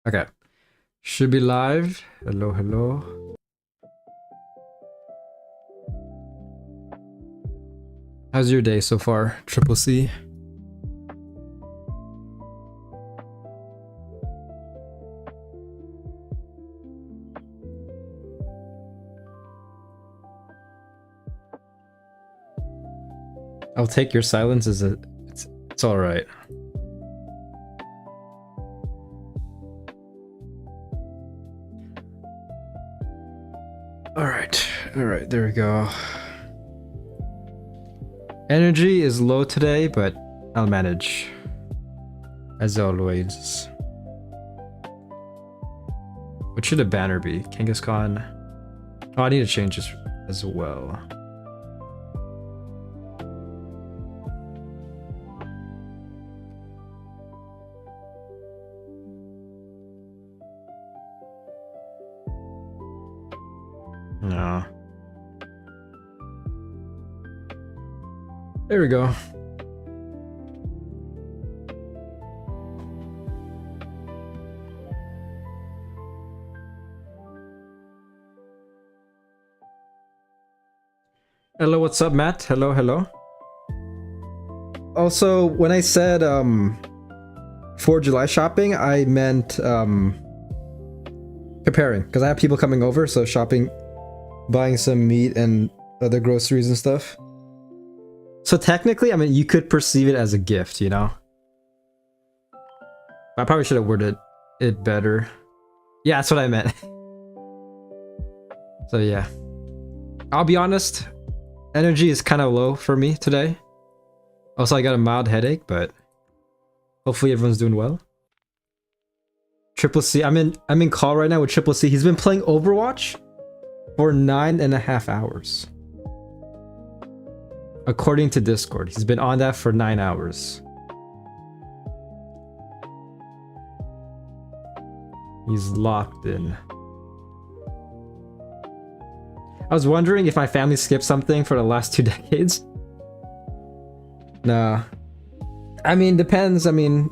Okay. Should be live. Hello, hello. How's your day so far, Triple C? I'll take your silence as it's all right. All right, there we go. Energy is low today, but I'll manage. As always. What should a banner be? Kangaskhan. Oh, I need to change this as well. No. There we go. Hello, what's up, Matt? Hello, hello. Also, when I said 4th of July shopping, I meant comparing, because I have people coming over, so shopping, buying some meat and other groceries and stuff. So technically, I mean, you could perceive it as a gift, you know? I probably should have worded it better. Yeah, that's what I meant. So yeah. I'll be honest, energy is kind of low for me today. Also, I got a mild headache, but hopefully everyone's doing well. Triple C, I'm in call right now with Triple C. He's been playing Overwatch for 9.5 hours. According to Discord, he's been on that for 9 hours. He's locked in. I was wondering if my family skipped something for the last 2 decades. Nah. I mean, depends. I mean,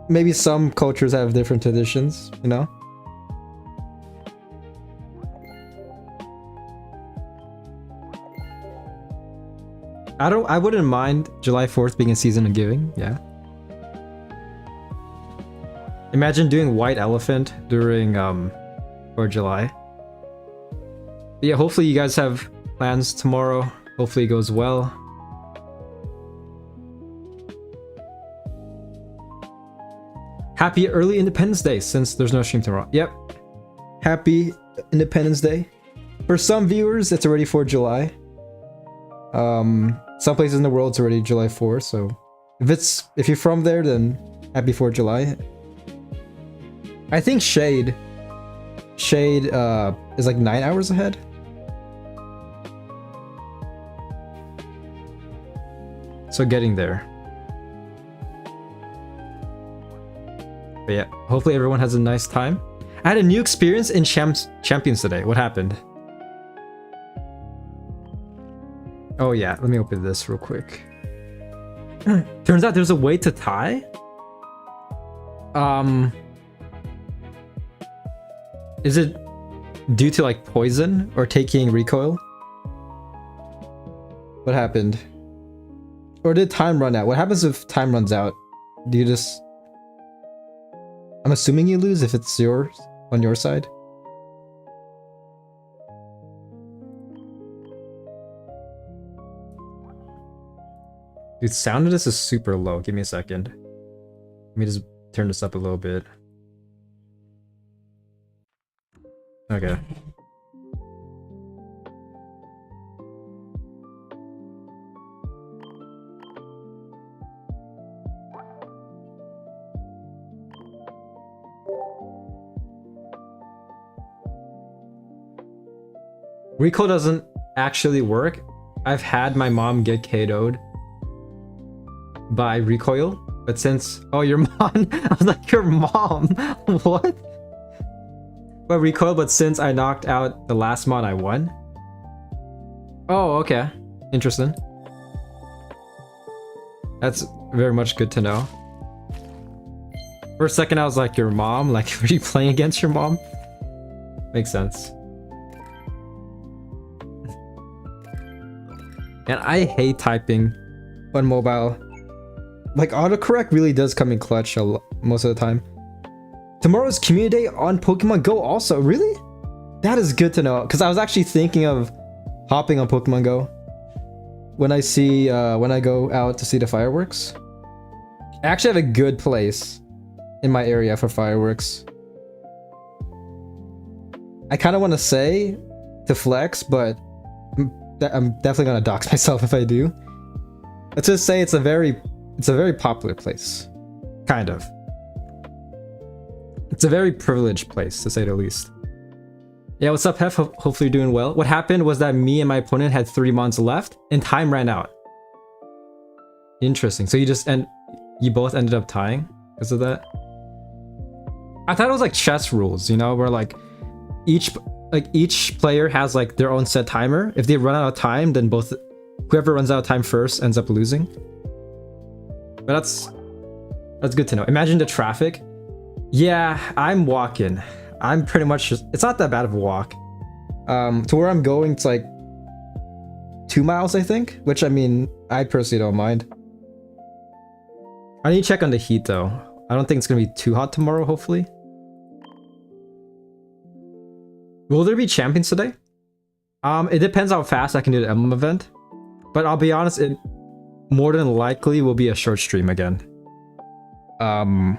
maybe some cultures have different traditions, you know? I wouldn't mind July 4th being a season of giving, yeah. Imagine doing White Elephant during 4th of July. But yeah, hopefully you guys have plans tomorrow. Hopefully it goes well. Happy early Independence Day, since there's no stream tomorrow. Yep. Happy Independence Day. For some viewers, it's already 4th of July. Some places in the world it's already July 4th, so if you're from there, then happy 4th of July. I think Shade is like 9 hours ahead. So getting there. But yeah, hopefully everyone has a nice time. I had a new experience in Champions today. What happened? Oh yeah, let me open this real quick. Turns out there's a way to tie. Is it due to like poison or taking recoil? What happened? Or did time run out? What happens if time runs out? Do you just... I'm assuming you lose if it's yours, on your side. Dude, sound of this is super low. Give me a second. Let me just turn this up a little bit. Okay. Recoil doesn't actually work. I've had my mom get KO'd by recoil, but since... Oh, your mom? I was like, your mom? What? By recoil, but since I knocked out the last mod, I won? Oh, okay. Interesting. That's very much good to know. For a second, I was like, your mom? Like, were you playing against your mom? Makes sense. And I hate typing on mobile. Like, autocorrect really does come in clutch most of the time. Tomorrow's community day on Pokemon Go also. Really? That is good to know. Because I was actually thinking of hopping on Pokemon Go when I go out to see the fireworks. I actually have a good place in my area for fireworks. I kind of want to say to flex, but I'm definitely gonna dox myself if I do. Let's just say it's a very popular place, kind of. It's a very privileged place, to say the least. Yeah, what's up, Hef? Hopefully you're doing well. What happened was that me and my opponent had 3 months left, and time ran out. Interesting. So you both ended up tying because of that. I thought it was like chess rules, you know, where like each player has like their own set timer. If they run out of time, then whoever runs out of time first ends up losing. But that's good to know. Imagine the traffic. Yeah, I'm walking. I'm pretty much it's not that bad of a walk. To where I'm going, it's like 2 miles, I think, which I mean, I personally don't mind. I need to check on the heat though. I don't think it's gonna be too hot tomorrow, hopefully. Will there be champions today? It depends how fast I can do the Emblem event. But I'll be honest, it more than likely will be a short stream again. Probably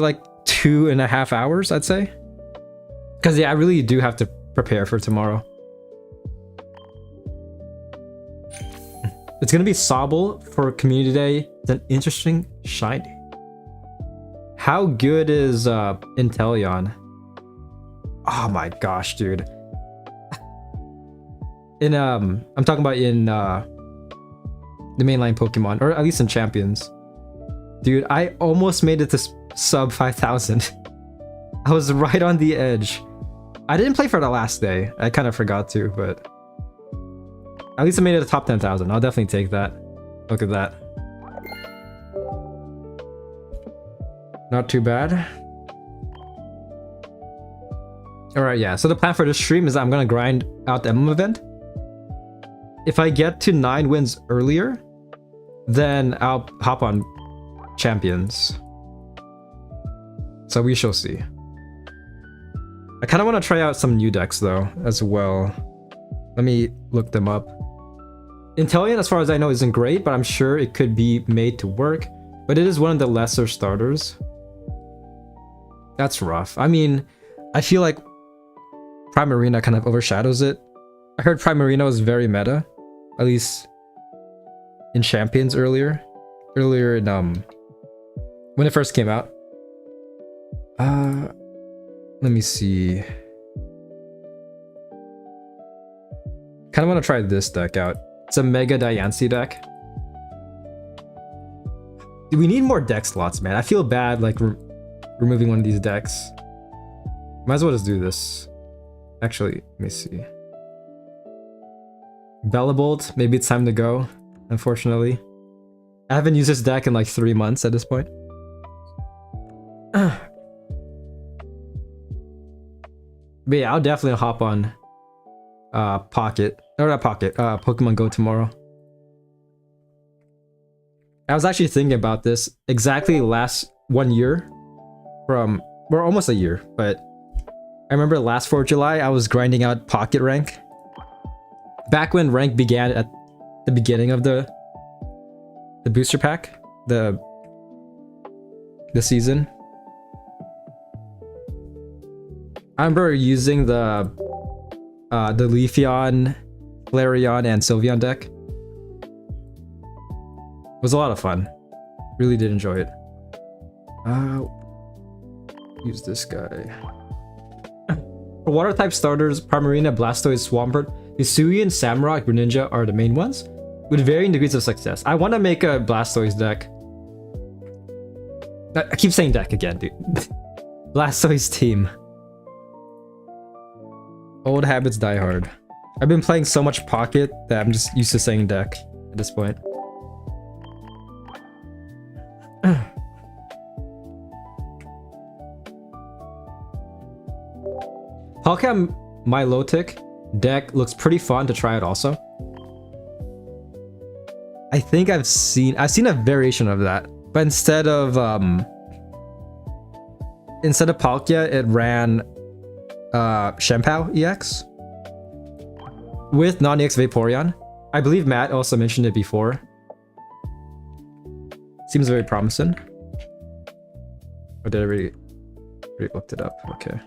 like 2.5 hours, I'd say. Because yeah, I really do have to prepare for tomorrow. It's gonna be Sobble for Community Day. It's an interesting shiny. How good is Inteleon? Oh my gosh, dude. I'm talking about in the mainline Pokemon, or at least in Champions. Dude, I almost made it to sub 5,000. I was right on the edge. I didn't play for the last day. I kind of forgot to, but at least I made it to top 10,000. I'll definitely take that. Look at that. Not too bad. Alright, yeah. So the plan for this stream is that I'm gonna grind out the Emblem event. If I get to 9 wins earlier, then I'll hop on Champions. So we shall see. I kind of want to try out some new decks though, as well. Let me look them up. Inteleon, as far as I know, isn't great, but I'm sure it could be made to work. But it is one of the lesser starters. That's rough. I mean, I feel like Primarina kind of overshadows it. I heard Primarina was very meta, at least in Champions earlier in when it first came out. Let me see. Kind of want to try this deck out. It's a Mega Diancie deck. Do we need more deck slots, man? I feel bad like removing one of these decks. Might as well just do this. Actually, let me see. Bellabolt, maybe it's time to go, unfortunately. I haven't used this deck in like 3 months at this point. But yeah, I'll definitely hop on Pokemon Go tomorrow. I was actually thinking about this exactly last 1 year well, almost a year, but I remember last 4th of July, I was grinding out Pocket Rank. Back when rank began at the beginning of the booster pack, the season. I remember using the Leafeon, Flareon, and Sylveon deck. It was a lot of fun. Really did enjoy it. Use this guy. For water type starters, Primarina, Blastoise, Swampert, Hisuian, Samurott, Greninja are the main ones, with varying degrees of success. I want to make a Blastoise deck. I keep saying deck again, dude. Blastoise team. Old habits die hard. I've been playing so much Pocket that I'm just used to saying deck at this point. Palkia Milotic deck looks pretty fun to try out also. I think I've seen a variation of that, but instead of Palkia, it ran Shenpao EX with non-EX Vaporeon. I believe Matt also mentioned it before. Seems very promising. Or did I already looked it up? Okay.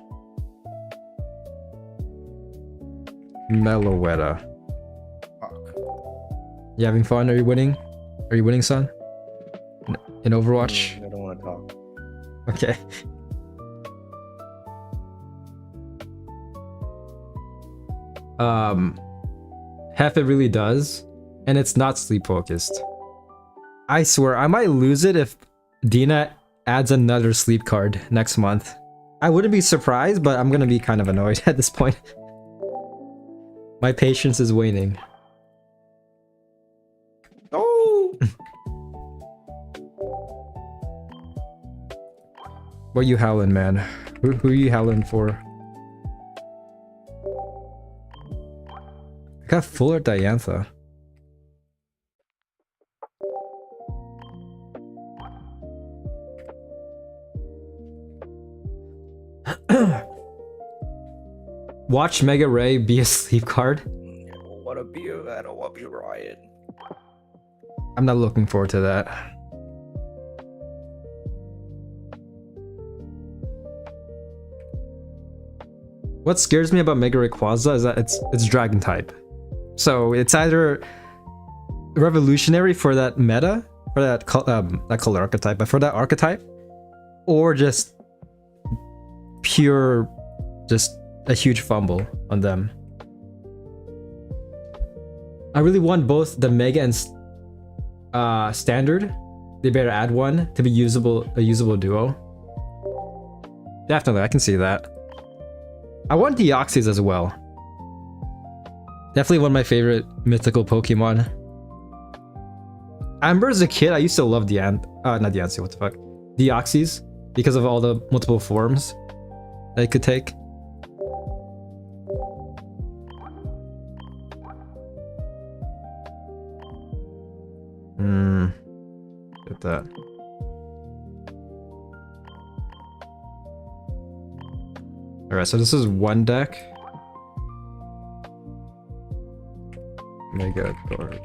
Meloetta. You having fun? Are you winning? Are you winning, son? In Overwatch? I don't want to talk. Okay. Hef, it really does. And it's not sleep focused. I swear, I might lose it if Dina adds another sleep card next month. I wouldn't be surprised, but I'm gonna be kind of annoyed at this point. My patience is waning. Oh! What you howling, man? Who are you howling for? I got Fuller Diantha. Watch Mega Ray be a sleep card. I don't want to be Ryan. I'm not looking forward to that. What scares me about Mega Rayquaza is that it's Dragon type. So it's either revolutionary for that meta, for that color archetype, but for that archetype, or just pure, just a huge fumble on them. I really want both the Mega and Standard. They better add one to be a usable duo. Definitely, I can see that. I want Deoxys as well. Definitely one of my favorite mythical Pokemon. I remember as a kid, I used to love not Deoxys, what the fuck? Deoxys, because of all the multiple forms that it could take. Get that. Alright, so this is one deck. Mega card.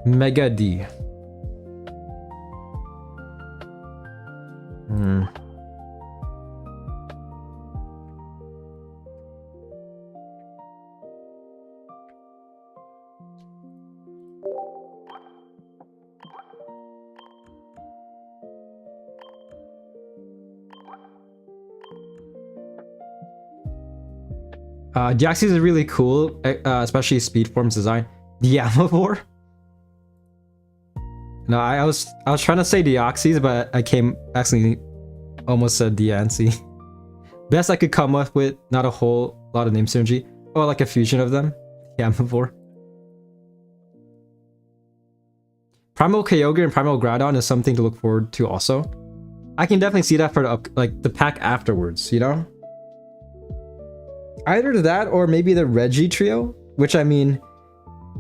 Mega D. Deoxys is really cool, especially Speed Form's design. Diamavore? No, I was trying to say Deoxys, but I accidentally almost said Diancie. Best I could come up with, not a whole lot of name synergy. Oh, like a fusion of them. Diamavore. Primal Kyogre and Primal Groudon is something to look forward to also. I can definitely see that for the pack afterwards, you know? Either that or maybe the Reggie trio, which I mean,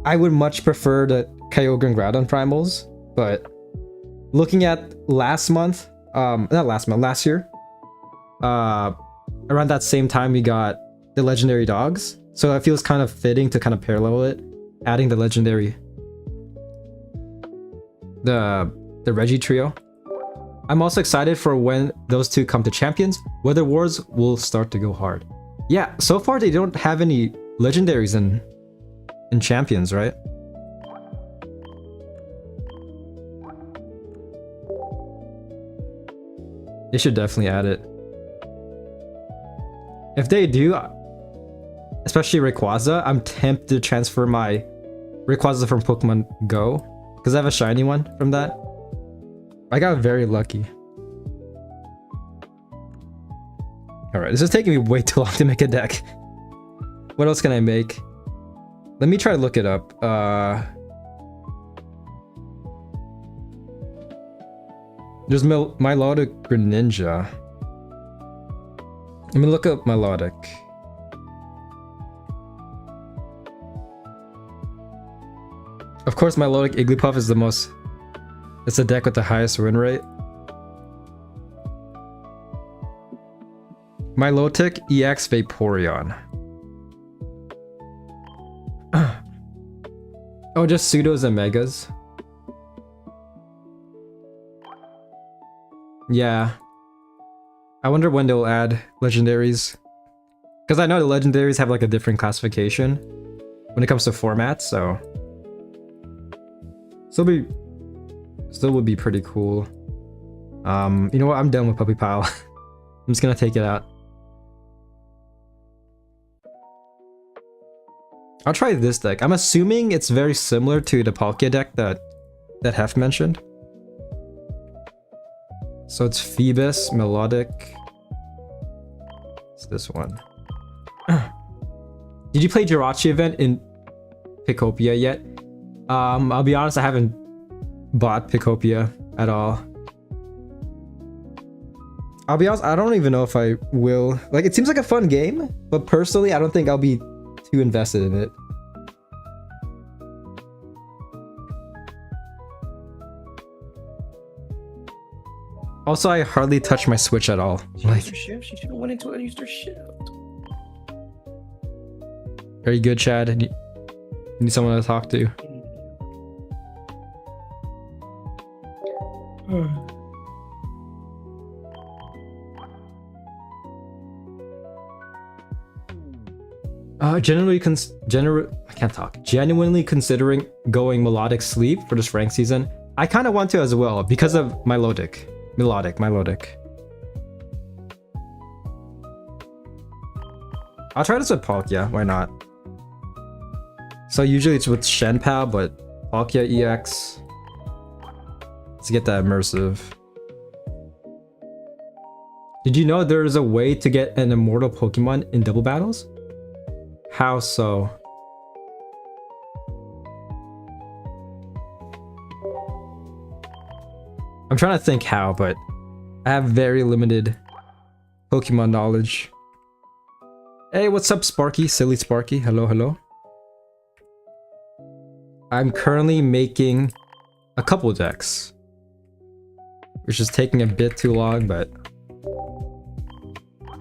I would much prefer the Kyogre and Groudon primals, but looking at last year, around that same time we got the legendary dogs, so it feels kind of fitting to kind of parallel it, adding the legendary, the Reggie trio. I'm also excited for when those two come to Champions. Weather Wars will start to go hard. Yeah, so far they don't have any legendaries in Champions, right? They should definitely add it. If they do, especially Rayquaza, I'm tempted to transfer my Rayquaza from Pokemon Go, because I have a shiny one from that. I got very lucky. Alright, this is taking me way too long to make a deck. What else can I make? Let me try to look it up. There's Melodic Greninja. Let me look up Melodic. Of course, Melodic Igglypuff is the most... It's the deck with the highest win rate. Milotic EX Vaporeon. Oh, just pseudos and megas. Yeah. I wonder when they'll add legendaries. Because I know the legendaries have like a different classification when it comes to formats, so... Still would be pretty cool. You know what? I'm done with Puppy Pile. I'm just gonna take it out. I'll try this deck. I'm assuming it's very similar to the Palkia deck that Hef mentioned. So it's Phoebus, Melodic. It's this one. Did you play Jirachi event in Picopia yet? I'll be honest, I haven't bought Picopia at all. I'll be honest, I don't even know if I will. Like, it seems like a fun game, but personally, I don't think I'll be too invested in it. Also, I hardly touch my Switch at all. Like, She should have went into it and used her shift. very good, Chad. You need someone to talk to. Genuinely considering going Melodic Sleep for this rank season. I kind of want to as well because of Melodic. I'll try this with Palkia, why not? So usually it's with Shenpao, but Palkia EX to get that immersive. Did you know there's a way to get an immortal Pokemon in double battles? How so? I'm trying to think how, but I have very limited Pokemon knowledge. Hey, what's up, Sparky? Silly Sparky. Hello, hello. I'm currently making a couple decks, which is taking a bit too long, but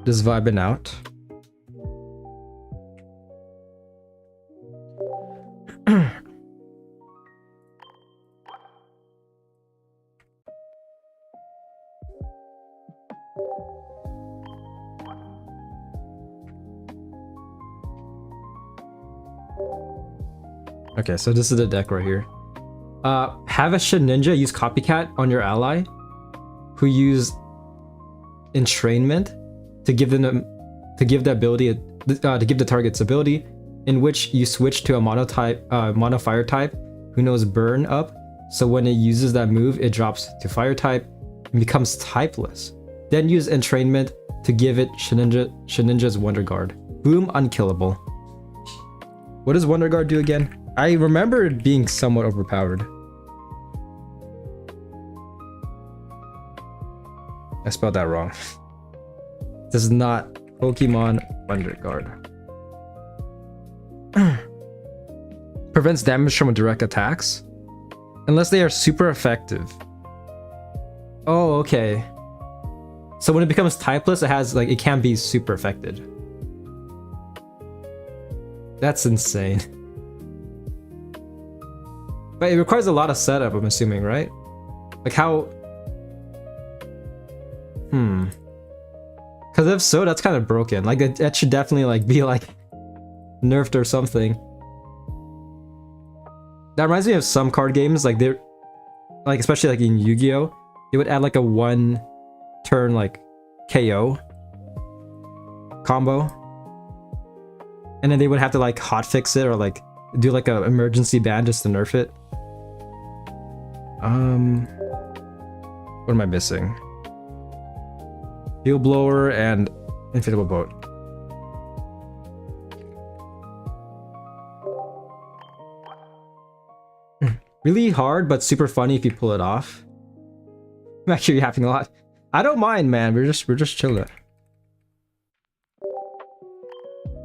just vibing out. Okay, so this is the deck right here. Have a Shedinja use Copycat on your ally who use Entrainment to give them to give the target's ability, in which you switch to a mono fire type who knows Burn Up. So when it uses that move, it drops to fire type and becomes typeless. Then use Entrainment to give it Shedinja's Wonder Guard. Boom, unkillable. What does Wonder Guard do again? I remember it being somewhat overpowered. I spelled that wrong. This is not Pokemon Wonder Guard. Prevents damage from direct attacks unless they are super effective. Oh, okay. So when it becomes typeless, it can't be super affected. That's insane. But it requires a lot of setup, I'm assuming, right? Like how... Because if so, that's kind of broken. Like that should definitely be nerfed or something. That reminds me of some card games, especially in Yu-Gi-Oh! They would add a 1 turn KO combo. And then they would have to hotfix it or do a emergency ban just to nerf it. What am I missing? Field Blower and Inflatable Boat. Really hard, but super funny if you pull it off. I'm actually yapping a lot. I don't mind, man. We're just chilling.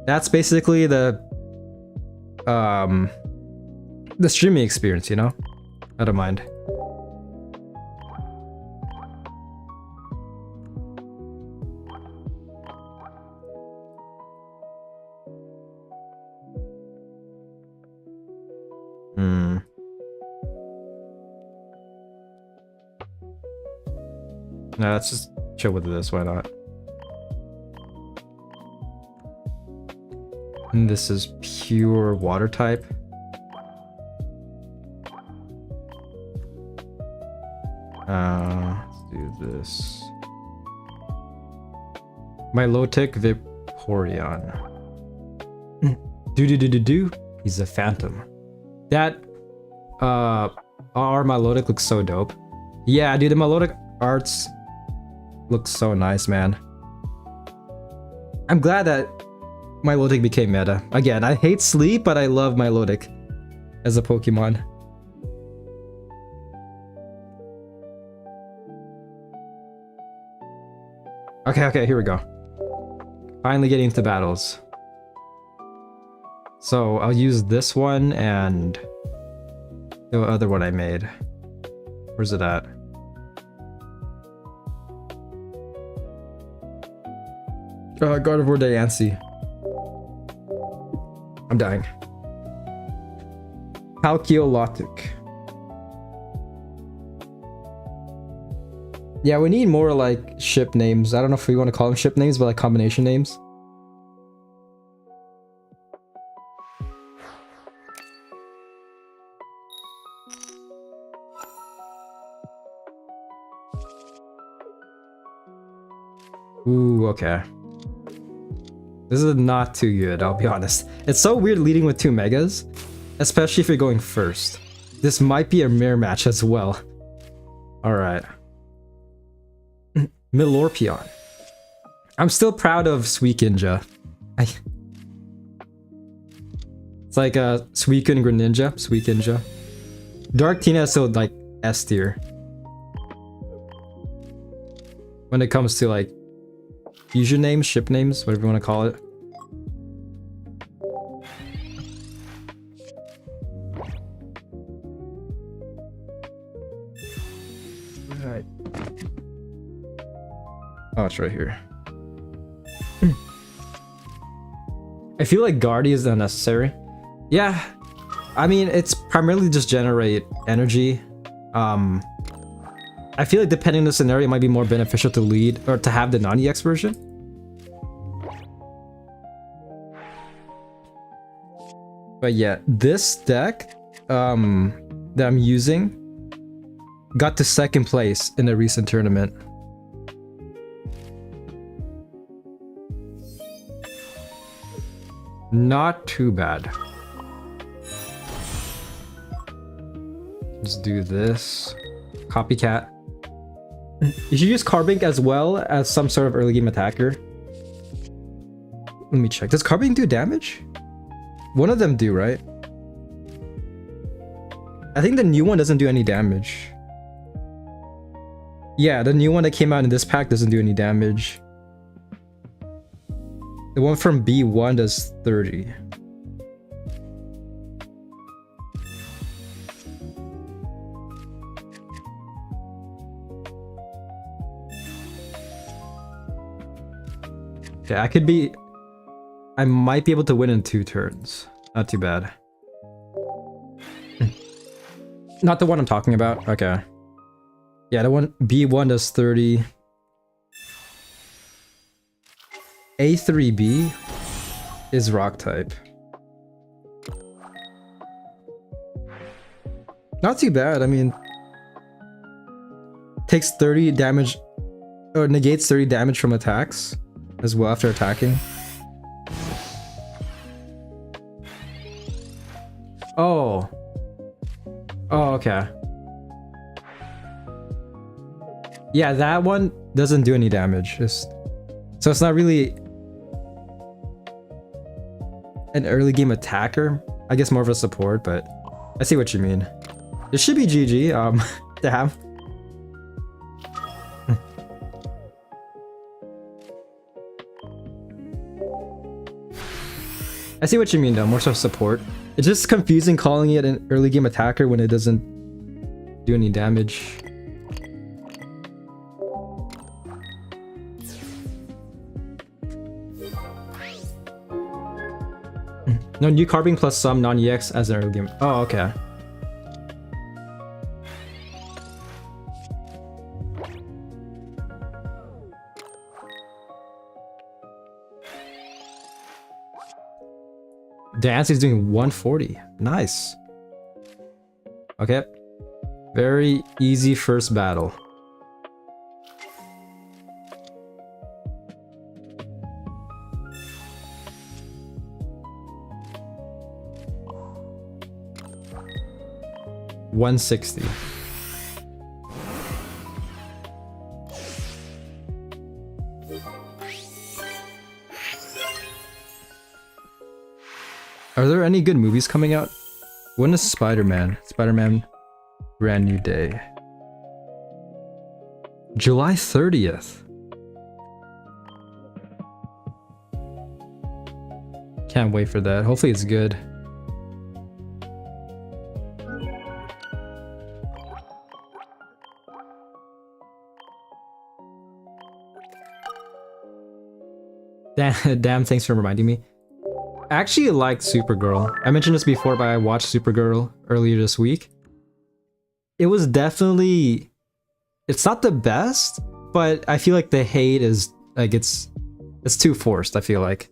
That's basically the streaming experience, you know? I don't mind. No, let's just chill with this, why not? And this is pure water type. Let's do this. Milotic Vaporeon. Do. He's a phantom. That our Milotic looks so dope. Yeah, dude, the Milotic arts looks so nice, man. I'm glad that Milotic became meta. Again, I hate sleep, but I love Milotic as a Pokemon. Okay, here we go. Finally getting into battles. So I'll use this one and the other one I made. Where's it at? God of War Diancie. I'm dying. Calciolotic. Yeah, we need more like ship names. I don't know if we want to call them ship names, but like combination names. Ooh, okay. This is not too good, I'll be honest. It's so weird leading with 2 megas, especially if you're going first. This might be a mirror match as well. Alright. Milorpion. I'm still proud of Suikinja. It's like a Suicune Greninja. Suikinja. Dark Tina is still like S tier. When it comes to like fusion names, ship names, whatever you want to call it. Alright. Oh, it's right here. I feel like Guardy is unnecessary. Yeah, I mean, it's primarily just generate energy. I feel like depending on the scenario, it might be more beneficial to lead or to have the non-EX version. But yeah, this deck that I'm using got to 2nd place in a recent tournament. Not too bad. Let's do this. Copycat. You should use Carbink as well as some sort of early game attacker. Let me check. Does Carbink do damage? One of them do, right? I think the new one doesn't do any damage. Yeah, the new one that came out in this pack doesn't do any damage. The one from B1 does 30. Okay, I might be able to win in 2 turns. Not too bad. Not the one I'm talking about. Okay. Yeah, the one B1 does 30. A3B is rock type. Not too bad. I mean, takes 30 damage or negates 30 damage from attacks as well after attacking. Oh. Oh, okay. Yeah, that one doesn't do any damage. So it's not really an early game attacker. I guess more of a support, but I see what you mean. It should be GG. Damn. I see what you mean though, more so support. It's just confusing calling it an early game attacker when it doesn't do any damage. No, new carbing plus some non-EX as an early game. Oh, okay. Dance is doing 140. Nice. Okay. Very easy first battle. $160. Are there any good movies coming out? When is Spider-Man? Spider-Man Brand New Day. July 30th. Can't wait for that. Hopefully it's good. Damn, thanks for reminding me. I actually liked Supergirl. I mentioned this before, but I watched Supergirl earlier this week. It was definitely... It's not the best, but I feel like the hate is... like, it's too forced, I feel like.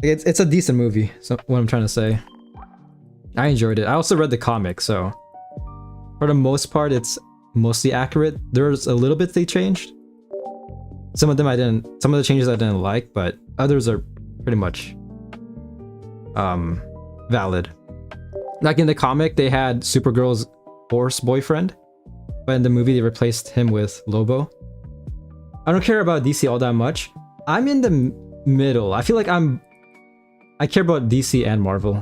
It's a decent movie, so what I'm trying to say. I enjoyed it. I also read the comic, so... For the most part, it's mostly accurate. There's a little bit they changed. Some of the changes I didn't like, but others are pretty much valid. Like in the comic, they had Supergirl's horse boyfriend, but in the movie they replaced him with Lobo. I don't care about DC all that much. I'm in the middle. I feel like I care about DC and Marvel.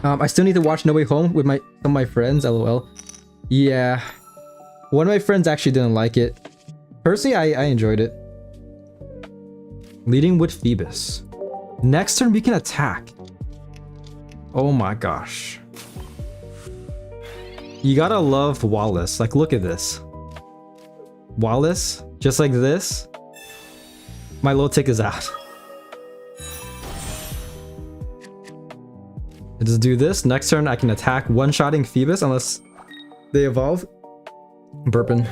I still need to watch No Way Home with some of my friends, lol. Yeah. One of my friends actually didn't like it. Personally, I enjoyed it. Leading with Phoebus. Next turn we can attack. Oh my gosh. You gotta love Wallace. Like, look at this. Wallace, just like this. My low tick is out. I just do this. Next turn I can attack one-shotting Phoebus unless they evolve. Burping.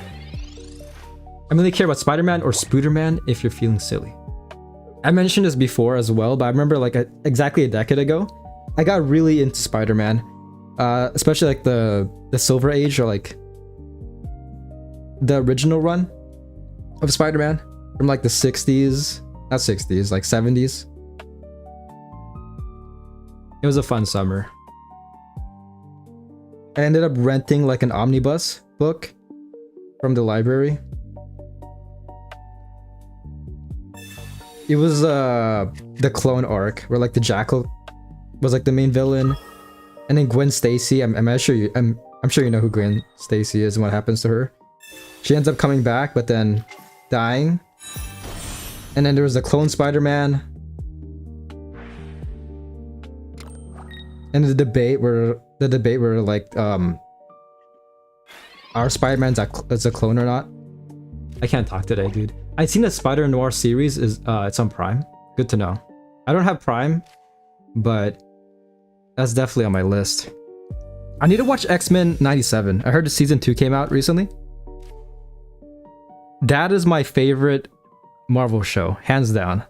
I really care about Spider-Man or Spooderman if you're feeling silly. I mentioned this before as well, but I remember like exactly a decade ago, I got really into Spider-Man, especially like the Silver Age or like the original run of Spider-Man from like the 60s, not 60s, like 70s. It was a fun summer. I ended up renting like an omnibus book from the library. It was the clone arc where like the Jackal was like the main villain, and then Gwen Stacy. I'm sure you know who Gwen Stacy is and what happens to her. She ends up coming back, but then dying. And then there was the clone Spider-Man, and the debate where like our Spider-Man's a clone or not. I can't talk today, dude. I've seen the Spider Noir series is it's on Prime. Good to know. I don't have Prime, but that's definitely on my list. I need to watch X-Men 97. I heard the season 2 came out recently. That is my favorite Marvel show, hands down.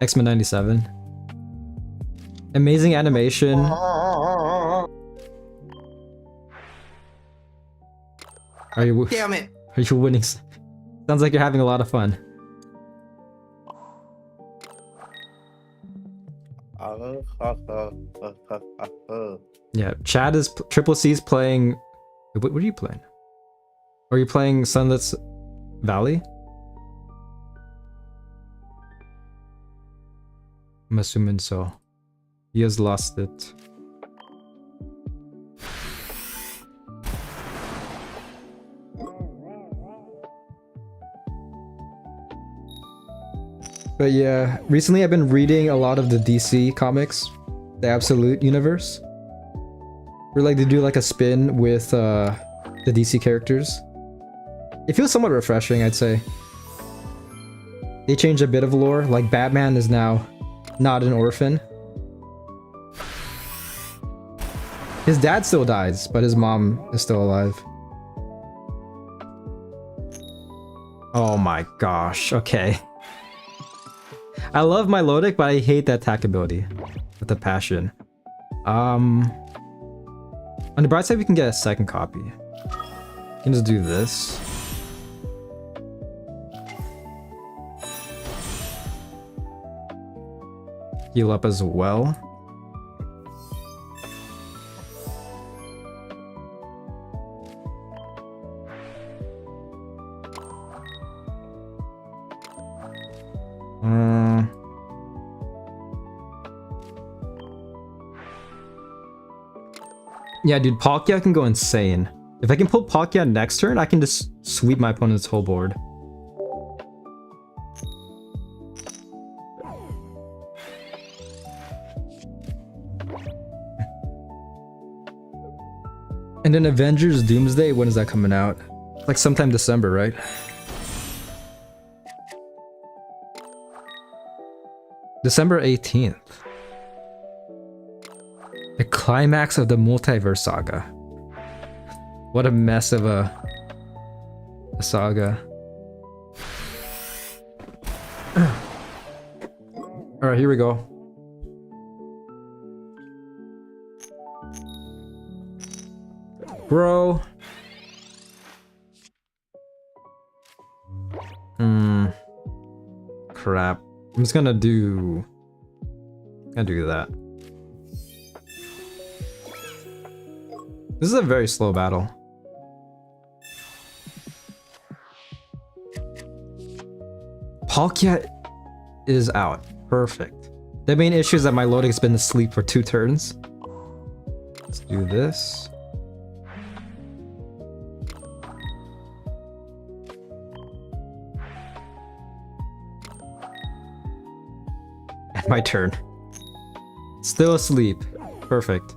X-Men 97. Amazing animation. Are you? Damn it! Are you winning? Sounds like you're having a lot of fun. Yeah, Chad is Triple C's playing. What are you playing? Are you playing Sunless Valley? I'm assuming so. He has lost it. But yeah, recently I've been reading a lot of the DC comics, the Absolute Universe. Where like they do like a spin with the DC characters. It feels somewhat refreshing, I'd say. They changed a bit of lore, like Batman is now not an orphan. His dad still dies, but his mom is still alive. Oh my gosh, okay. I love my Lodic, but I hate that attack ability with a passion. On the bright side, we can get a second copy. We can just do this. Heal up as well. Yeah, dude, Palkia can go insane. If I can pull Palkia next turn, I can just sweep my opponent's whole board. And then Avengers Doomsday, when is that coming out? Like sometime December, right? December 18th. The climax of the multiverse saga. What a mess of a saga. Alright, here we go. Bro. Crap. I'm just gonna do that. This is a very slow battle. Palkia is out. Perfect. The main issue is that my loading has been asleep for 2 turns. Let's do this. And my turn. Still asleep. Perfect.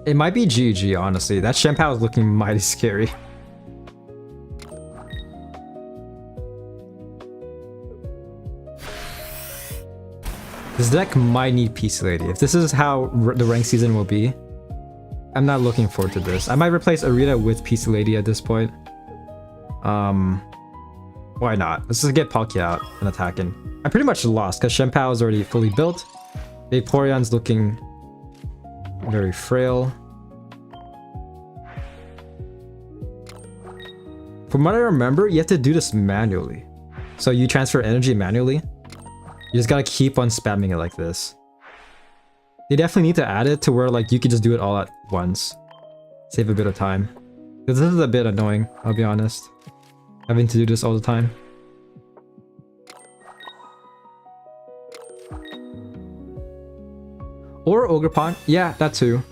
It might be GG, honestly. That Shenpao is looking mighty scary. This deck might need PC Lady. If this is how the rank season will be, I'm not looking forward to this. I might replace Arita with PC Lady at this point. Why not? Let's just get Palkia out and attacking. I'm pretty much lost because Shenpao is already fully built. Vaporeon's looking very frail. From what I remember, you have to do this manually. So you transfer energy manually. You just gotta keep on spamming it like this. They definitely need to add it to where like you could just do it all at once. Save a bit of time. Because this is a bit annoying, I'll be honest. Having to do this all the time. Or Ogerpon. Yeah, that too.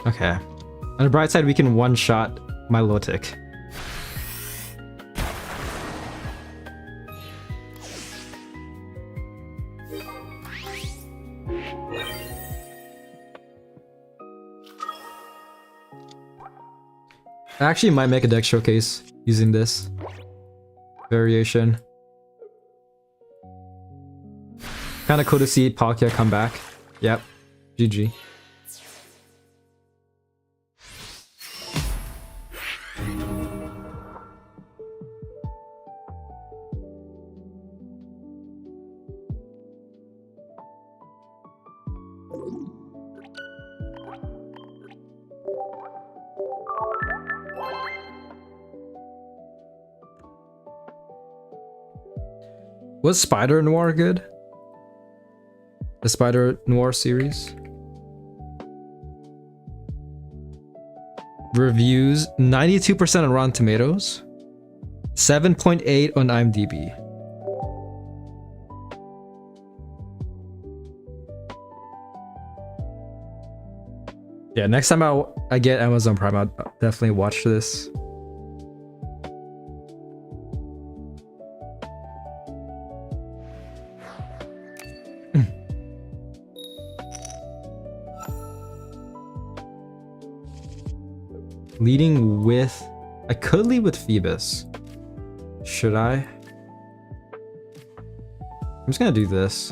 Okay. On the bright side, we can one-shot my Lotic. I actually might make a deck showcase using this variation. Kinda cool to see Palkia come back. Yep. GG. Was Spider Noir good? The Spider Noir series? Reviews 92% on Rotten Tomatoes, 7.8 on IMDb. Yeah, next time I get Amazon Prime, I'll definitely watch this. Leading with... I could lead with Phoebus. Should I? I'm just gonna do this.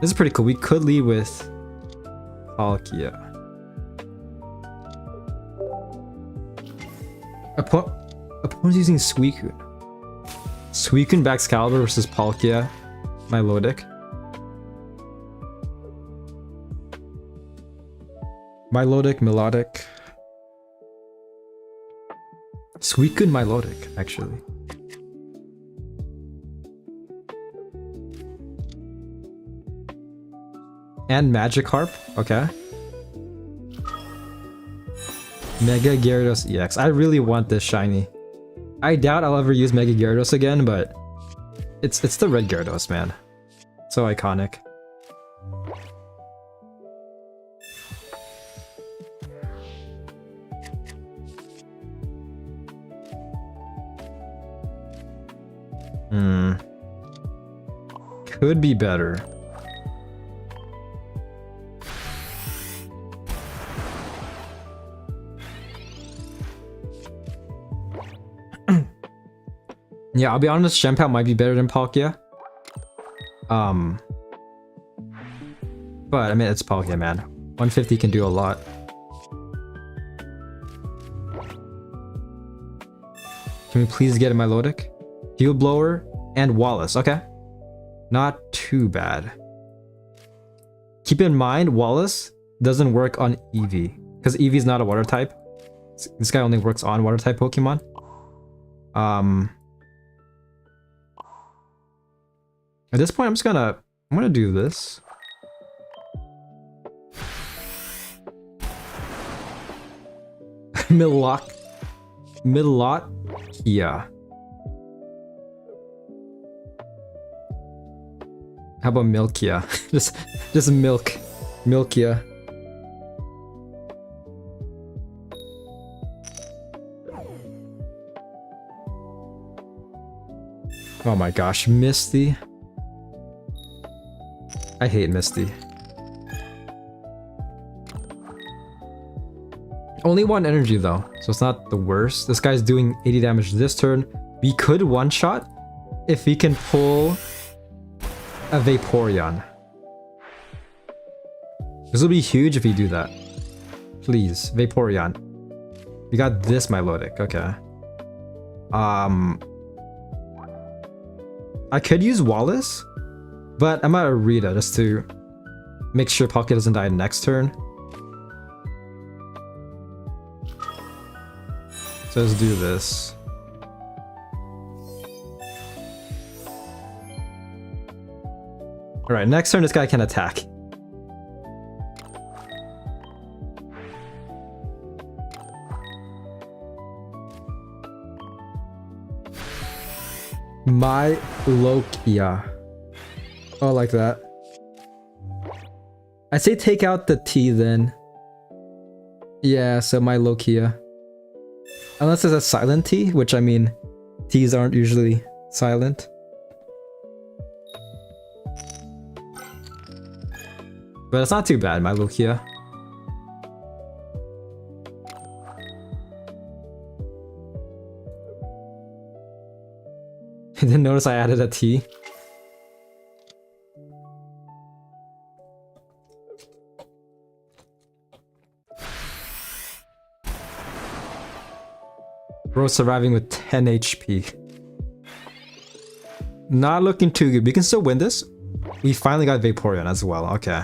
This is pretty cool. We could lead with Palkia. Opponent's using Suicune. Suicune backs Excalibur versus Palkia. Milotic. Milotic, Melodic. Suicune Milotic, actually. And Magikarp, okay. Mega Gyarados EX. I really want this shiny. I doubt I'll ever use Mega Gyarados again, but it's the red Gyarados, man. So iconic. Could be better. Yeah, I'll be honest, Shenpao might be better than Palkia. But I mean, it's Palkia, man. 150 can do a lot. Can we please get a Milotic? Heal Blower and Wallace, okay. Not too bad. Keep in mind, Wallace doesn't work on Eevee, because Eevee's not a water type. This guy only works on water type Pokemon. At this point, I'm gonna do this. Milotkia. How about Milkia? just Milkia. Oh my gosh, Misty. I hate Misty. Only one energy though, so it's not the worst. This guy's doing 80 damage this turn. We could one-shot if we can pull a Vaporeon. This will be huge if you do that. Please, Vaporeon. We got this Milotic, okay. I could use Wallace, but I'm gonna Rita just to make sure Palkia doesn't die next turn. So let's do this. Alright, next turn this guy can attack. Milokia. Oh, like that. I say take out the T then. Yeah, so Milokia. Unless it's a silent T, which I mean, T's aren't usually silent. But it's not too bad, Milokia. I didn't notice I added a T. Bro surviving with 10 HP. Not looking too good. We can still win this. We finally got Vaporeon as well. Okay.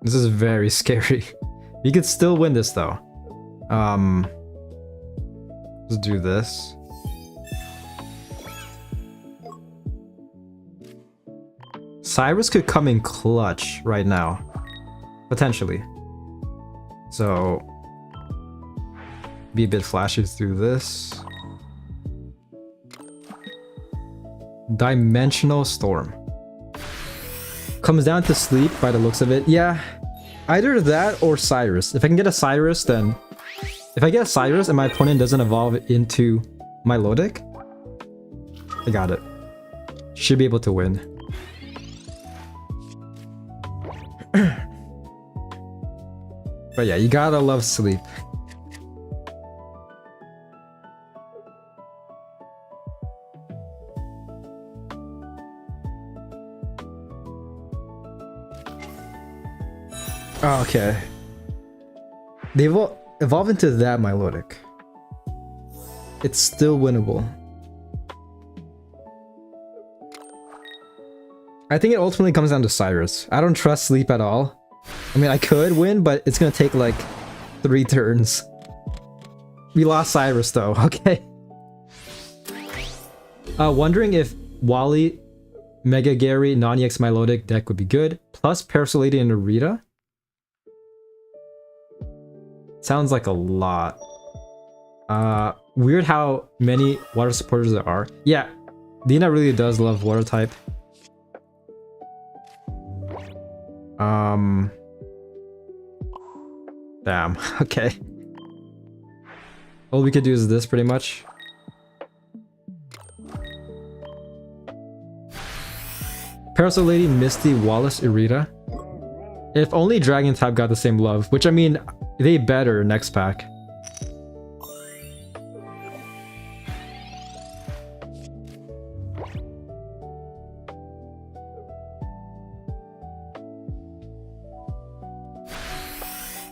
This is very scary. We could still win this though. Let's do this. Cyrus could come in clutch right now. Potentially. So, be a bit flashy through this. Dimensional Storm. Comes down to sleep by the looks of it. Yeah, either that or Cyrus. If I can get a Cyrus, then... If I get a Cyrus and my opponent doesn't evolve into Milotic, I got it. Should be able to win. But yeah, you gotta love sleep. Oh, okay. They evolve into that Milotic. It's still winnable. I think it ultimately comes down to Cyrus. I don't trust Sleep at all. I mean, I could win, but it's gonna take like 3 turns. We lost Cyrus though, okay. Wondering if Wally, Mega Gary, non-EX Milotic deck would be good. Plus Parasol Lady and Arita. Sounds like a lot. Weird how many water supporters there are. Yeah, Dina really does love water type. Damn, okay. All we could do is this pretty much. Parasol Lady, Misty, Wallace, Irita. If only Dragon type got the same love, which I mean, they better next pack.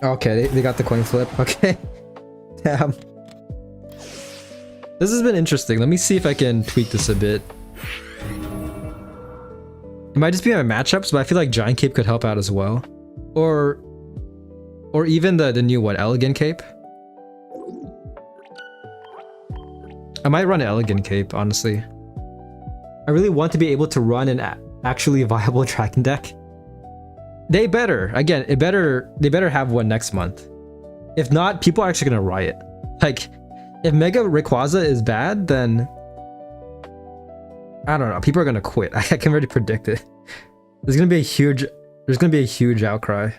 Okay, they got the coin flip. Okay. Damn. This has been interesting. Let me see if I can tweak this a bit. It might just be my matchups, but I feel like Giant Cape could help out as well. Or even the new one, Elegant Cape. I might run Elegant Cape, honestly. I really want to be able to run an actually viable Dragon deck. They better. Again, they better have one next month. If not, people are actually gonna riot. Like, if Mega Rayquaza is bad, then I don't know. People are gonna quit. I can already predict it. There's gonna be a huge outcry.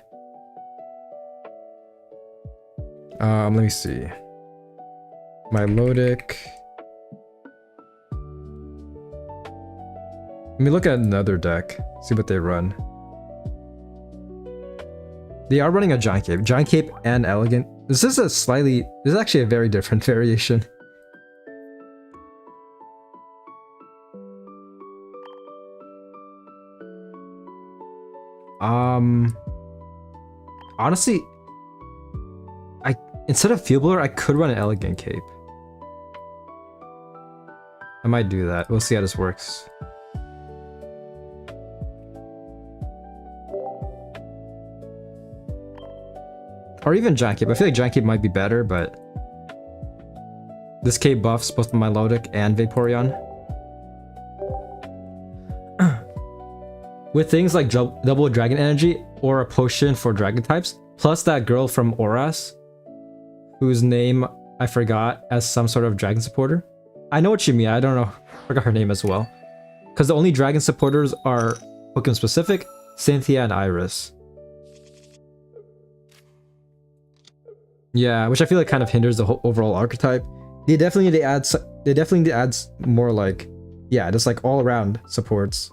Let me see. Milotic. Let me look at another deck. See what they run. They are running a Giant Cape. Giant Cape and Elegant. This is actually a very different variation. Honestly, instead of Field Blower, I could run an Elegant Cape. I might do that. We'll see how this works. Or even Giant Cape. I feel like Giant Cape might be better, but this Cape buffs both Milotic and Vaporeon. With things like double Dragon Energy or a potion for Dragon types, plus that girl from Oras, whose name I forgot, as some sort of Dragon supporter. I know what you mean. I don't know. I forgot her name as well. Because the only Dragon supporters are Pokemon specific, Cynthia and Iris. Yeah, which I feel like kind of hinders the whole overall archetype. They definitely need to add more like, yeah, just like all around supports.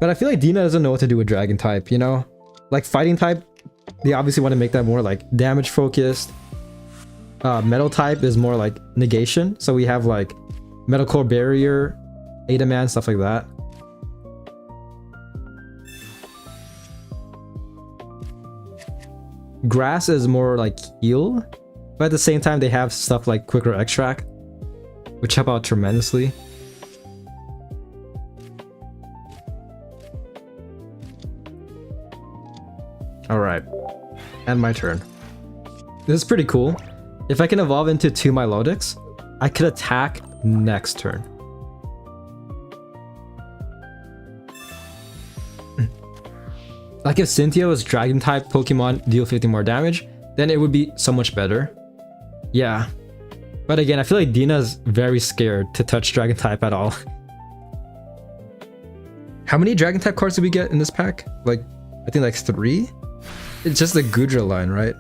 But I feel like Dina doesn't know what to do with Dragon type, you know? Like Fighting type, they obviously want to make that more like damage focused. Metal type is more like negation. So we have like Metal Core Barrier, Adaman, stuff like that. Grass is more like heal, but at the same time they have stuff like Quicker Extract, which help out tremendously. Alright, and my turn. This is pretty cool. If I can evolve into 2 Milotics, I could attack next turn. Like if Cynthia was Dragon type Pokemon, deal 50 more damage, then it would be so much better. Yeah. But again, I feel like Dina's very scared to touch Dragon type at all. How many dragon type cards did we get in this pack? Like, I think like 3? It's just the Gudra line, right?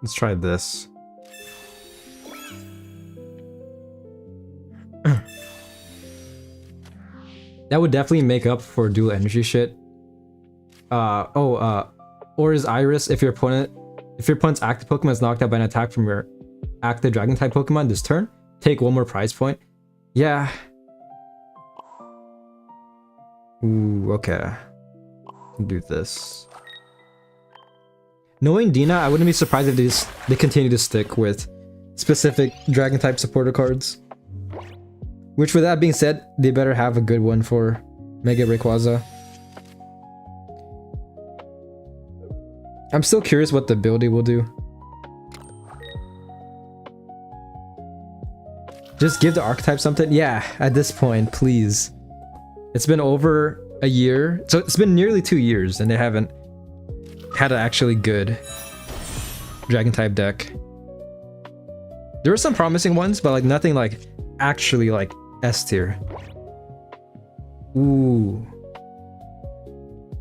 Let's try this. That would definitely make up for dual energy shit. Or is Iris if your opponent's active Pokemon is knocked out by an attack from your active Dragon type Pokemon this turn, take 1 more prize point. Yeah. Ooh, okay. Do this. Knowing Dina, I wouldn't be surprised if they continue to stick with specific Dragon type supporter cards. Which, with that being said, they better have a good one for Mega Rayquaza. I'm still curious what the ability will do. Just give the archetype something? Yeah, at this point, please. It's been over a year. So it's been nearly 2 years and they haven't had an actually good Dragon type deck. There were some promising ones, but like nothing like actually like S tier. Ooh.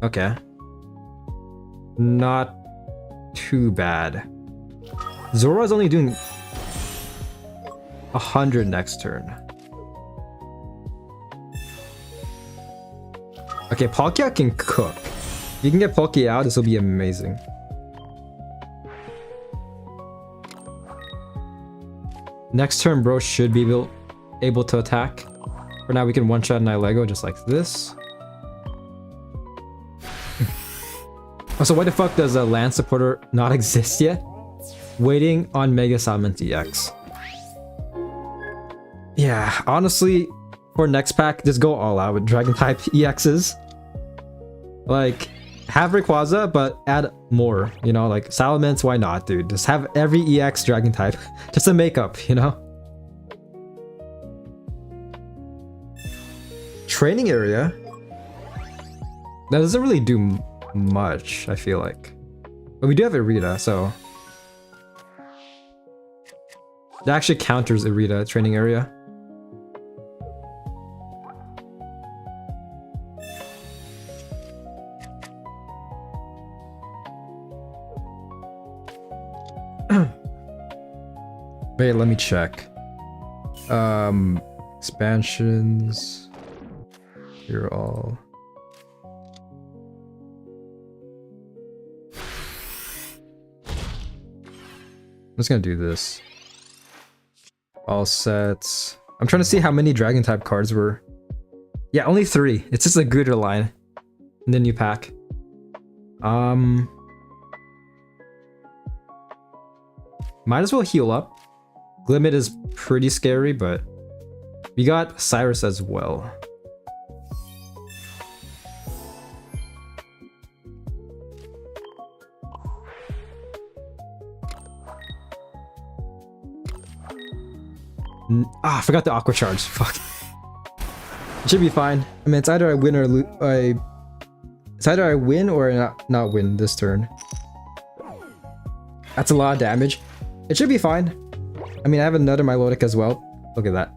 Okay. Not too bad. Zora's only doing 100 next turn. Okay, Palkia can cook. If you can get Palkia out, this will be amazing. Next turn, bro should be able to attack. For now, we can one-shot Nihilego just like this. Also, why the fuck does a land supporter not exist yet? Waiting on Mega Summons EX. Yeah, honestly, for next pack, just go all out with Dragon type EXs. Like, have Rayquaza, but add more, you know, like Salamence, why not, dude? Just have every EX Dragon type, just a makeup, you know? Training area? That doesn't really do much, I feel like. But we do have Irida, so... that actually counters Irida, training area. Wait, let me check. Expansions. Here all. I'm just gonna do this. All sets. I'm trying to see how many Dragon type cards were. Yeah, only 3. It's just a Gudra line. And then you pack. Might as well heal up. Glimmet is pretty scary, but we got Cyrus as well. I forgot the Aqua Charge. Fuck. It should be fine. I mean, it's either I win or it's either I win or not win this turn. That's a lot of damage. It should be fine. I mean, I have another Milotic as well. Look at that.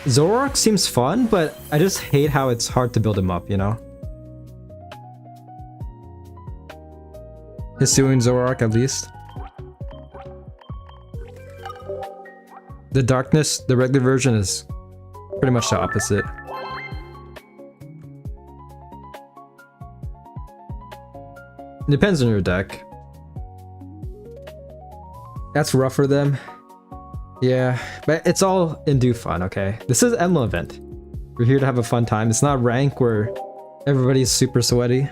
Zoroark seems fun, but I just hate how it's hard to build him up, you know? Hisuian Zoroark, at least. The Darkness, the regular version, is pretty much the opposite. It depends on your deck. That's rough for them. Yeah, but it's all in due fun, okay? This is Emblem event. We're here to have a fun time. It's not rank where everybody's super sweaty.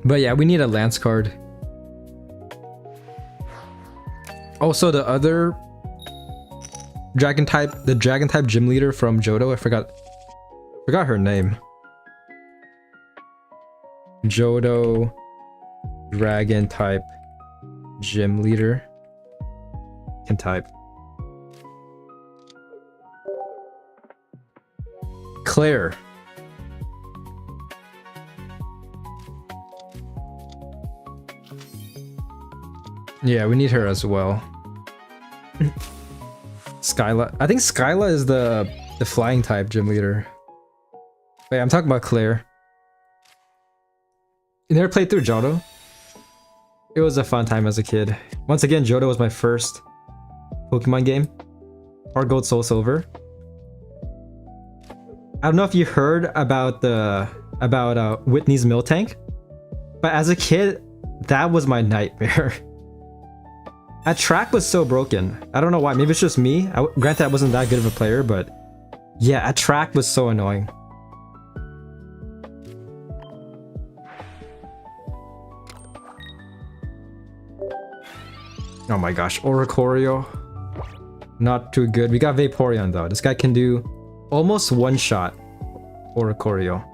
But yeah, we need a Lance card. Also, the other Dragon type, the Dragon type gym leader from Johto, I forgot her name. Johto Dragon type gym leader. can type. Claire. Yeah, we need her as well. Skyla. I think Skyla is the flying type gym leader. Wait, I'm talking about Claire. You never played through Johto? It was a fun time as a kid. Once again, Johto was my first Pokemon game. Heart Gold, Soul Silver. I don't know if you heard about Whitney's Miltank, but as a kid, that was my nightmare. That track was so broken. I don't know why. Maybe it's just me. Granted, I wasn't that good of a player, but yeah, that track was so annoying. Oh my gosh, Oricorio. Not too good. We got Vaporeon though. This guy can do almost one shot. Oricorio.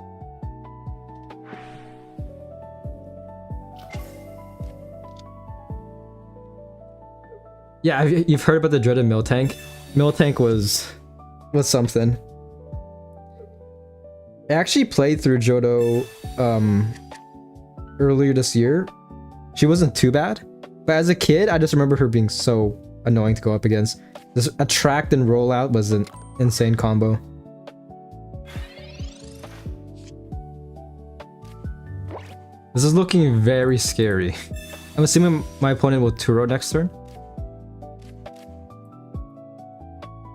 Yeah, you've heard about the dreaded Miltank. Miltank was something. I actually played through Johto earlier this year. She wasn't too bad, but as a kid, I just remember her being so annoying to go up against. This attract and rollout was an insane combo. This is looking very scary. I'm assuming my opponent will Turo next turn.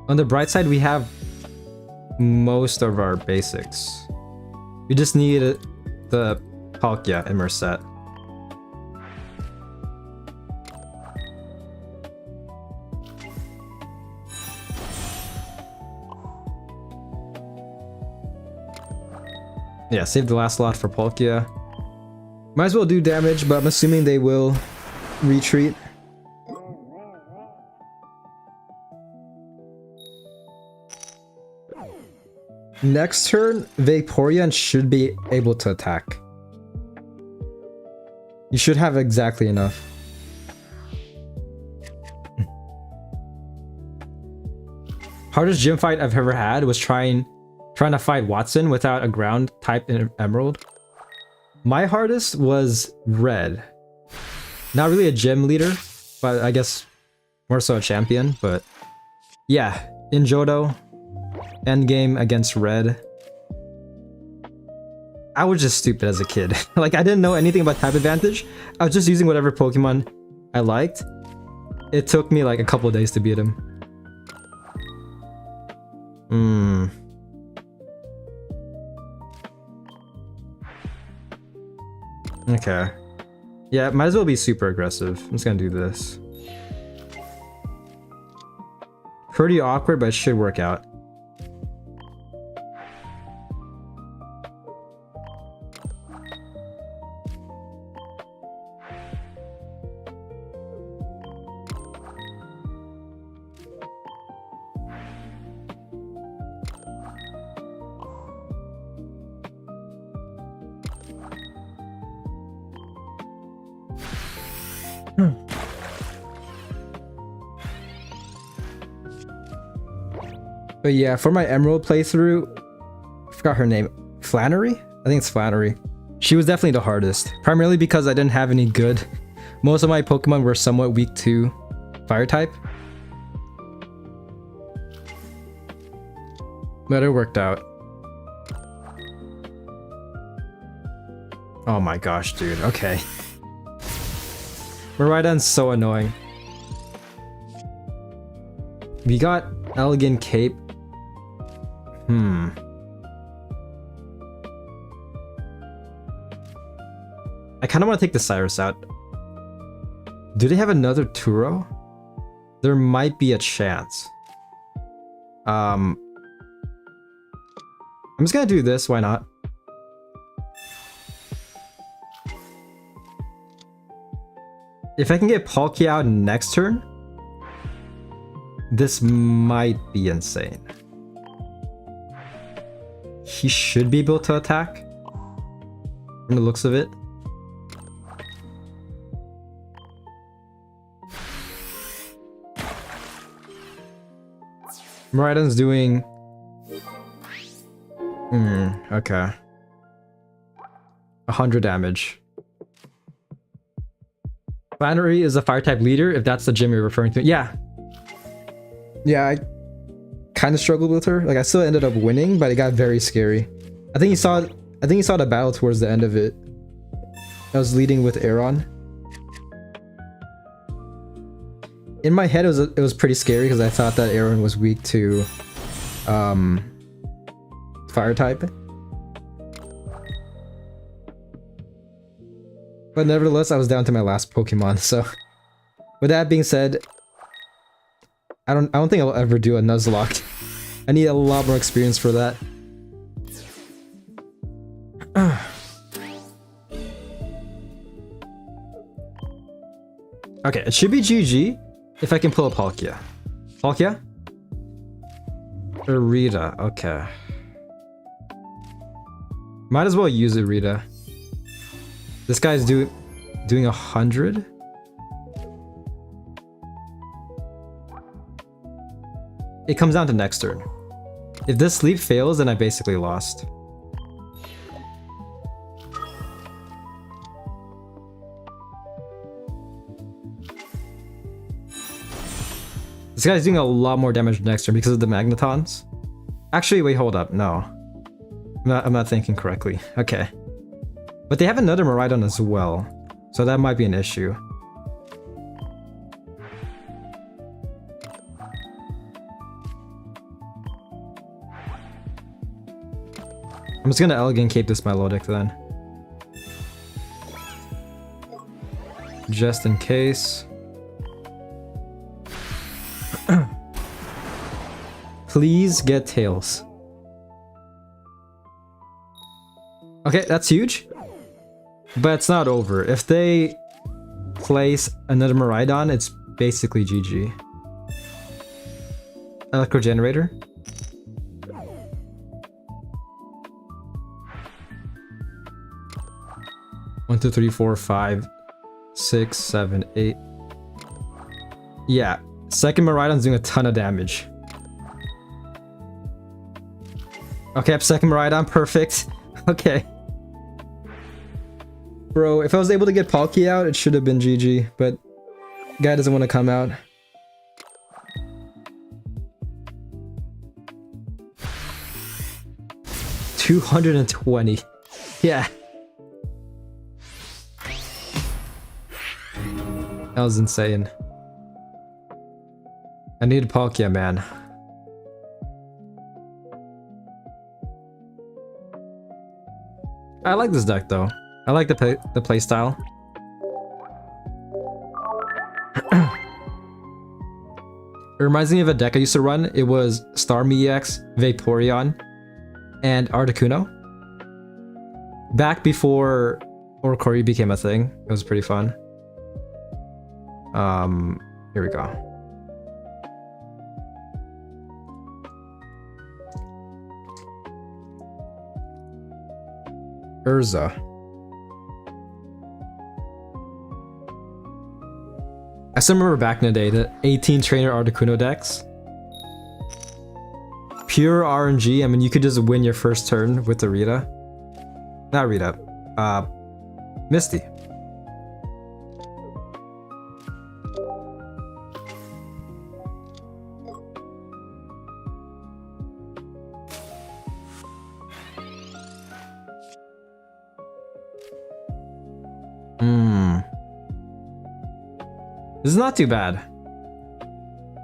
On the bright side, we have most of our basics. We just need the Palkia and Merset. Yeah, save the last slot for Palkia. Might as well do damage, but I'm assuming they will retreat. Next turn, Vaporeon should be able to attack. You should have exactly enough. Hardest gym fight I've ever had was trying to fight Watson without a ground type in Emerald. My hardest was Red. Not really a gym leader, but I guess more so a champion. But yeah, in Johto, endgame against Red. I was just stupid as a kid. Like, I didn't know anything about type advantage. I was just using whatever Pokemon I liked. It took me like a couple days to beat him. Okay. Yeah, might as well be super aggressive. I'm just gonna do this. Pretty awkward, but it should work out. But yeah, for my Emerald playthrough, I forgot her name. Flannery? I think it's Flannery. She was definitely the hardest. Primarily because I didn't have any good. Most of my Pokemon were somewhat weak to Fire type. But it worked out. Oh my gosh, dude. Okay. Miraidon's so annoying. We got Elegant Cape. I kind of want to take the Cyrus out. Do they have another Turo? There might be a chance. I'm just gonna do this, why not? If I can get Palkia out next turn, this might be insane. He should be able to attack from the looks of it. Miraidon's doing... okay. 100 damage. Flannery is a fire type leader, if that's the gym you're referring to. Yeah. Yeah, I kind of struggled with her. Like, I still ended up winning, but it got very scary. I think you saw the battle towards the end of it. I was leading with Aaron. In my head, it was pretty scary because I thought that Aaron was weak to fire type. But nevertheless, I was down to my last Pokemon, so... With that being said, I don't think I'll ever do a Nuzlocke. I need a lot more experience for that. Okay, it should be GG if I can pull up Palkia. Palkia? Irida, okay. Might as well use Irida. This guy's doing 100? It comes down to next turn. If this sleep fails, then I basically lost. This guy's doing a lot more damage next turn because of the Magnetons. Actually, wait, hold up. No. I'm not thinking correctly. Okay. But they have another Miraidon as well, so that might be an issue. I'm just gonna Elegant Cape this Milotic then. Just in case. Please get Tails. Okay, that's huge. But it's not over. If they place another Miraidon, it's basically GG. Electro Generator. One, two, three, four, 5, 6, 7, 8. Yeah, second Miraidon's doing a ton of damage. Okay, I'm second Miraidon, perfect. Okay. Bro, if I was able to get Palkia out, it should have been GG, but guy doesn't want to come out. $220. Yeah. That was insane. I need Palkia, man. I like this deck though. I like the play style. It reminds me of a deck I used to run. It was Starmie EX, Vaporeon, and Articuno. Back before Oricori became a thing. It was pretty fun. Here we go. Urza. I still remember back in the day, the 18 trainer Articuno decks. Pure RNG, I mean, you could just win your first turn with the Rita. Not Rita. Misty. This is not too bad.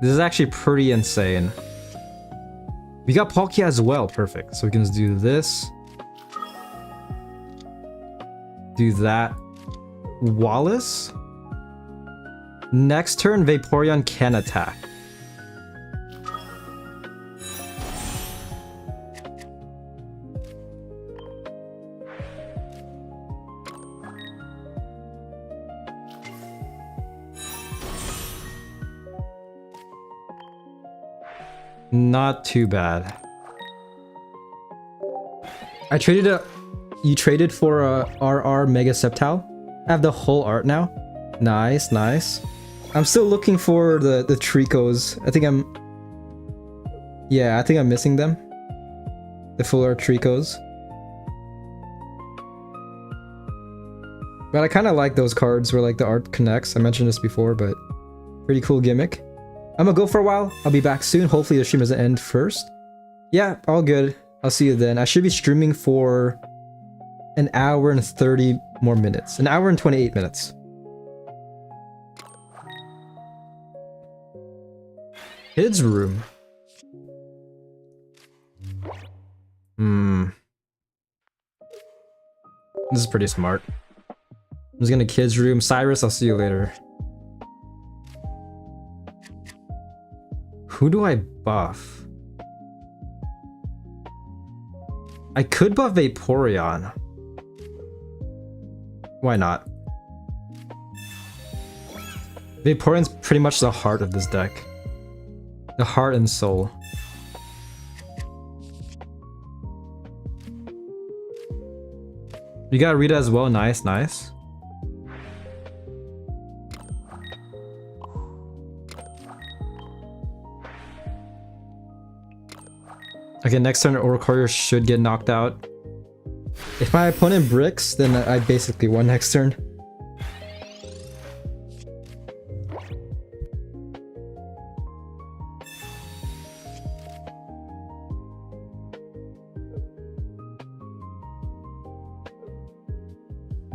This is actually pretty insane. We got Palkia as well, perfect. So we can just do this. Do that. Wallace? Next turn, Vaporeon can attack. Not too bad. I traded you traded for a RR Mega Sceptile? I have the whole art now. Nice, nice. I'm still looking for the Tricos. I think Yeah, I think I'm missing them. The full art Tricos. But I kind of like those cards where like the art connects. I mentioned this before, but pretty cool gimmick. I'm gonna go for a while. I'll be back soon. Hopefully the stream doesn't end first. Yeah, all good. I'll see you then. I should be streaming for an hour and 30 more minutes. An hour and 28 minutes. Kids room. This is pretty smart. I'm just gonna kids room. Cyrus, I'll see you later. Who do I buff? I could buff Vaporeon. Why not? Vaporeon's pretty much the heart of this deck. The heart and soul. You got Rita as well. Nice, nice. Okay, next turn Oricorio should get knocked out. If my opponent bricks, then I basically won next turn.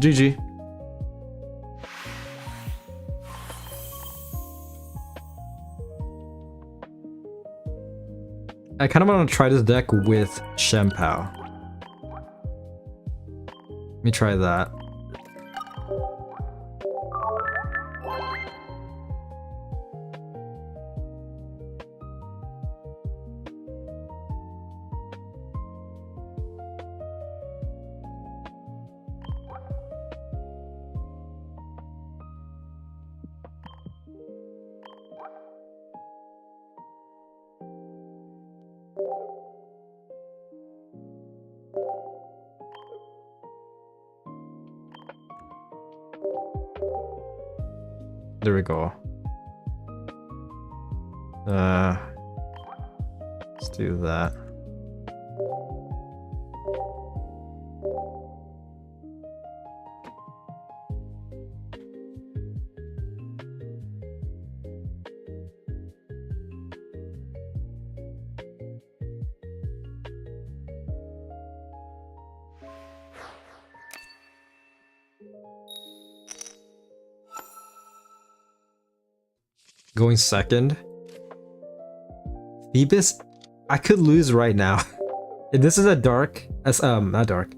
GG. I kind of want to try this deck with Shempao. Let me try that. There we go. Let's do that. Going second. Phoebus, I could lose right now. If this is a dark, not dark.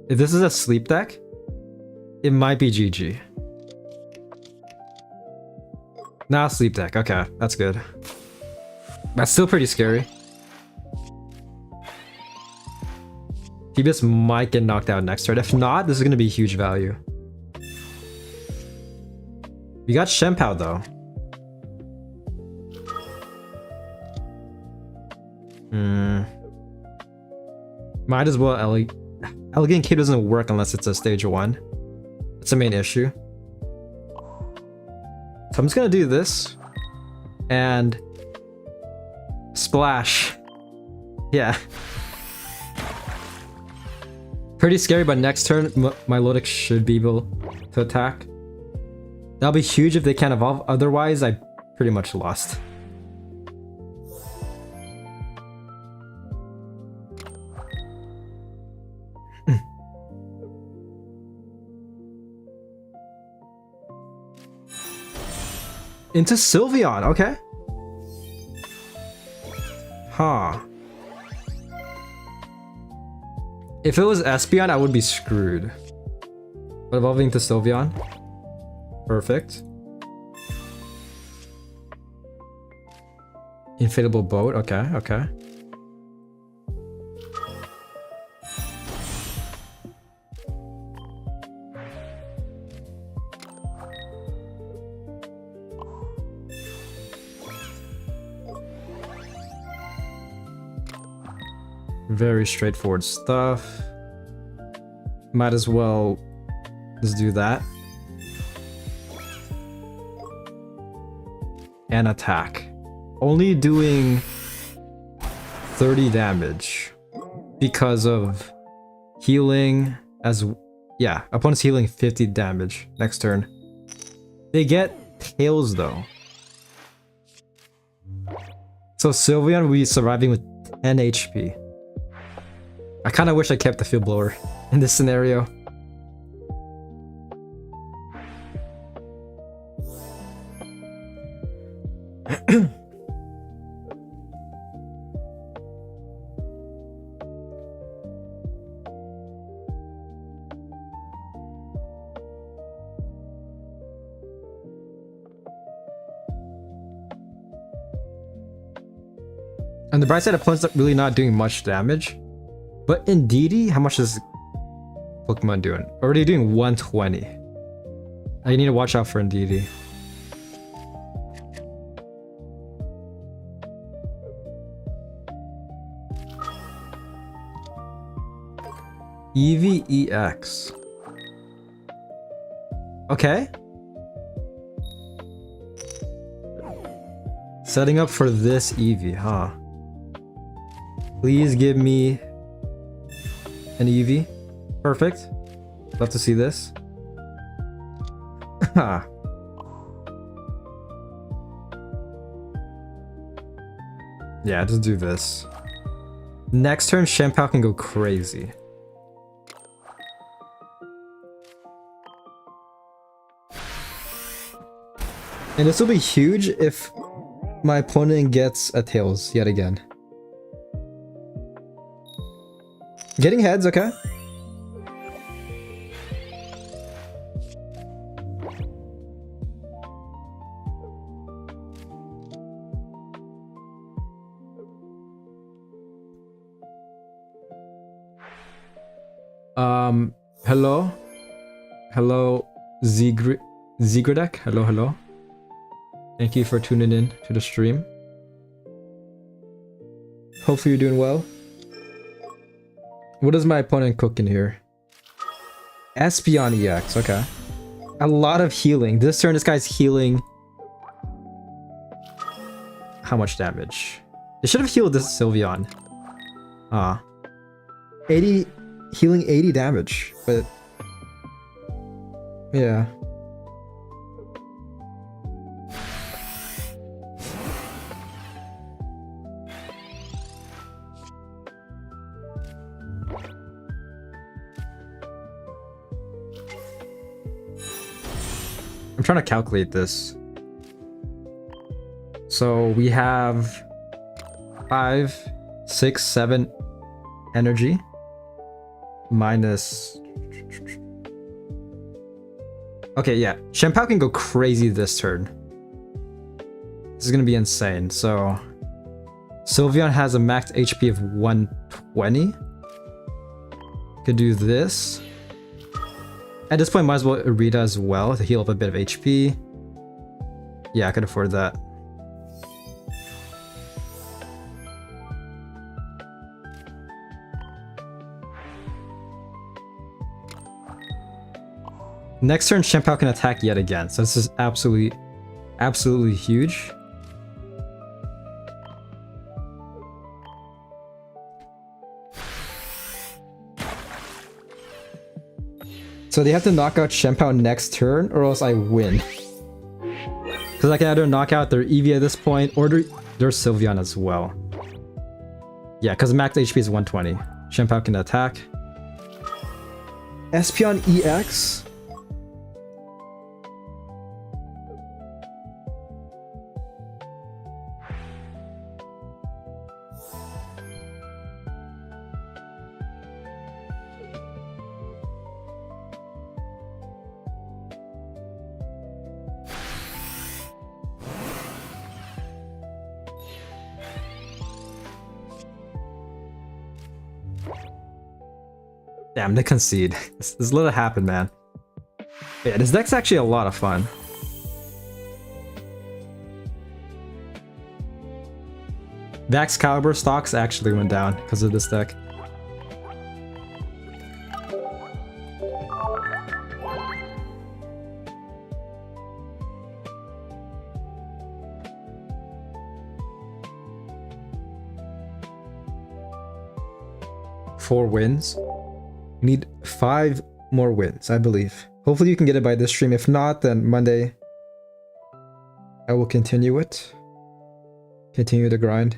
If this is a sleep deck, it might be GG. Nah, sleep deck. Okay, that's good. That's still pretty scary. Phoebus might get knocked out next turn. If not, this is gonna be huge value. We got Shempao though. Might as well Elegant Kid doesn't work unless it's a stage 1. That's the main issue. So I'm just gonna do this and splash. Yeah. Pretty scary, but next turn my Lodix should be able to attack. That'll be huge if they can't evolve, otherwise I pretty much lost. Into Sylveon, okay. Huh. If it was Espeon, I would be screwed. But evolving to Sylveon. Perfect. Inflatable boat, okay, okay. Very straightforward stuff. Might as well just do that. And attack. Only doing 30 damage because of healing as yeah, opponent's healing 50 damage next turn. They get tails though. So Sylveon will be surviving with 10 HP. I kind of wish I kept the field blower in this scenario. On the bright side, opponent's really not doing much damage. But in DD, how much is Pokemon doing? Already doing 120. I need to watch out for in DD. EVEX. Okay. Setting up for this Eevee, huh? Please give me an Eevee. Perfect. Love to see this. Yeah, just do this. Next turn, Shampoo can go crazy. And this will be huge if my opponent gets a Tails yet again. Getting heads, okay. Hello? Hello, Zigradek? Hello. Thank you for tuning in to the stream. Hopefully you're doing well. What is my opponent cooking here? Espeon EX, okay. A lot of healing. This turn, this guy's healing. How much damage? They should have healed this Sylveon. 80, healing 80 damage, but yeah. I'm trying to calculate this. So we have 5, 6, 7 energy minus. Okay, yeah. Shampoo can go crazy this turn. This is gonna be insane. So Sylveon has a max HP of 120. Could do this. At this point, might as well Irida as well to heal up a bit of HP. Yeah, I could afford that. Next turn, Shampoo can attack yet again. So this is absolutely huge. So they have to knock out Shampoo next turn, or else I win. Because I can either knock out their Eevee at this point, or their Sylveon as well. Yeah, because max HP is 120. Shampoo can attack. Espeon EX. Damn, they concede. Just let it happen, man. Yeah, this deck's actually a lot of fun. Vax Caliber stocks actually went down because of this deck. 4 wins. We need 5 more wins, I believe. Hopefully you can get it by this stream. If not, then Monday I will continue it. Continue the grind.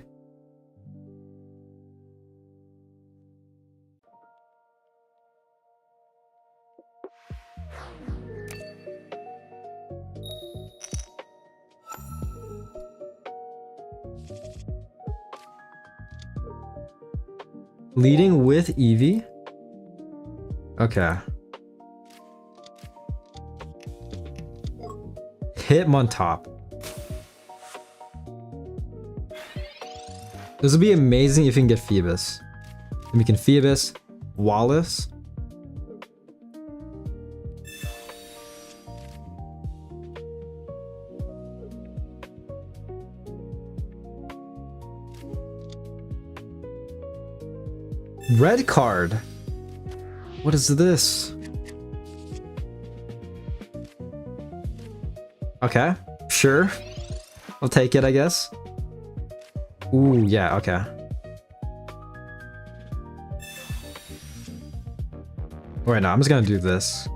Leading with Eevee? Okay. Hitmontop. This would be amazing if you can get Phoebus. And we can Phoebus, Wallace. Red card. What is this? Okay, sure. I'll take it, I guess. Ooh, yeah, okay. Wait, no, I'm just gonna do this.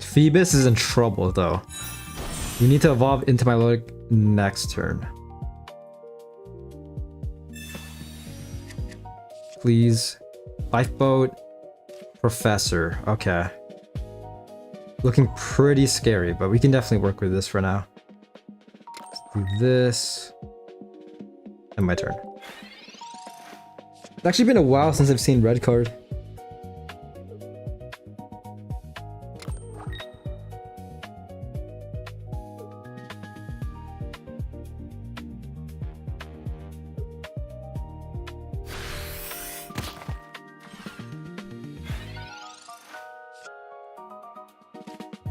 Phoebus is in trouble, though. We need to evolve into my Milotic next turn. Please. Lifeboat. Professor. Okay. Looking pretty scary, but we can definitely work with this for now. Let's do this. And my turn. It's actually been a while since I've seen red card.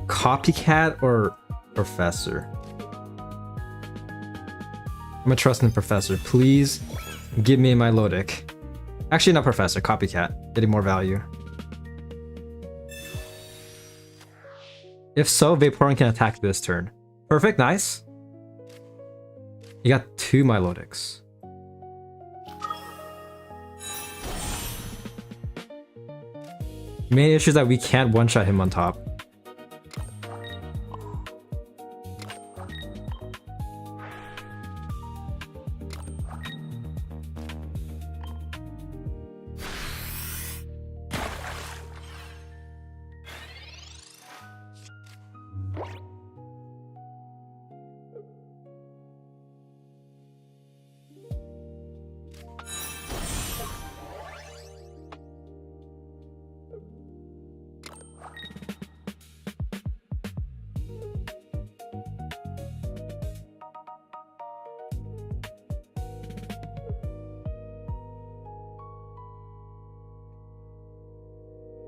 Copycat or Professor? I'm gonna trust in Professor. Please give me my Milotic. Actually, not Professor, Copycat. Getting more value. If so, Vaporeon can attack this turn. Perfect, nice. You got 2 Milotics. Main issue is that we can't one-shot him on top.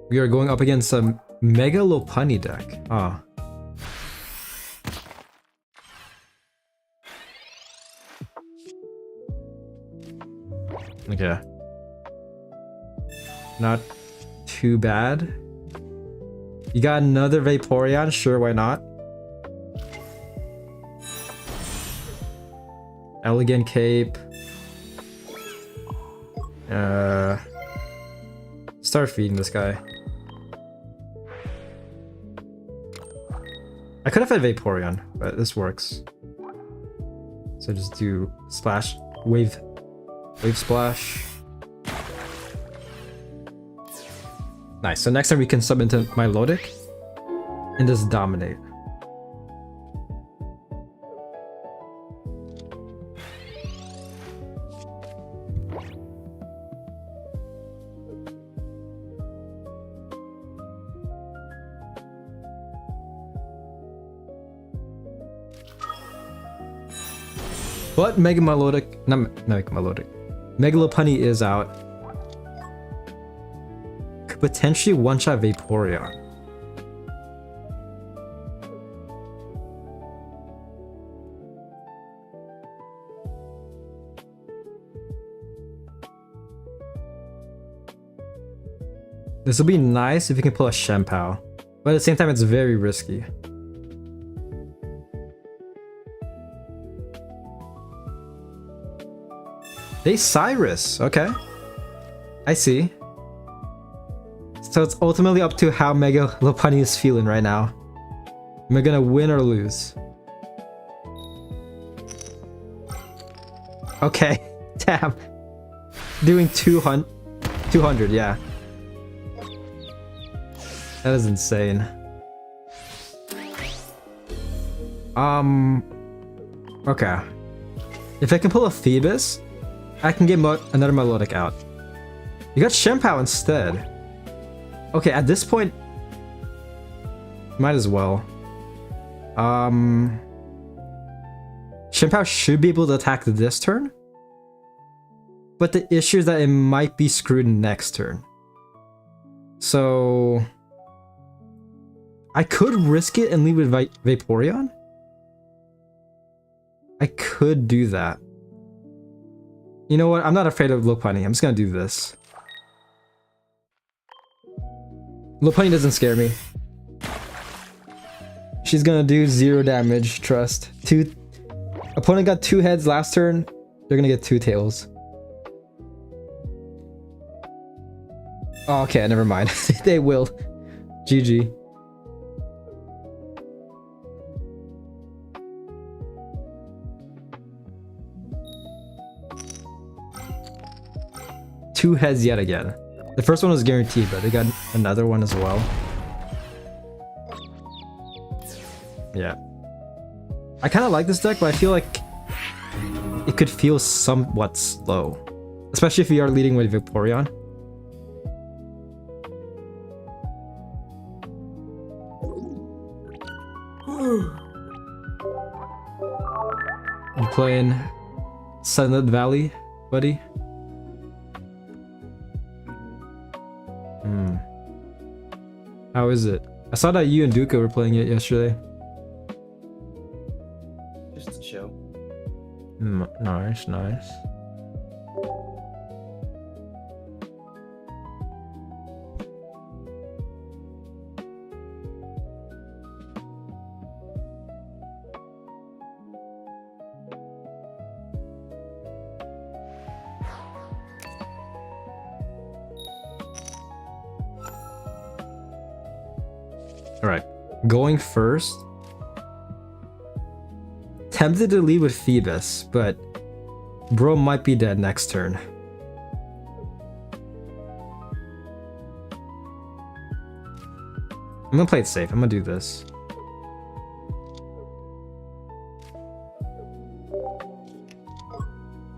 We are going up against a Mega Lopunny deck. Oh. Okay. Not too bad. You got another Vaporeon? Sure, why not? Elegant Cape. Start feeding this guy. I could have had Vaporeon, but this works. So just do splash, wave splash. Nice. So next time we can sub into Milotic and just dominate. But Mega Milotic, not Mega Milotic, Mega Lopunny is out. Could potentially one-shot Vaporeon. This will be nice if you can pull a Shenpao. But at the same time, it's very risky. They Cyrus, okay. I see. So it's ultimately up to how Mega Lopunny is feeling right now. Am I gonna win or lose? Okay, damn. Doing 200, yeah. That is insane. Okay. If I can pull a Phoebus, I can get another Melodic out. You got Shempao instead. Okay, at this point, might as well. Shempao should be able to attack this turn. But the issue is that it might be screwed next turn. So I could risk it and leave with Vaporeon. I could do that. You know what? I'm not afraid of Lopunny. I'm just gonna do this. Lopunny doesn't scare me. She's gonna do 0 damage, trust. Opponent got 2 heads last turn. They're gonna get 2 tails. Oh, okay, never mind. They will. GG. Two heads yet again. The first one was guaranteed, but they got another one as well. Yeah. I kind of like this deck, but I feel like it could feel somewhat slow. Especially if you are leading with Vaporeon. You playing Sunlit Valley, buddy? How is it? I saw that you and Duka were playing it yesterday. Just a show. Nice, nice. Alright, going first. Tempted to lead with Phoebus, but bro might be dead next turn. I'm gonna play it safe. I'm gonna do this.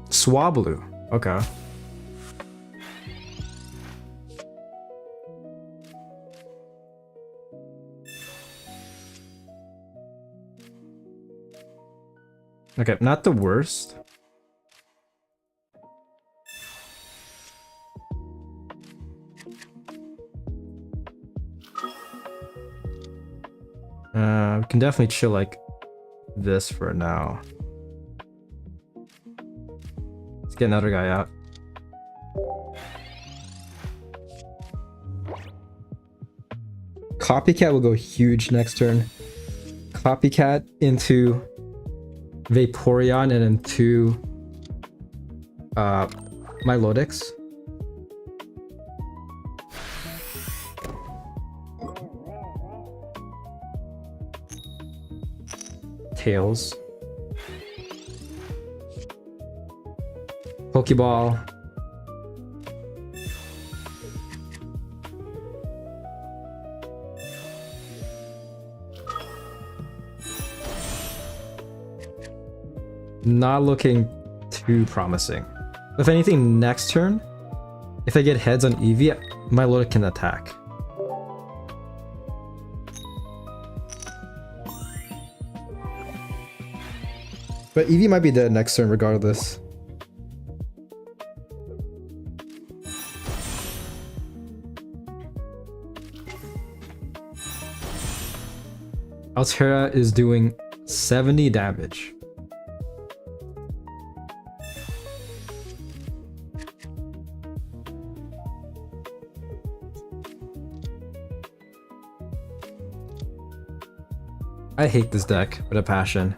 Swablu. Okay. Okay, not the worst. We can definitely chill like this for now. Let's get another guy out. Copycat will go huge next turn. Copycat into Vaporeon and into Milotics. Tails. Pokeball. Not looking too promising. If anything, next turn, if I get heads on Eevee, Milotic can attack. But Eevee might be dead next turn regardless. Altera is doing 70 damage. I hate this deck with a passion.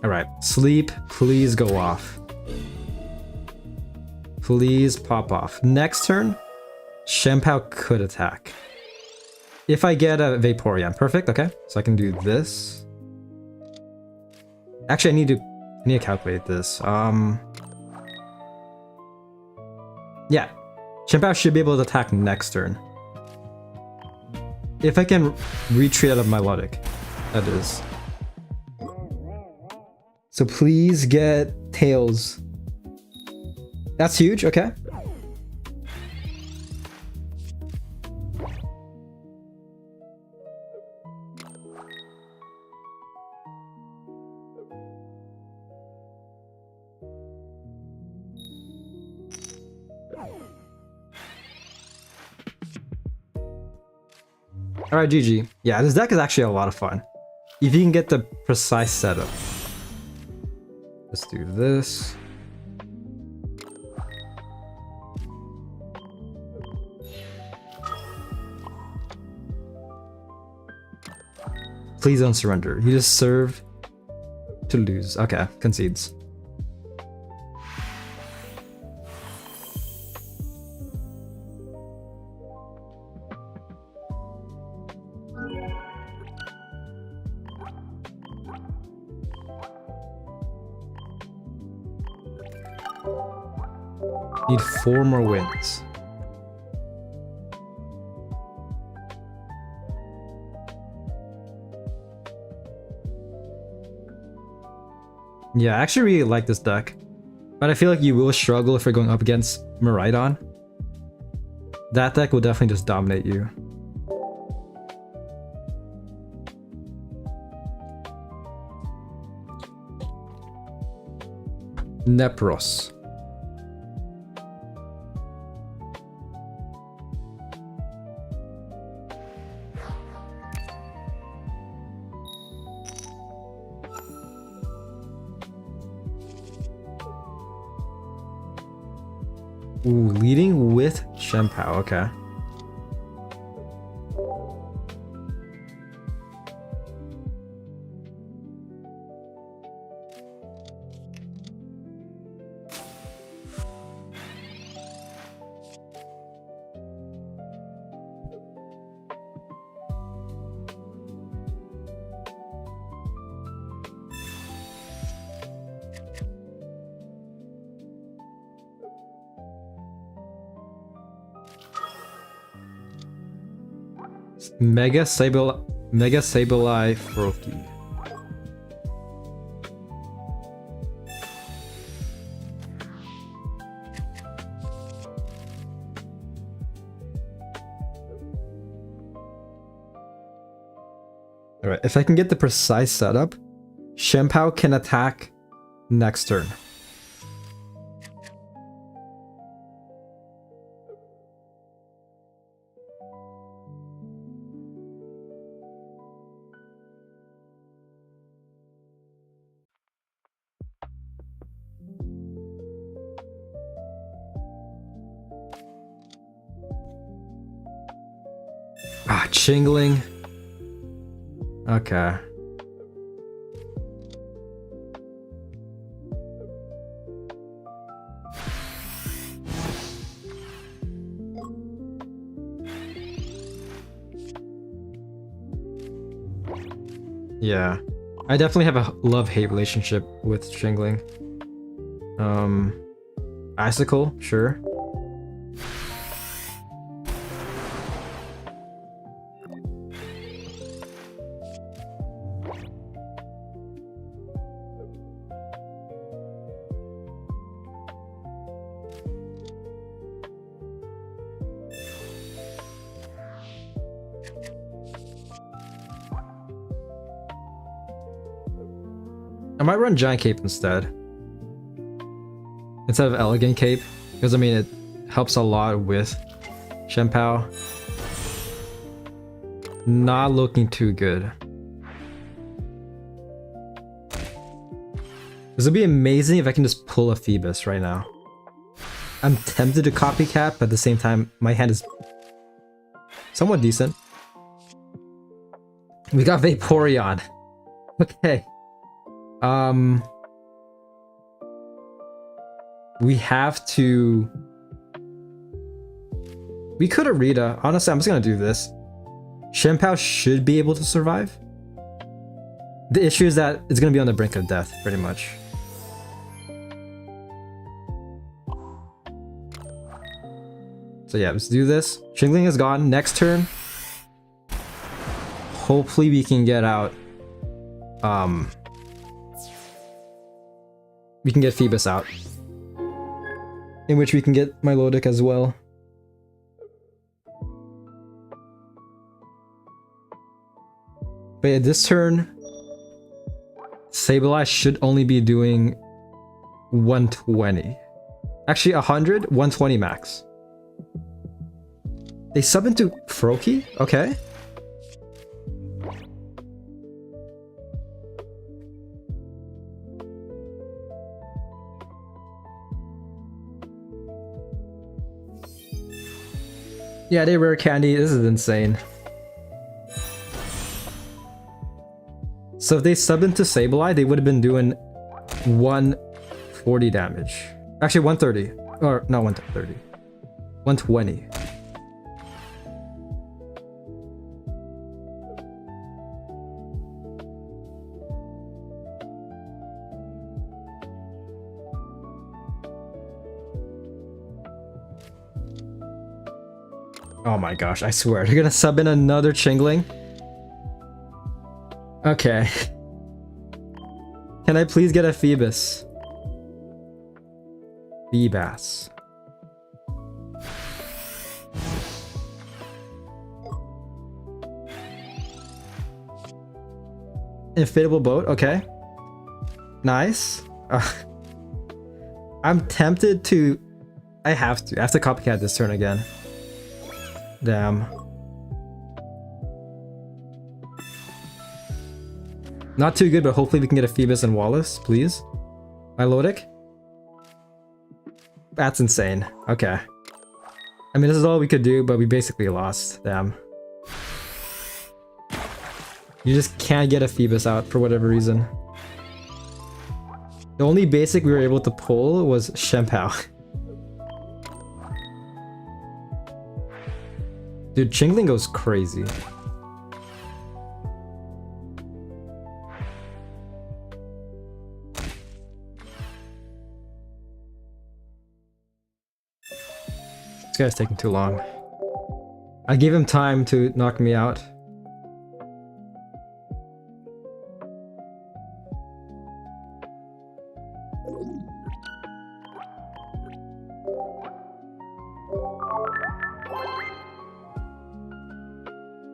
Alright, sleep, please go off. Please pop off. Next turn, Shenpao could attack. If I get a Vaporeon, perfect, okay. So I can do this. Actually, I need to calculate this. Yeah, Shenpao should be able to attack next turn. If I can retreat out of Milotic, that is. So please get Tails. That's huge, okay. Alright, GG. Yeah, this deck is actually a lot of fun. If you can get the precise setup. Let's do this. Please don't surrender. You just serve to lose. Okay, concedes. Need 4 more wins. Yeah, I actually really like this deck. But I feel like you will struggle if you're going up against Miraidon. That deck will definitely just dominate you. Nepros. Ooh, leading with Shenpao, okay. Mega Sableye Froakie. Alright, if I can get the precise setup, Shenpao can attack next turn. Ah, Chingling. Okay. Yeah. I definitely have a love-hate relationship with Chingling. Icicle, sure. I might run Giant Cape instead of Elegant Cape, because I mean it helps a lot with Shenpao. Not looking too good. This would be amazing if I can just pull a Phoebus right now. I'm tempted to copycat, but at the same time, my hand is somewhat decent. We got Vaporeon. Okay. We have to... We could have Rita. Honestly, I'm just gonna do this. Shenpao should be able to survive. The issue is that it's gonna be on the brink of death, pretty much. So yeah, let's do this. Shingling is gone. Next turn. Hopefully we can get out. We can get Phoebus out. In which we can get Milotic as well. But yeah, this turn, Sableye should only be doing 120. Actually, 100, 120 max. They sub into Froakie? Okay. Yeah, they rare candy. This is insane. So if they sub into Sableye, they would have been doing 140 damage. Actually, 130. Or, not 130. 120. Oh my gosh, I swear. They're gonna sub in another Chingling? Okay. Can I please get a Phoebus? Feebas. Inflatable boat, okay. Nice. I'm tempted to... I have to copycat this turn again. Damn. Not too good, but hopefully we can get a Phoebus and Wallace, please. Milotic? That's insane. Okay. I mean, this is all we could do, but we basically lost. Damn. You just can't get a Phoebus out for whatever reason. The only basic we were able to pull was Shenpao. Dude, Chingling goes crazy. This guy's taking too long. I gave him time to knock me out.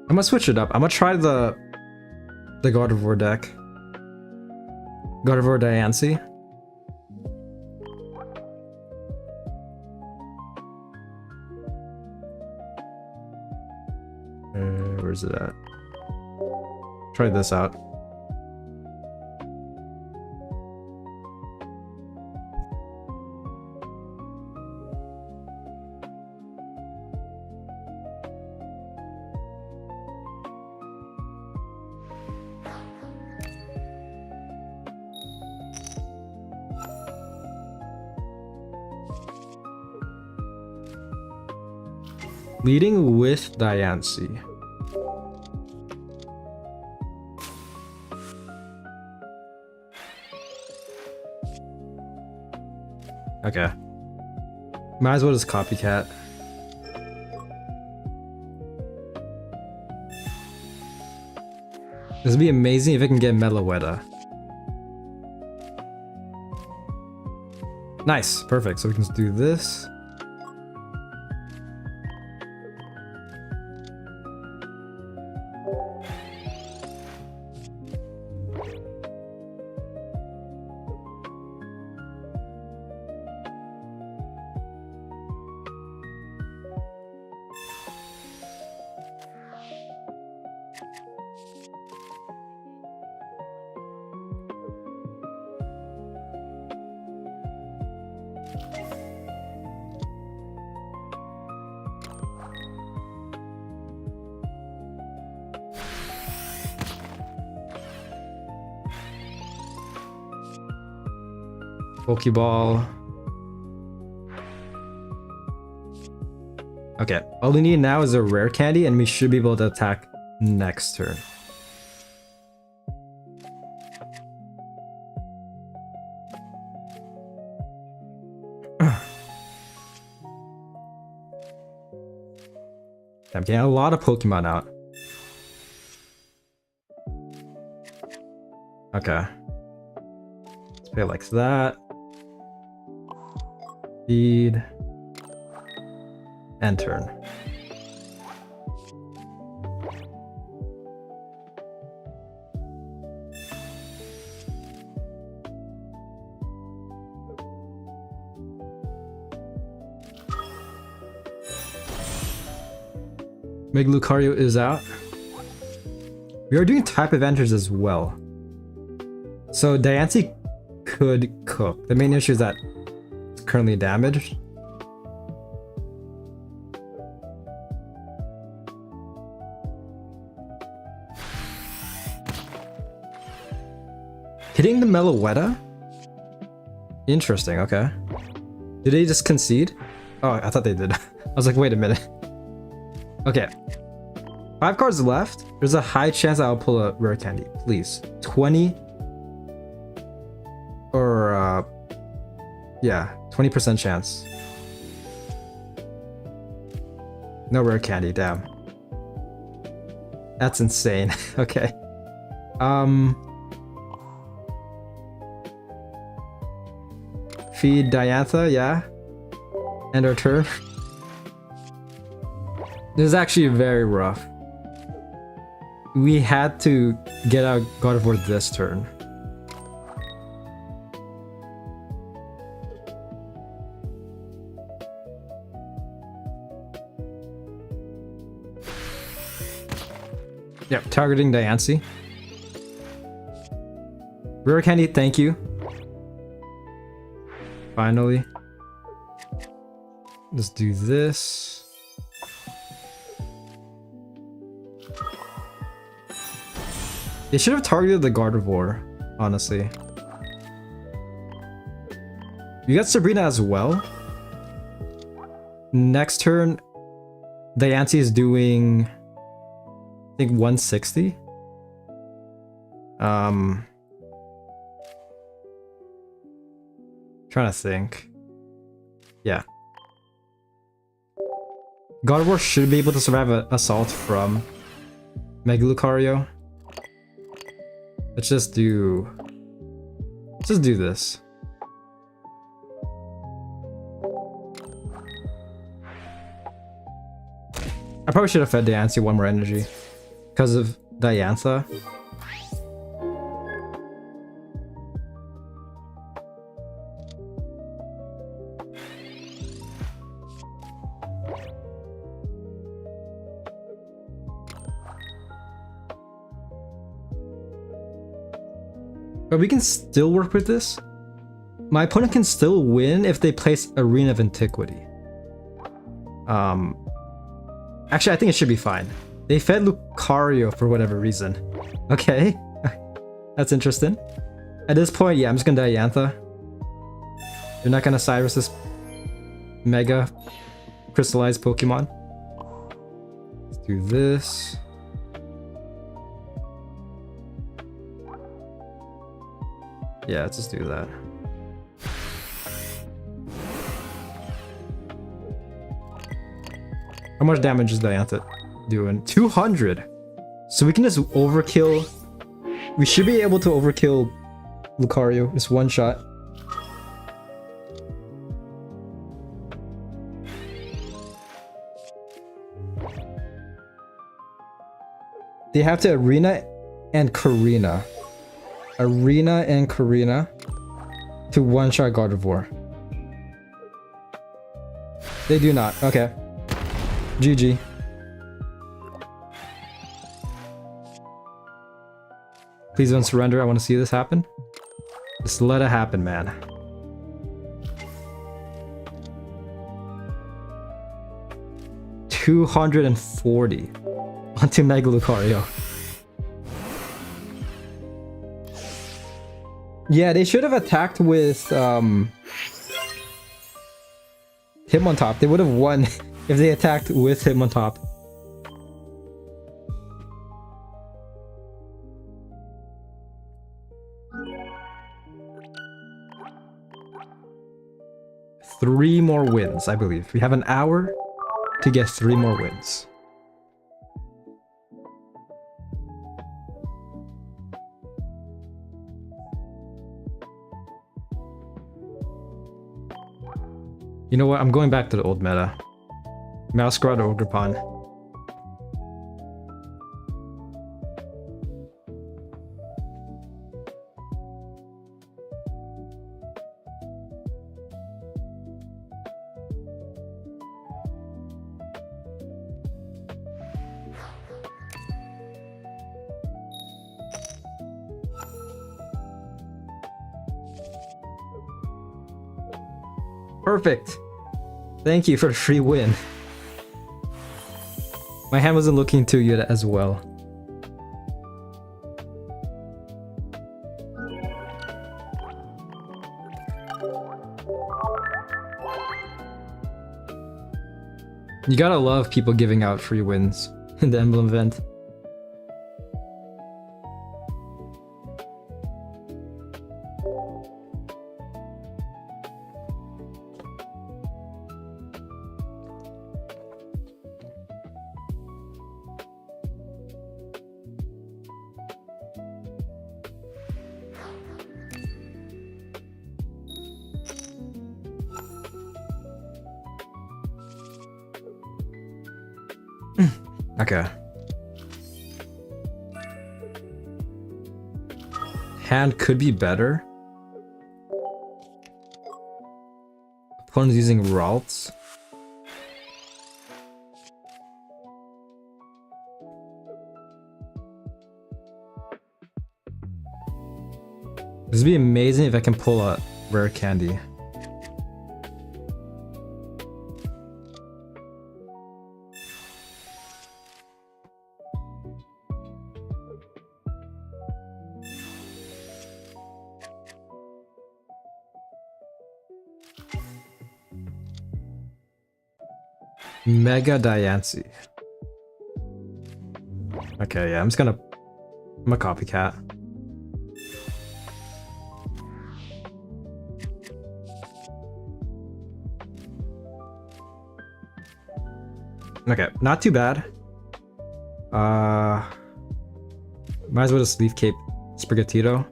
I'm gonna switch it up. I'm gonna try the Gardevoir deck. Gardevoir Diancie. Where's it at? Try this out. Leading with Diancie. Okay. Might as well just copycat. This would be amazing if I can get Meloetta. Nice, perfect. So we can just do this. Pokeball. Okay, all we need now is a rare candy and we should be able to attack next turn. I'm getting a lot of Pokemon out. Okay. Let's play like that. Feed. End turn. Mega Lucario is out. We are doing type advantages as well. So Diancie could cook. The main issue is that it's currently damaged. Hitting the Meloetta? Interesting, okay. Did they just concede? Oh, I thought they did. I was like, wait a minute. Okay. 5 cards left. There's a high chance I'll pull a rare candy. Please. 20 or yeah, 20% chance. No rare candy, damn. That's insane. Okay. Feed Diantha, yeah. End our turn. This is actually very rough. We had to get out God of War this turn. Yep, targeting Diancie. Rare candy, thank you. Finally. Let's do this. They should have targeted the Gardevoir, honestly. You got Sabrina as well. Next turn, Diancie is doing, I think, 160. Trying to think. Yeah. Gardevoir should be able to survive an assault from Mega Lucario. Let's just do this. I probably should have fed Diancie one more energy because of Diantha. But we can still work with this. My opponent can still win if they place Arena of Antiquity. Actually, I think it should be fine. They fed Lucario for whatever reason. Okay. That's interesting. At this point, yeah, I'm just gonna Diantha. You're not gonna Cyrus this Mega Crystallized Pokemon. Let's do this. Yeah, let's just do that. How much damage is Diantha doing? 200! So we can just overkill. We should be able to overkill Lucario. Just one shot. They have to Arena and Karina. Arena and Karina to one-shot Gardevoir. They do not. Okay. GG. Please don't surrender. I want to see this happen. Just let it happen, man. $240 onto Mega Lucario. Yeah, they should have attacked with him on top. They would have won if they attacked with him on top. Three more wins, I believe. We have an hour to get 3 more wins. You know what? I'm going back to the old meta. Masquerade or Ogre Pawn. Perfect. Thank you for the free win. My hand wasn't looking too good as well. You gotta love people giving out free wins in the Emblem event. Okay. Hand could be better. Opponent's using Ralts. This would be amazing if I can pull a rare candy. Mega Diancie. Okay, yeah, I'm a copycat. Okay, not too bad. Might as well just leave Cape Sprigatito.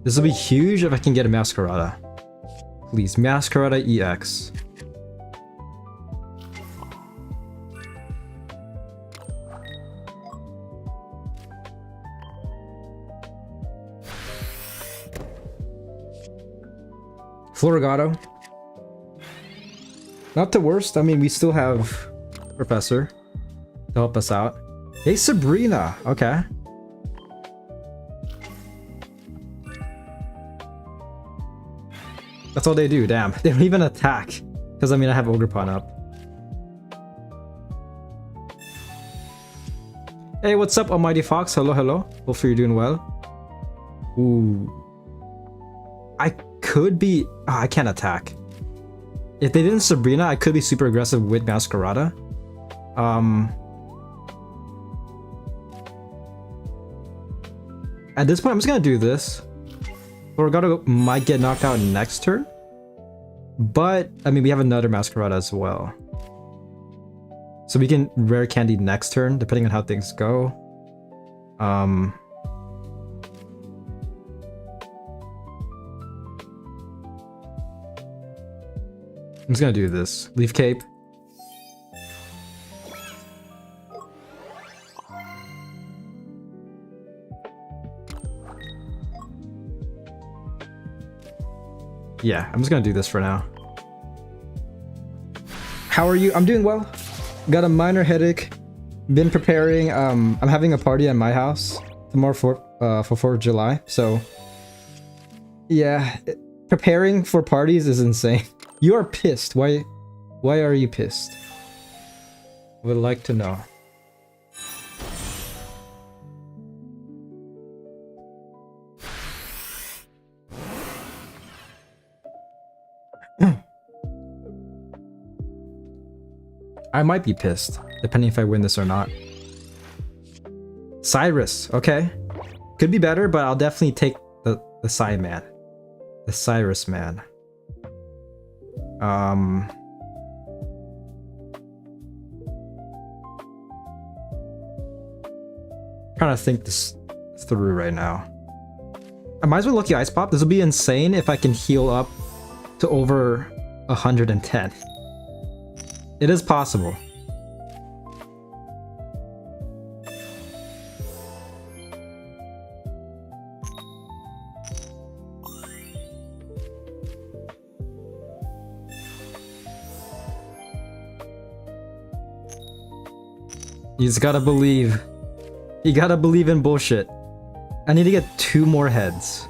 This will be huge if I can get a Masquerada. Please, Masquerada EX. Florigato. Not the worst. I mean, we still have Professor to help us out. Hey, Sabrina. Okay. That's all they do, damn. They don't even attack. Because, I mean, I have Ogre Pawn up. Hey, what's up, Almighty Fox? Hello, hello. Hopefully you're doing well. Ooh. I could be... Oh, I can't attack. If they didn't Sabrina, I could be super aggressive with Masquerada. At this point, I'm just gonna do this. Florigato might get knocked out next turn. But, I mean, we have another Masquerada as well. So we can rare candy next turn, depending on how things go. I'm just gonna do this. Leaf Cape. Yeah, I'm just gonna do this for now. How are you? I'm doing well. Got a minor headache. Been preparing. I'm having a party at my house tomorrow for 4th of July. So yeah, preparing for parties is insane. You are pissed. Why are you pissed? Would like to know. I might be pissed, depending if I win this or not. Cyrus, okay. Could be better, but I'll definitely take the Cy man. The Cyrus man. Trying to think this through right now. I might as well lucky ice pop. This will be insane if I can heal up to over 110. It is possible. You just gotta believe. You gotta believe in bullshit. I need to get 2 more heads.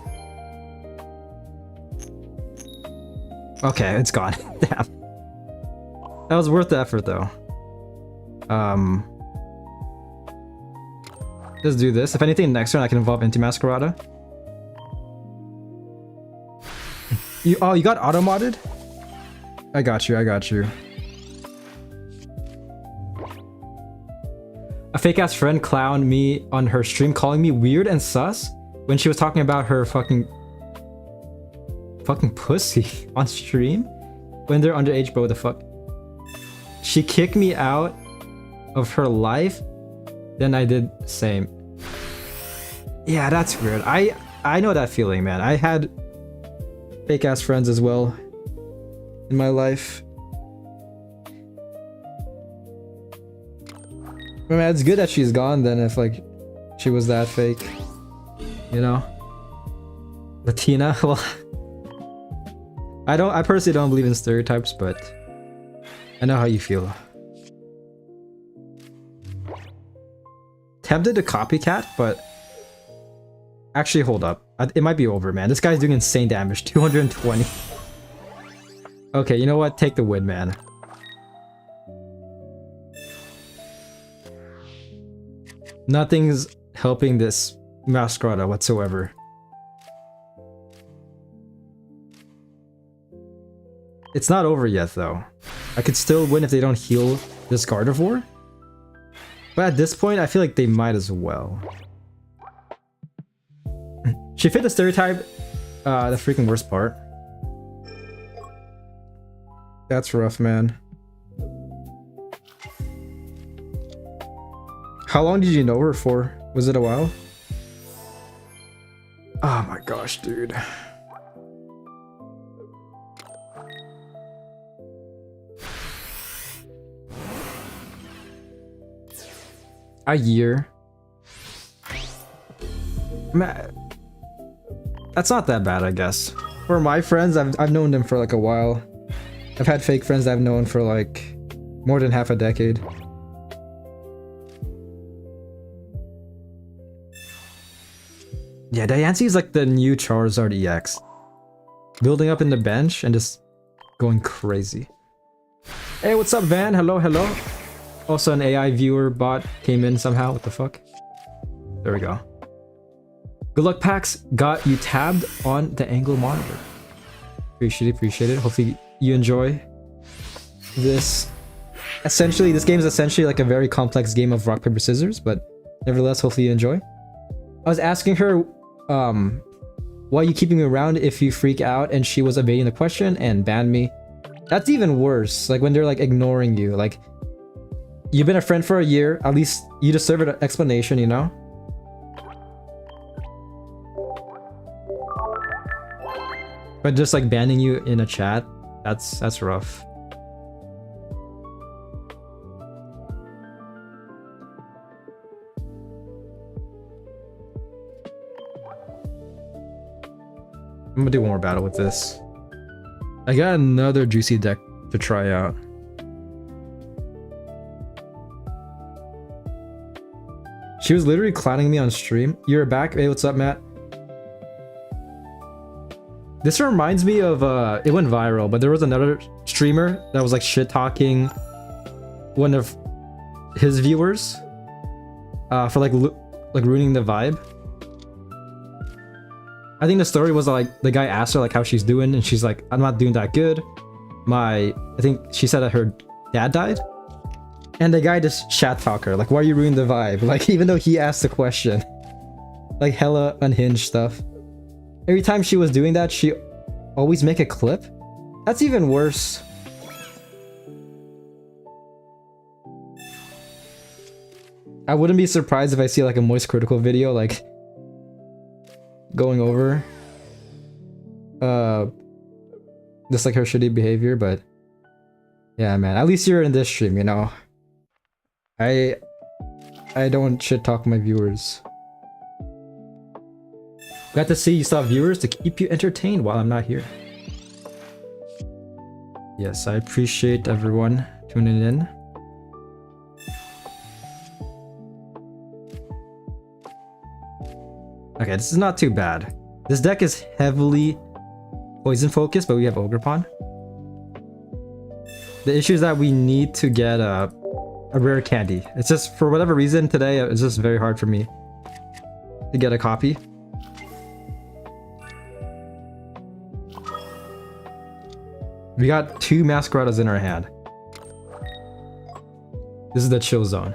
Okay, it's gone. Damn. That was worth the effort though. Just do this. If anything, next turn I can evolve into Masquerada. You got auto-modded? I got you, I got you. A fake-ass friend clowned me on her stream, calling me weird and sus when she was talking about her fucking pussy on stream. When they're underage, bro, what the fuck? She kicked me out of her life, then I did the same. Yeah, that's weird. I know that feeling, man. I had fake-ass friends as well in my life. I mean, it's good that she's gone then if like she was that fake, you know? Latina, well, I personally don't believe in stereotypes, but I know how you feel. Tempted to copycat, but actually hold up. It might be over, man. This guy's doing insane damage, 220. Okay, you know what? Take the win, man. Nothing's helping this Masquerada whatsoever. It's not over yet, though. I could still win if they don't heal this Gardevoir. But at this point, I feel like they might as well. She fit the stereotype, the freaking worst part. That's rough, man. How long did you know her for? Was it a while? Oh my gosh, dude. A year. Man, that's not that bad, I guess. For my friends, I've known them for like a while. I've had fake friends I've known for like more than half a decade. Yeah, Diancie is like the new Charizard EX. Building up in the bench and just going crazy. Hey, what's up, Van? Hello, hello. Also, an AI viewer bot came in somehow. What the fuck? There we go. Good luck, Pax. Got you tabbed on the angle monitor. Appreciate it, appreciate it. Hopefully you enjoy this. Essentially, this game is essentially like a very complex game of rock, paper, scissors, but nevertheless, hopefully you enjoy. I was asking her, why are you keeping me around if you freak out, and she was evading the question and banned me. That's even worse, like when they're like ignoring you. Like, you've been a friend for a year, at least you deserve an explanation, you know? But just like banning you in a chat, that's rough. I'm gonna do one more battle with this. I got another juicy deck to try out. She was literally clowning me on stream. You're back? Hey, what's up, Matt? This reminds me of, it went viral, but there was another streamer that was like shit-talking one of his viewers for like ruining the vibe. I think the story was like the guy asked her like how she's doing, and she's like, I'm not doing that good. I think she said that her dad died, and the guy just chat talk her like, why are you ruining the vibe? Like, even though he asked the question, like hella unhinged stuff. Every time she was doing that, she always make a clip. That's even worse. I wouldn't be surprised if I see like a Moist Critical video like going over just like her shitty behavior, but yeah, man, at least you're in this stream, you know. I don't shit talk my viewers. Glad to see you still have viewers to keep you entertained while I'm not here. Yes, I appreciate everyone tuning in. Okay, this is not too bad. This deck is heavily poison focused, but we have Ogre Pawn. The issue is that we need to get a rare candy. It's just, for whatever reason today, it's just very hard for me to get a copy. We got 2 Masqueradas in our hand. This is the chill zone.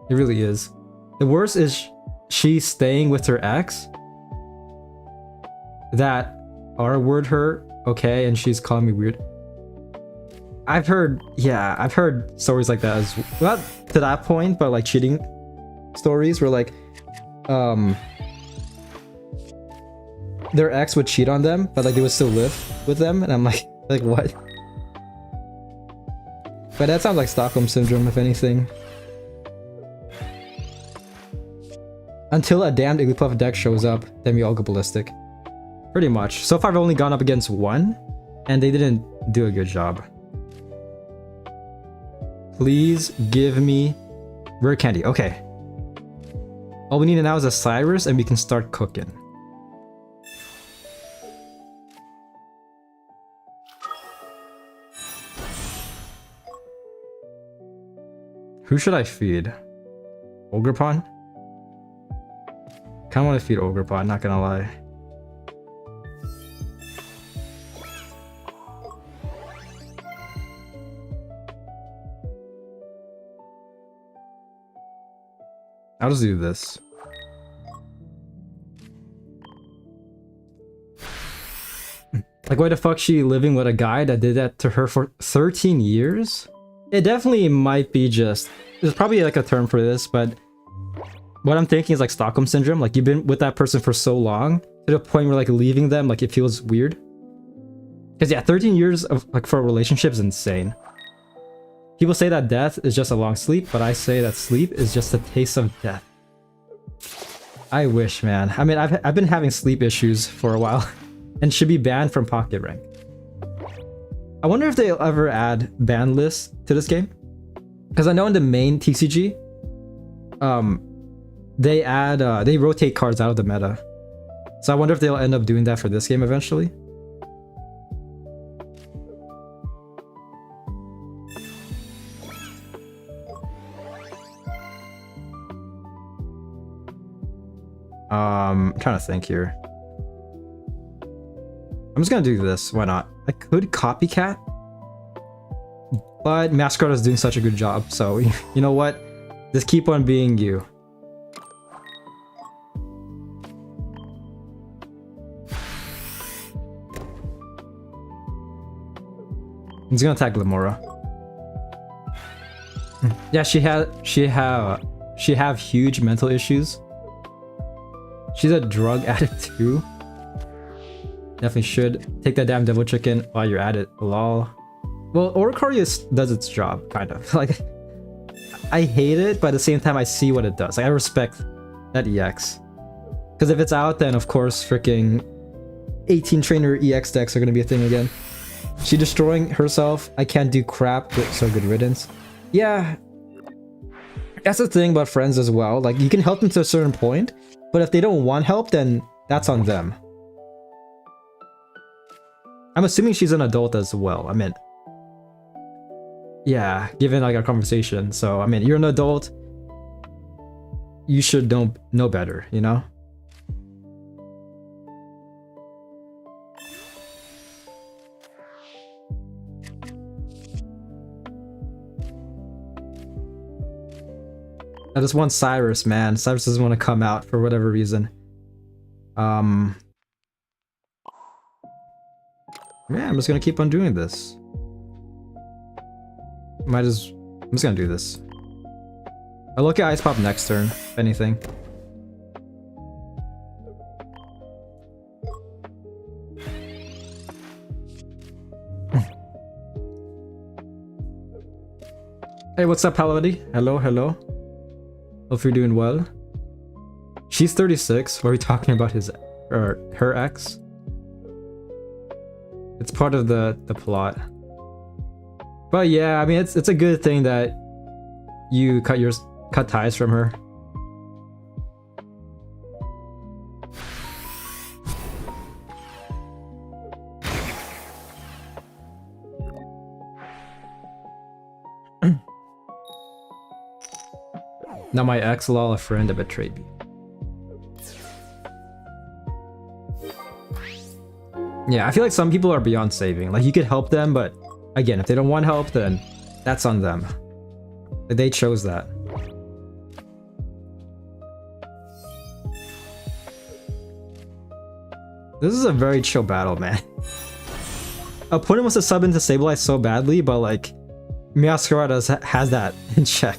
It really is. The worst is she's staying with her ex that R-word her, okay, and she's calling me weird. I've heard stories like that as well. Not to that point, but like cheating stories where like their ex would cheat on them, but like they would still live with them, and I'm like what? But that sounds like Stockholm Syndrome, if anything. Until a damned Igglypuff deck shows up, then we all go ballistic. Pretty much. So far I've only gone up against one, and they didn't do a good job. Please give me rare candy. Okay. All we need now is a Cyrus, and we can start cooking. Who should I feed? Ogre Pawn? Kinda wanna feed Ogre Pawn, not gonna lie. I'll just do this. Like, why the fuck she living with a guy that did that to her for 13 years? It definitely might be just... There's probably like a term for this, but... What I'm thinking is like Stockholm Syndrome. Like, you've been with that person for so long, to the point where like leaving them, like, it feels weird. Because yeah, 13 years of like for a relationship is insane. People say that death is just a long sleep, but I say that sleep is just a taste of death. I wish, man. I mean, I've been having sleep issues for a while, and should be banned from Pocket Rank. I wonder if they'll ever add ban lists to this game, because I know in the main TCG, they rotate cards out of the meta. So I wonder if they'll end up doing that for this game eventually. I'm trying to think here. I'm just gonna do this. Why not? I could copycat, but Masquerade is doing such a good job. So you know what? Just keep on being you. He's gonna attack Glimora. Yeah, she have huge mental issues. She's a drug addict too. Definitely should take that damn devil chicken while you're at it. Lol. Well, Oricorio does its job, kind of. Like, I hate it, but at the same time, I see what it does. Like, I respect that EX. Because if it's out, then of course, freaking 18 trainer EX decks are gonna be a thing again. She destroying herself. I can't do crap, so good riddance. Yeah. That's the thing about friends as well. Like, you can help them to a certain point, but if they don't want help, then that's on them. I'm assuming she's an adult as well. I mean, Yeah, given like our conversation. So I mean, you're an adult. You should know better, you know? I just want Cyrus, man. Cyrus doesn't want to come out for whatever reason. Yeah, I'm just gonna keep on doing this. I'm just gonna do this. I'll look at Ice Pop next turn, if anything. Hey, what's up, Halody? Hello, hello. Hope you're doing well. She's 36. What are we talking about? His or her ex? It's part of the plot. But yeah, I mean, it's a good thing that you cut ties from her. Now my ex lol, a friend that betrayed me. Yeah, I feel like some people are beyond saving. Like, you could help them, but again, if they don't want help, then that's on them. Like, they chose that. This is a very chill battle, man. Opponent wants to sub into Sableye so badly, but like, Meowscarada has that in check.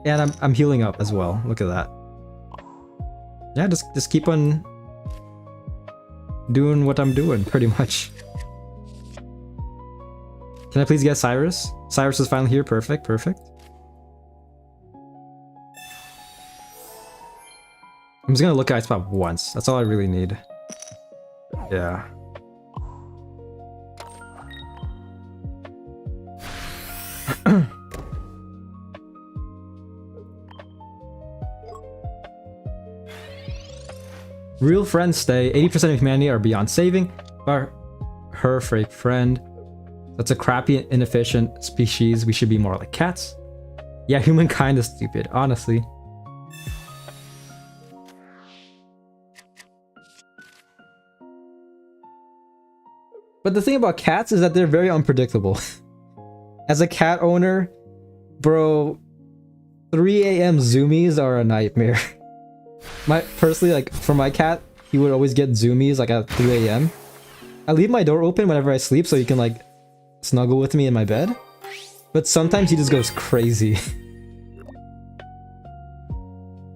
And I'm healing up as well. Look at that. Yeah, just keep on doing what I'm doing, pretty much. Can I please get Cyrus? Cyrus is finally here. Perfect, perfect. I'm just gonna look at Ice Pop once. That's all I really need. Yeah. Real friends stay. 80% of humanity are beyond saving, but her fake friend. That's a crappy, inefficient species. We should be more like cats. Yeah, humankind is stupid, honestly. But the thing about cats is that they're very unpredictable. As a cat owner, bro, 3 a.m. zoomies are a nightmare. Personally, like, for my cat, he would always get zoomies like at 3 a.m. I leave my door open whenever I sleep so he can like snuggle with me in my bed. But sometimes he just goes crazy.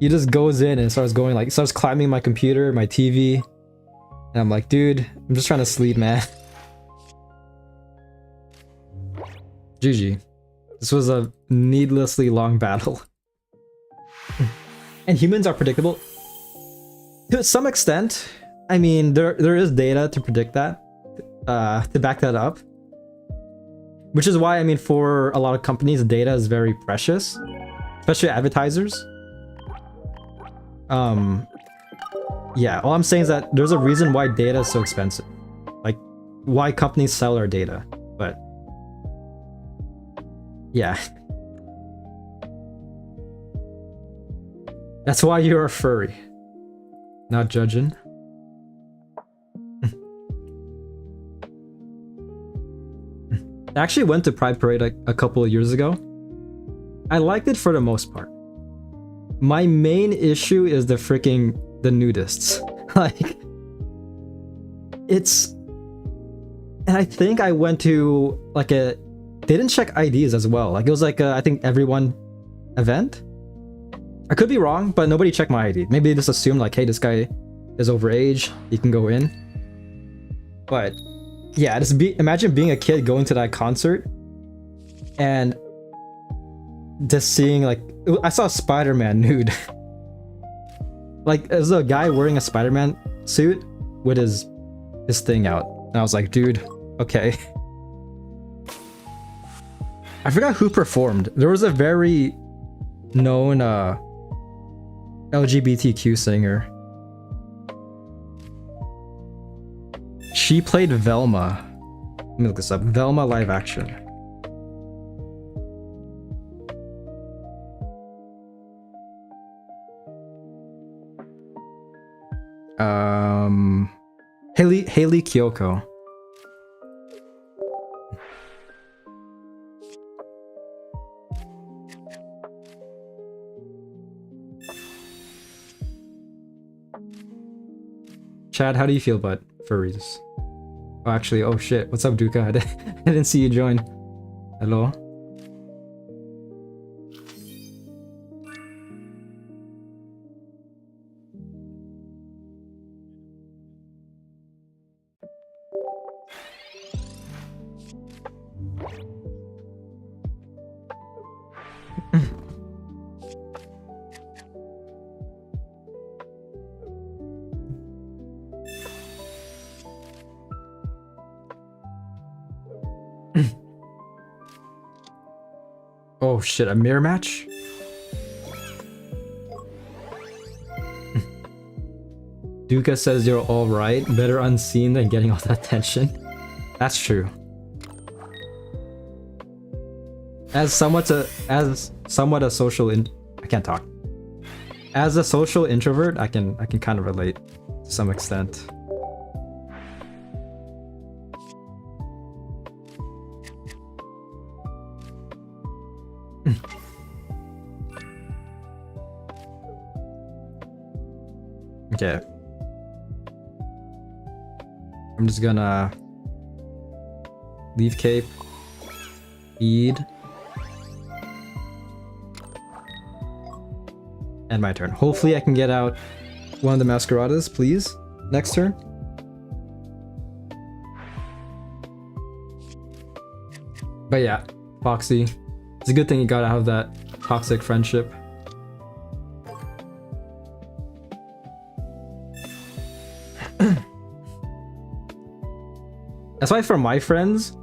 He just goes in and starts climbing my computer, my TV. And I'm like, dude, I'm just trying to sleep, man. GG. This was a needlessly long battle. And humans are predictable. To some extent, I mean, there is data to predict that, to back that up. Which is why, I mean, for a lot of companies, data is very precious, especially advertisers. Yeah, all I'm saying is that there's a reason why data is so expensive. Like, why companies sell our data, but yeah. That's why you're a furry. Not judging. I actually went to Pride Parade a couple of years ago. I liked it for the most part. My main issue is the nudists. Like, it's... And I think I went to like they didn't check IDs as well. Like, it was like I think everyone event. I could be wrong, but nobody checked my ID. Maybe they just assumed like, hey, this guy is overage, he can go in. But yeah, imagine being a kid going to that concert and just seeing like, I saw a Spider-Man nude. Like, there's a guy wearing a Spider-Man suit with his thing out. And I was like, dude, okay. I forgot who performed. There was a very known LGBTQ singer. She played Velma. Let me look this up. Velma live action. Haley Kiyoko. Chad, how do you feel about furries? Oh, actually, oh shit. What's up, Duka? I didn't see you join. Hello? Oh shit, a mirror match? Duka says you're alright. Better unseen than getting all that attention. That's true. As somewhat a social I can't talk. As a social introvert, I can kind of relate to some extent. Okay. I'm just gonna leave cape, feed, and my turn. Hopefully I can get out one of the Masqueradas, please. Next turn. But yeah, Foxy. It's a good thing you got out of that toxic friendship. That's why for my friends,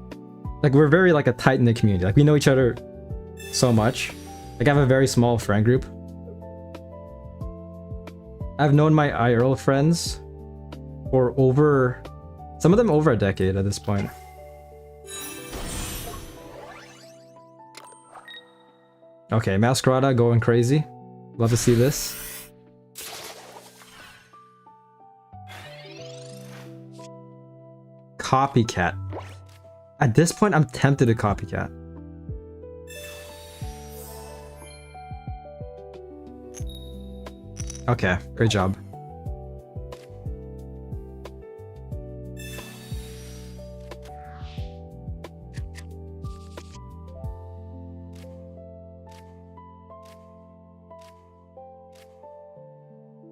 like we're very like a tight-knit community. Like we know each other so much. Like I have a very small friend group. I've known my IRL friends for some of them over a decade at this point. Okay, Masquerada going crazy. Love to see this. Copycat. At this point, I'm tempted to copycat. Okay, great job.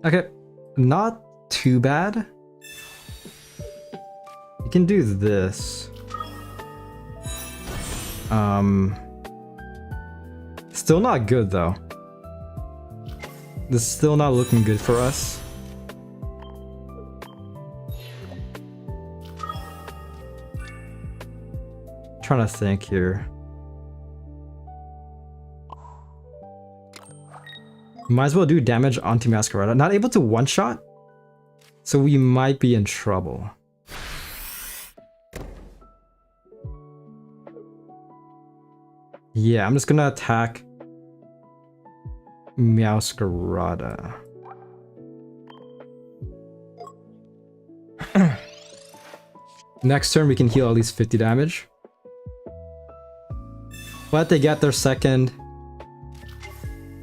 Okay, not too bad. You can do this. Still not good though. This is still not looking good for us. Trying to think here. Might as well do damage onto Masquerada. Not able to one-shot? So we might be in trouble. Yeah, I'm just gonna attack Masquerada. Next turn we can heal at least 50 damage. But they get their second.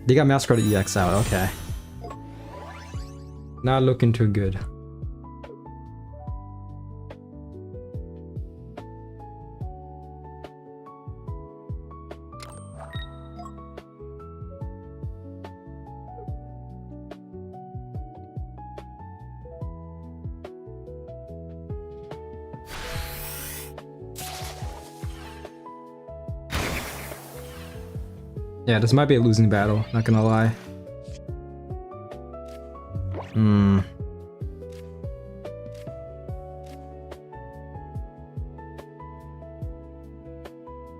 They got Masquerade EX out, okay. Not looking too good. Yeah, this might be a losing battle, not gonna lie.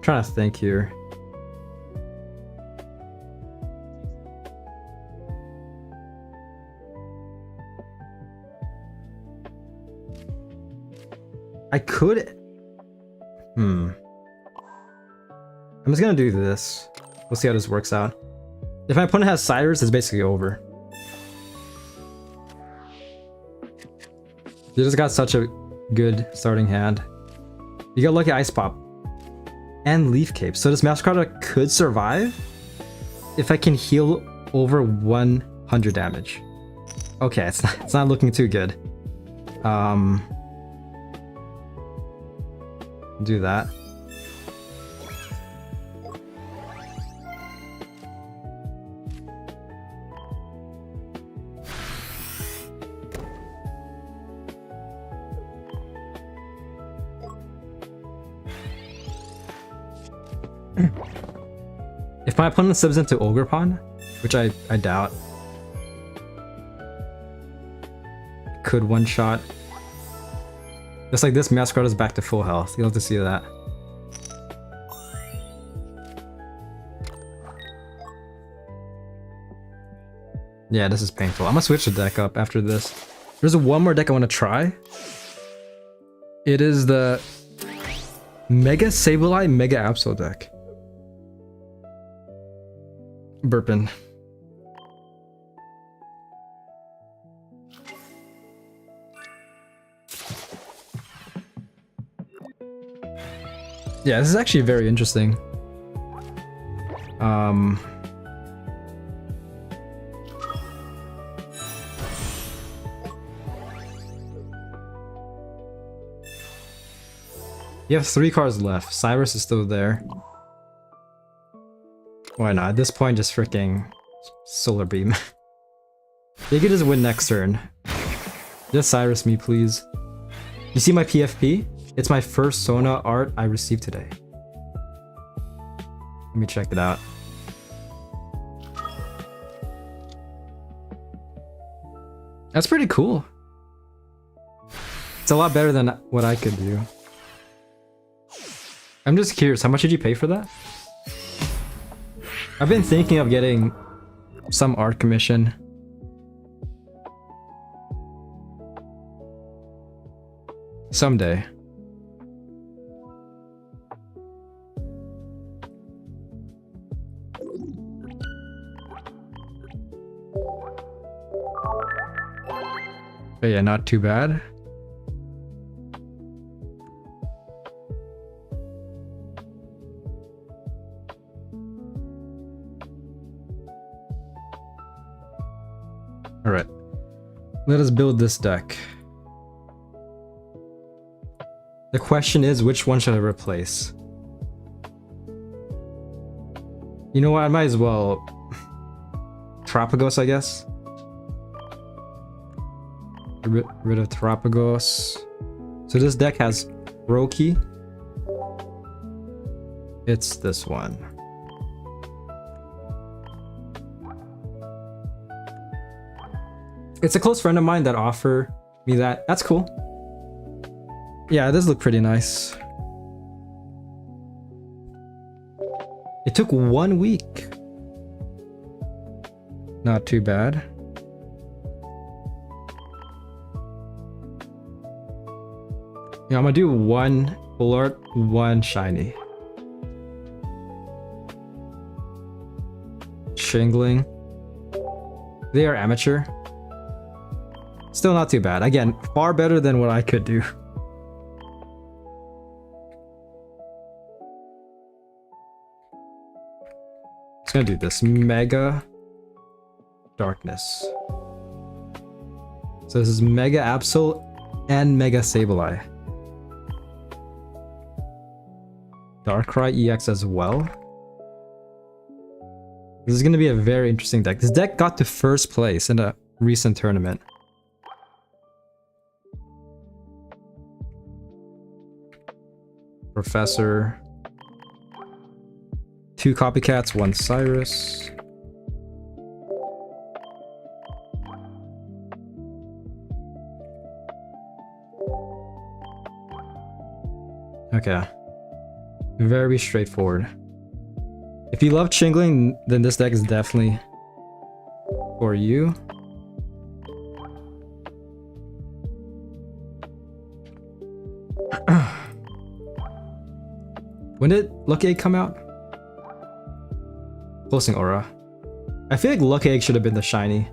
Trying to think here. I could I'm just gonna do this. We'll see how this works out. If my opponent has Cyrus, it's basically over. You just got such a good starting hand. You got lucky Ice Pop and Leaf Cape. So this Master Card could survive if I can heal over 100 damage. Okay, it's not looking too good. Do that. If my opponent subs into Ogrepon, which I doubt, could one-shot. Just like this, Mascot is back to full health. You'll have to see that. Yeah, this is painful. I'm gonna switch the deck up after this. There's one more deck I want to try. It is the Mega Sableye Mega Absol deck. Burpin. Yeah, this is actually very interesting. You have 3 cards left. Cyrus is still there. Why not? At this point, just freaking Solar Beam. You could just win next turn. Just Cyrus me, please. You see my PFP? It's my first Sona art I received today. Let me check it out. That's pretty cool. It's a lot better than what I could do. I'm just curious, how much did you pay for that? I've been thinking of getting some art commission. Someday. But yeah, not too bad. Alright. Let us build this deck. The question is, which one should I replace? You know what, I might as well... Tropagos, I guess? Get rid of Tropagos. So this deck has Roki. It's this one. It's a close friend of mine that offered me that. That's cool. Yeah, it does look pretty nice. It took 1 week. Not too bad. Yeah, I'm gonna do 1 full art, 1 shiny. Shingling. They are amateur. Still not too bad. Again, far better than what I could do. Just gonna do this. Mega Darkness. So this is Mega Absol and Mega Sableye. Darkrai EX as well. This is gonna be a very interesting deck. This deck got to first place in a recent tournament. Professor. 2 copycats, 1 Cyrus. Okay. Very straightforward. If you love Chingling, then this deck is definitely for you. When did Lucky Egg come out? Closing Aura. I feel like Lucky Egg should have been the shiny.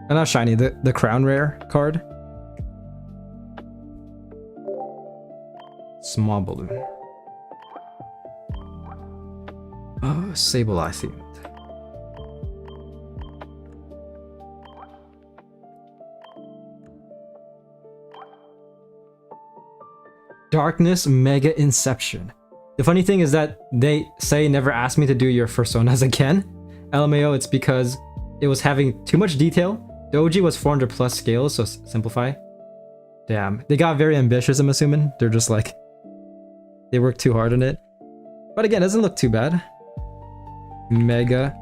Not shiny, the crown rare card. Small balloon. Oh, Sableye themed. Darkness Mega Inception. The funny thing is that they say never ask me to do your personas again. LMAO, it's because it was having too much detail. The OG was 400 plus scales, so simplify. Damn, they got very ambitious, I'm assuming. They're just like, they worked too hard on it. But again, it doesn't look too bad. Mega.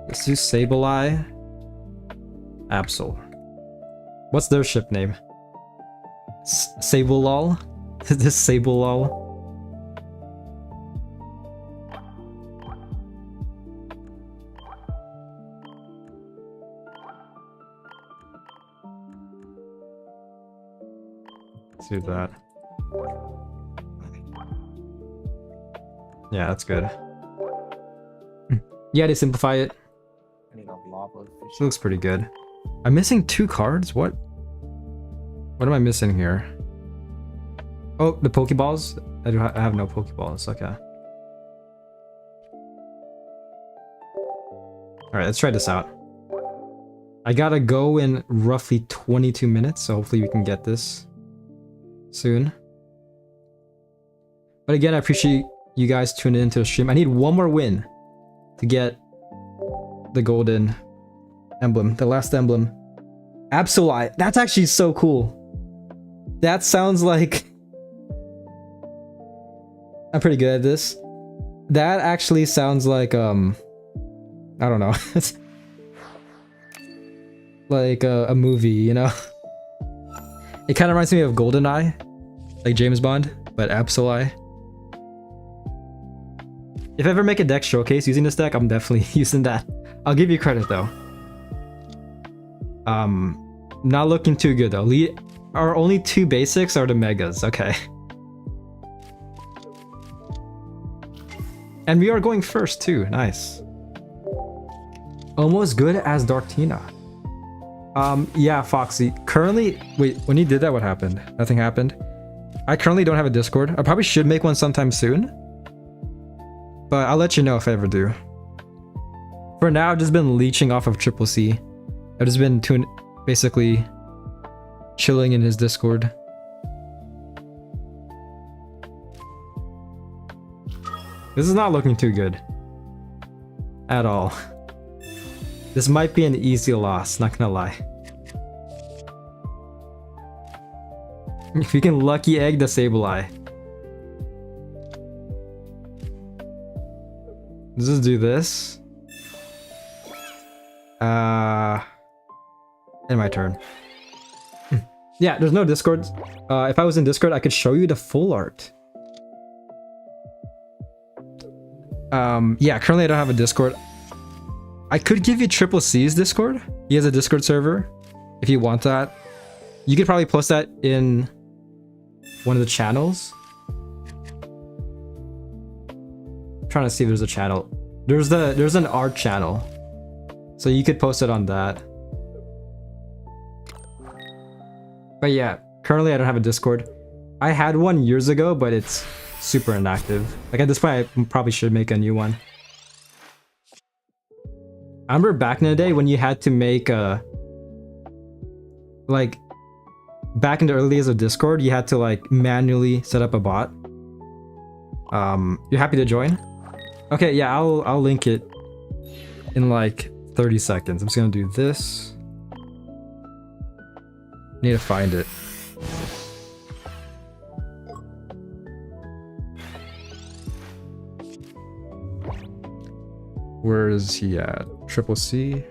Let's do Sableye. Absol. What's their ship name? Sablelol? Is this Sablelol? Let's do that. Yeah, that's good. Yeah, they simplify it. I need a lava fish. It looks pretty good. I'm missing 2 cards? What? What am I missing here? Oh, the Pokeballs? I have no Pokeballs, okay. Alright, let's try this out. I gotta go in roughly 22 minutes, so hopefully we can get this soon. But again, I appreciate you guys tuning into the stream. I need one more win to get the golden emblem, the last emblem. Absolute. That's actually so cool. That sounds like... I'm pretty good at this. That actually sounds like, I don't know. It's like a movie, you know? It kind of reminds me of GoldenEye, like James Bond, but Absolute. If I ever make a deck showcase using this deck, I'm definitely using that. I'll give you credit though. Not looking too good though. Our only 2 basics are the megas, okay. And we are going first too, nice. Almost good as Darktina. Yeah, Foxy. Currently, wait, when you did that, what happened? Nothing happened. I currently don't have a Discord. I probably should make one sometime soon. But I'll let you know if I ever do. For now, I've just been leeching off of Triple C. I've just been basically chilling in his Discord. This is not looking too good. At all. This might be an easy loss, not gonna lie. If you can Lucky Egg the Sableye. Let's just do this. In my turn. Yeah, there's no Discord. If I was in Discord, I could show you the full art. Yeah, currently I don't have a Discord. I could give you Triple C's Discord. He has a Discord server. If you want that. You could probably post that in one of the channels. I'm trying to see if there's a channel. There's an art channel. So you could post it on that. But yeah, currently I don't have a Discord. I had one years ago, but it's super inactive. Like at this point, I probably should make a new one. I remember back in the day when you had to make a... Like, back in the early days of Discord, you had to like manually set up a bot. You're happy to join? Okay, yeah, I'll link it in like 30 seconds. I'm just gonna do this. Need to find it. Where is he at? Triple C.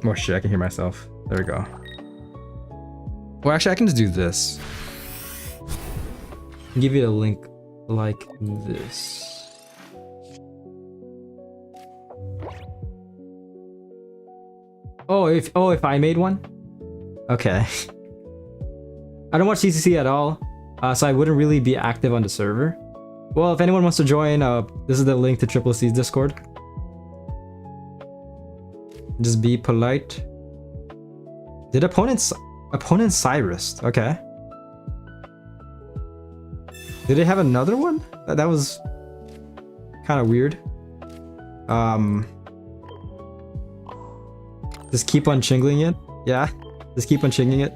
Oh shit, I can hear myself. There we go. Well, actually, I can just do this. I'll give you a link like this. Oh, if I made one? Okay. I don't watch TCC at all, so I wouldn't really be active on the server. Well, if anyone wants to join, this is the link to Triple C's Discord. Just be polite. Did opponent Cyrus? Okay. Did they have another one? That was kind of weird. Just keep on chingling it. Yeah, just keep on chingling it.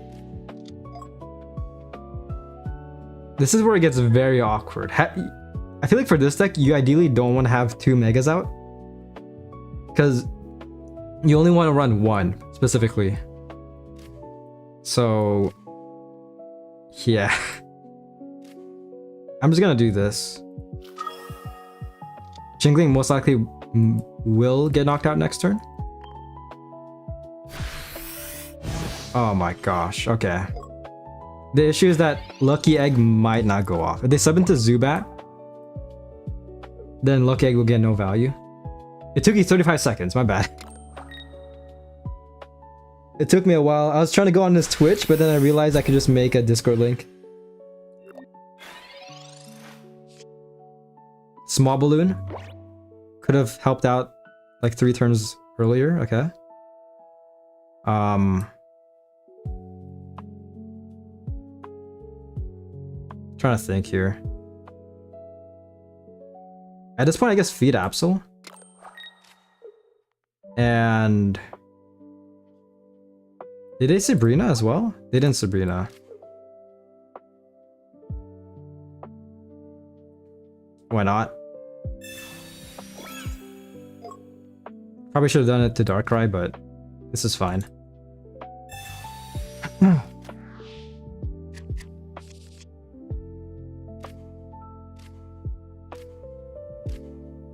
This is where it gets very awkward. I feel like for this deck, you ideally don't want to have 2 megas out, because you only want to run 1 specifically. So yeah, I'm just gonna do this. Jingling most likely will get knocked out next turn. Oh my gosh, okay. The issue is that Lucky Egg might not go off. If they sub into Zubat, then Lucky Egg will get no value. It took you 35 seconds, my bad. It took me a while. I was trying to go on this Twitch, but then I realized I could just make a Discord link. Small Balloon could have helped out like 3 turns earlier. Okay. Trying to think here. At this point, I guess feed Absol. And did they Sabrina as well? They didn't Sabrina. Why not? Probably should have done it to Darkrai, but this is fine.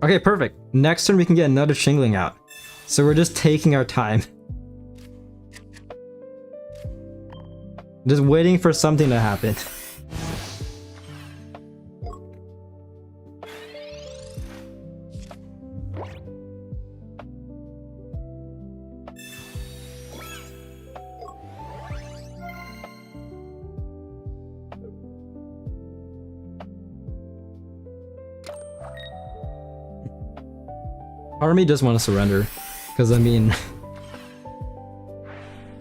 Okay, perfect. Next turn we can get another Shingling out. So we're just taking our time. Just waiting for something to happen. Part of me just want to surrender, because I mean,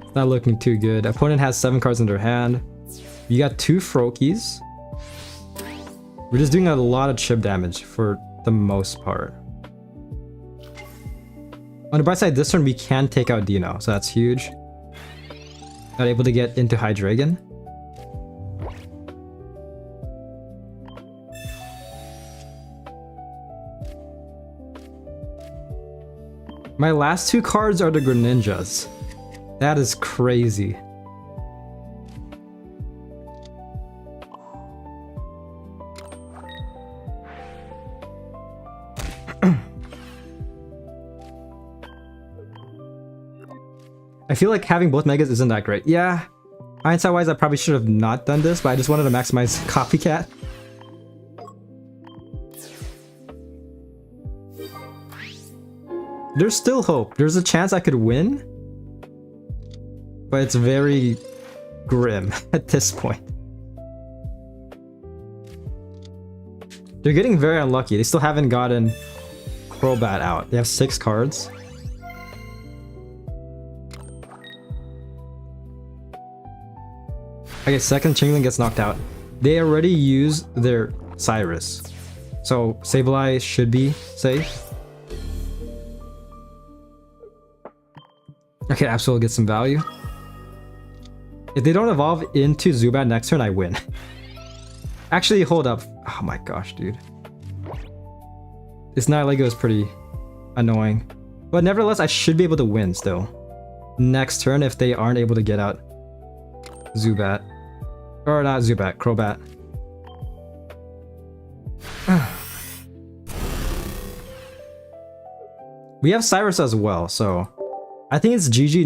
it's not looking too good. Opponent has 7 cards in their hand. You got 2 Froakies. We're just doing a lot of chip damage for the most part. On the bright side, this turn we can take out Dino, so that's huge. Not able to get into Hydreigon. My last 2 cards are the Greninjas. That is crazy. I feel like having both Megas isn't that great. Yeah, hindsight-wise, I probably should have not done this, but I just wanted to maximize Copycat. There's still hope. There's a chance I could win, but it's very grim at this point. They're getting very unlucky. They still haven't gotten Crobat out. They have 6 cards. Okay, second Chingling gets knocked out. They already used their Cyrus, so Sableye should be safe. Okay, Absol gets some value. If they don't evolve into Zubat next turn, I win. Actually, hold up. Oh my gosh, dude. This Nihilego is pretty annoying. But nevertheless, I should be able to win still. Next turn if they aren't able to get out Zubat. Or not Zubat, Crobat. We have Cyrus as well, so I think it's GG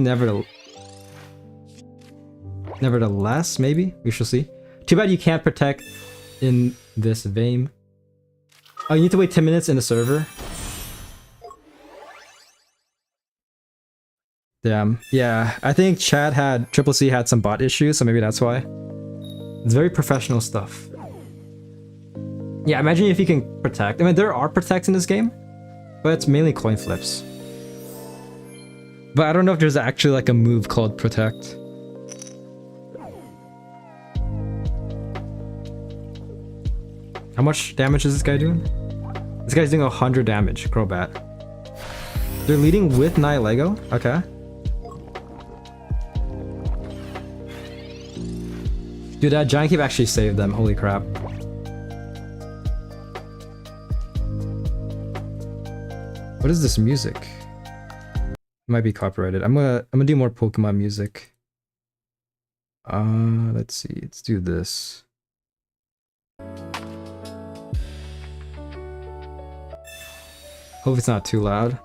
nevertheless, maybe? We shall see. Too bad you can't protect in this vein. Oh, you need to wait 10 minutes in the server? Damn. Yeah, I think Chad had Triple C had some bot issues, so maybe that's why. It's very professional stuff. Yeah, imagine if you can protect. I mean, there are protects in this game, but it's mainly coin flips. But I don't know if there's actually like a move called protect. How much damage is this guy doing? This guy's doing 100 damage, Crobat. They're leading with Nihilego? Okay. Dude, that Giant Cave actually saved them, holy crap. What is this music? It might be copyrighted. I'm gonna do more Pokemon music. Let's see, let's do this. Hope it's not too loud.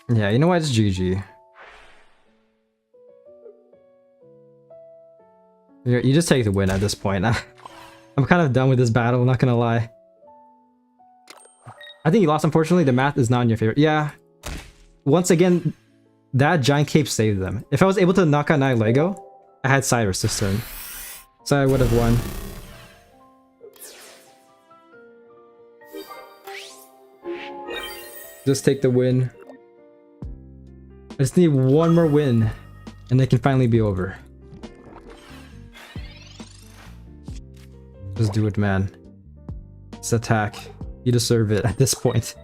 Yeah, you know what? It's GG. You just take the win at this point. I'm kind of done with this battle, not gonna lie. I think you lost, unfortunately. The math is not in your favor. Yeah. Once again, that Giant Cape saved them. If I was able to knock out Nihilego, I had Cyrus this turn. So I would have won. Just take the win. I just need one more win, and it can finally be over. Just do it, man. Just attack. You deserve it at this point.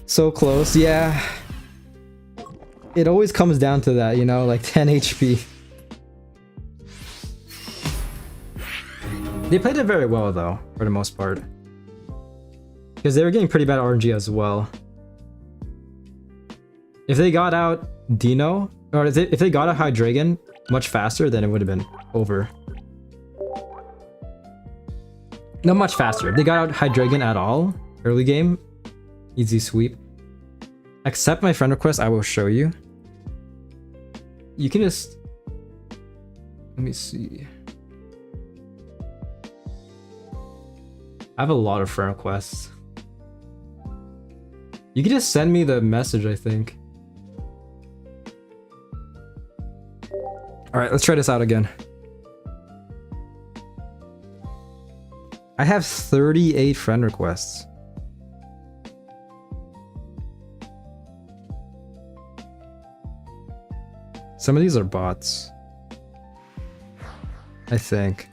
So close, yeah. It always comes down to that, you know, like 10 HP. They played it very well, though, for the most part. Because they were getting pretty bad RNG as well. If they got out Dino, or if they got out Hydreigon much faster, then it would have been over. Not much faster. If they got out Hydreigon at all, early game, easy sweep. Accept my friend request, I will show you. You can just... Let me see. I have a lot of friend requests. You can just send me the message, I think. Alright, let's try this out again. I have 38 friend requests. Some of these are bots, I think.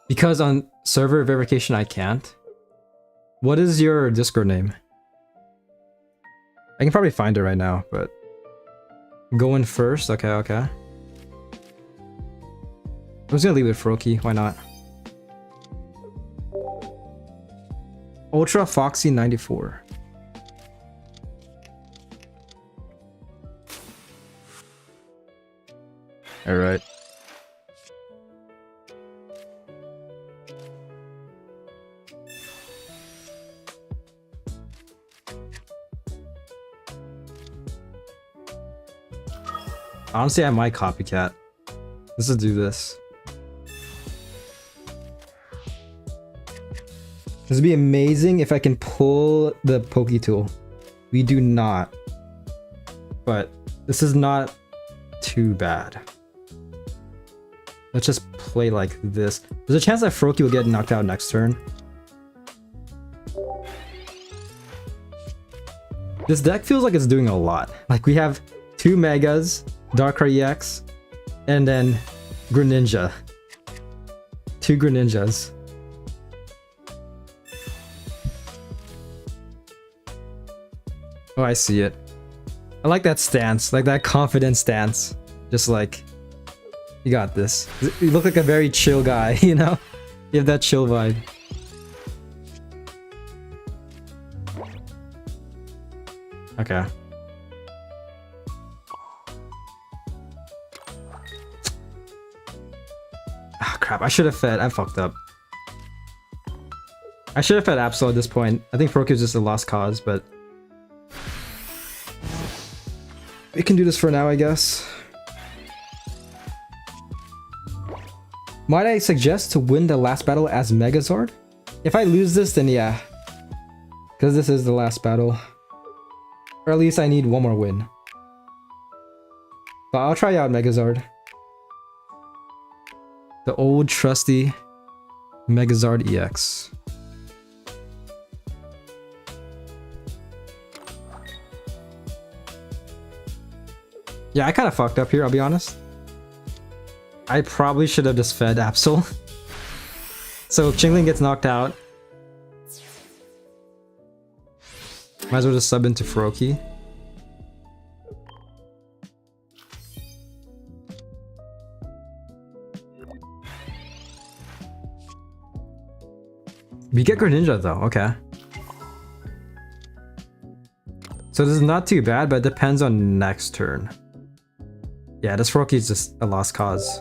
Because on server verification I can't. What is your Discord name? I can probably find it right now, but... Go in first? Okay, okay. I'm just gonna leave it for Froakie, why not? Ultra Foxy 94. Alright. Honestly, I might copycat. Let's just do this. This would be amazing if I can pull the Poke Tool. We do not. But this is not too bad. Let's just play like this. There's a chance that Froakie will get knocked out next turn. This deck feels like it's doing a lot. Like we have 2 Megas, Darkrai EX, and then Greninja. 2 Greninjas. Oh, I see it. I like that stance, like that confident stance. Just like, you got this. You look like a very chill guy, you know? You have that chill vibe. Okay. Ah, crap, I should have fed. I fucked up. I should have fed Absol at this point. I think Froakie is just a lost cause, but... we can do this for now, I guess. Might I suggest to win the last battle as Megazord? If I lose this, then yeah. Because this is the last battle. Or at least I need one more win. But I'll try out Megazord. The old trusty Megazord EX. Yeah, I kind of fucked up here, I'll be honest. I probably should have just fed Absol. So if Chingling gets knocked out, might as well just sub into Furoki. We get Greninja though, okay. So this is not too bad, but it depends on next turn. Yeah, this Furoki is just a lost cause.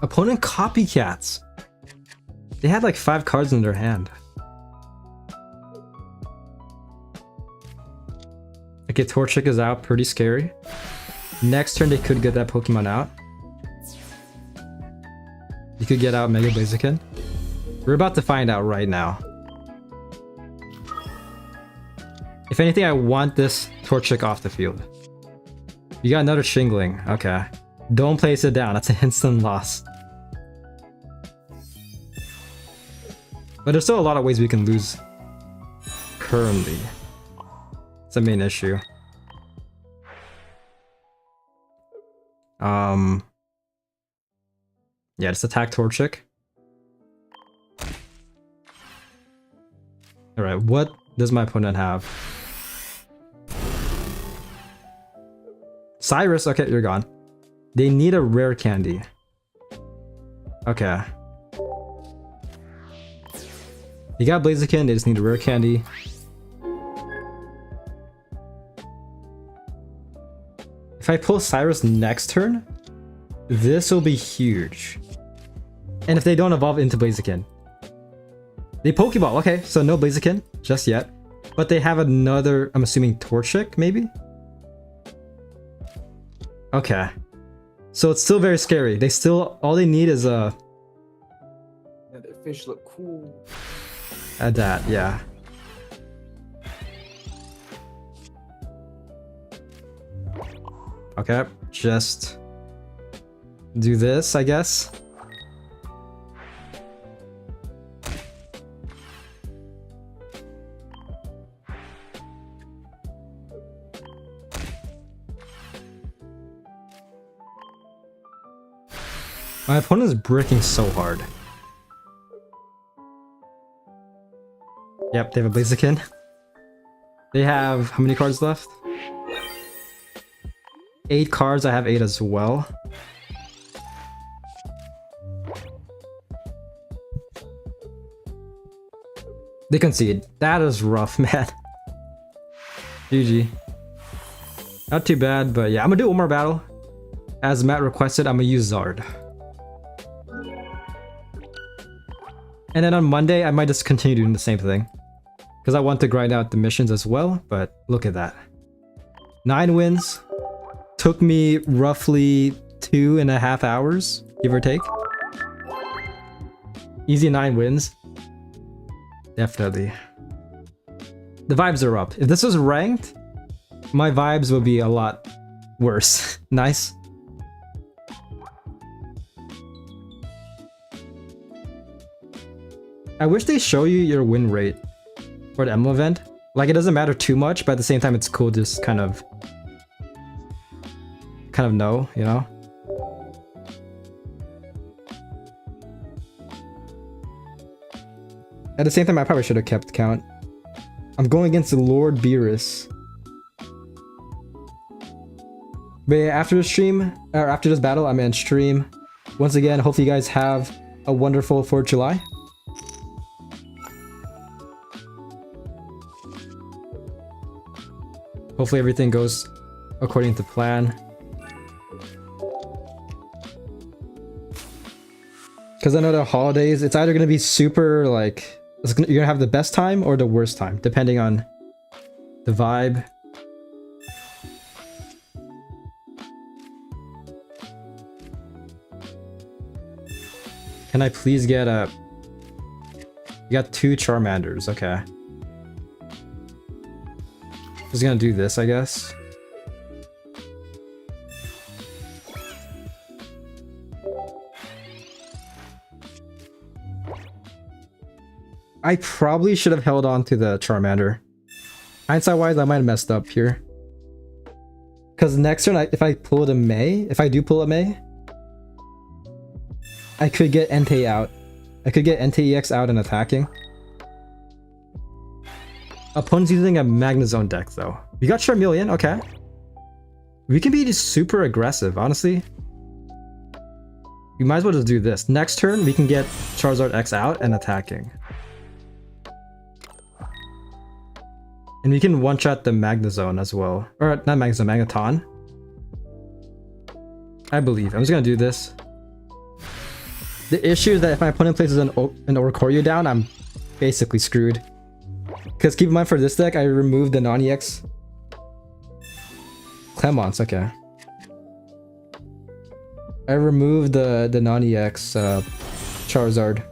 Opponent copycats. They had like 5 cards in their hand. Okay, Torchic is out, pretty scary. Next turn they could get that Pokemon out. You could get out Mega Blaziken. We're about to find out right now. If anything, I want this Torchic off the field. You got another Shingling, okay. Don't place it down, that's an instant loss. But there's still a lot of ways we can lose currently. It's the main issue. Yeah, just attack Torchic. Alright, what does my opponent have? Cyrus, okay, you're gone. They need a rare candy. Okay. You got Blaziken, they just need a rare candy. If I pull Cyrus next turn, this will be huge. And if they don't evolve into Blaziken. They Pokeball, okay, so no Blaziken just yet. But they have another, I'm assuming Torchic, maybe? Okay. So it's still very scary. They still, all they need is a... Yeah, their fish look cool. Add that, yeah. Okay, just do this, I guess. My opponent is bricking so hard. Yep, they have a Blaziken. They have how many cards left? 8 cards, I have 8 as well. They concede. That is rough, man. GG. Not too bad, but yeah, I'm gonna do one more battle. As Matt requested, I'm gonna use Zard. And then on Monday, I might just continue doing the same thing. Because I want to grind out the missions as well, but look at that. 9 wins. Took me roughly 2.5 hours, give or take. Easy 9 wins. Definitely. The vibes are up. If this was ranked, my vibes would be a lot worse. Nice. I wish they show you your win rate for the Emblem event. Like, it doesn't matter too much, but at the same time, it's cool to just kind of know, you know? At the same time, I probably should have kept count. I'm going against the Lord Beerus. But yeah, after the stream, or after this battle, I'm in stream. Once again, hopefully you guys have a wonderful 4th of July. Hopefully everything goes according to plan. Because I know the holidays, it's either going to be super like, you're going to have the best time or the worst time, depending on the vibe. Can I please get a... You got 2 Charmanders, okay. Just gonna do this, I guess. I probably should have held on to the Charmander. Hindsight-wise, I might have messed up here. Because next turn, if I pull a May, if I do pull a May, I could get Entei out. I could get Entei EX out and attacking. Opponent's using a Magnezone deck, though. We got Charmeleon, okay. We can be just super aggressive, honestly. We might as well just do this. Next turn, we can get Charizard X out and attacking. And we can one-shot the Magnezone as well. Or, not Magnezone, Magneton. I believe. I'm just gonna do this. The issue is that if my opponent places an Oricorio down, I'm basically screwed. Because keep in mind for this deck, I removed the non-EX Clemons, okay. I removed the non-EX Charizard.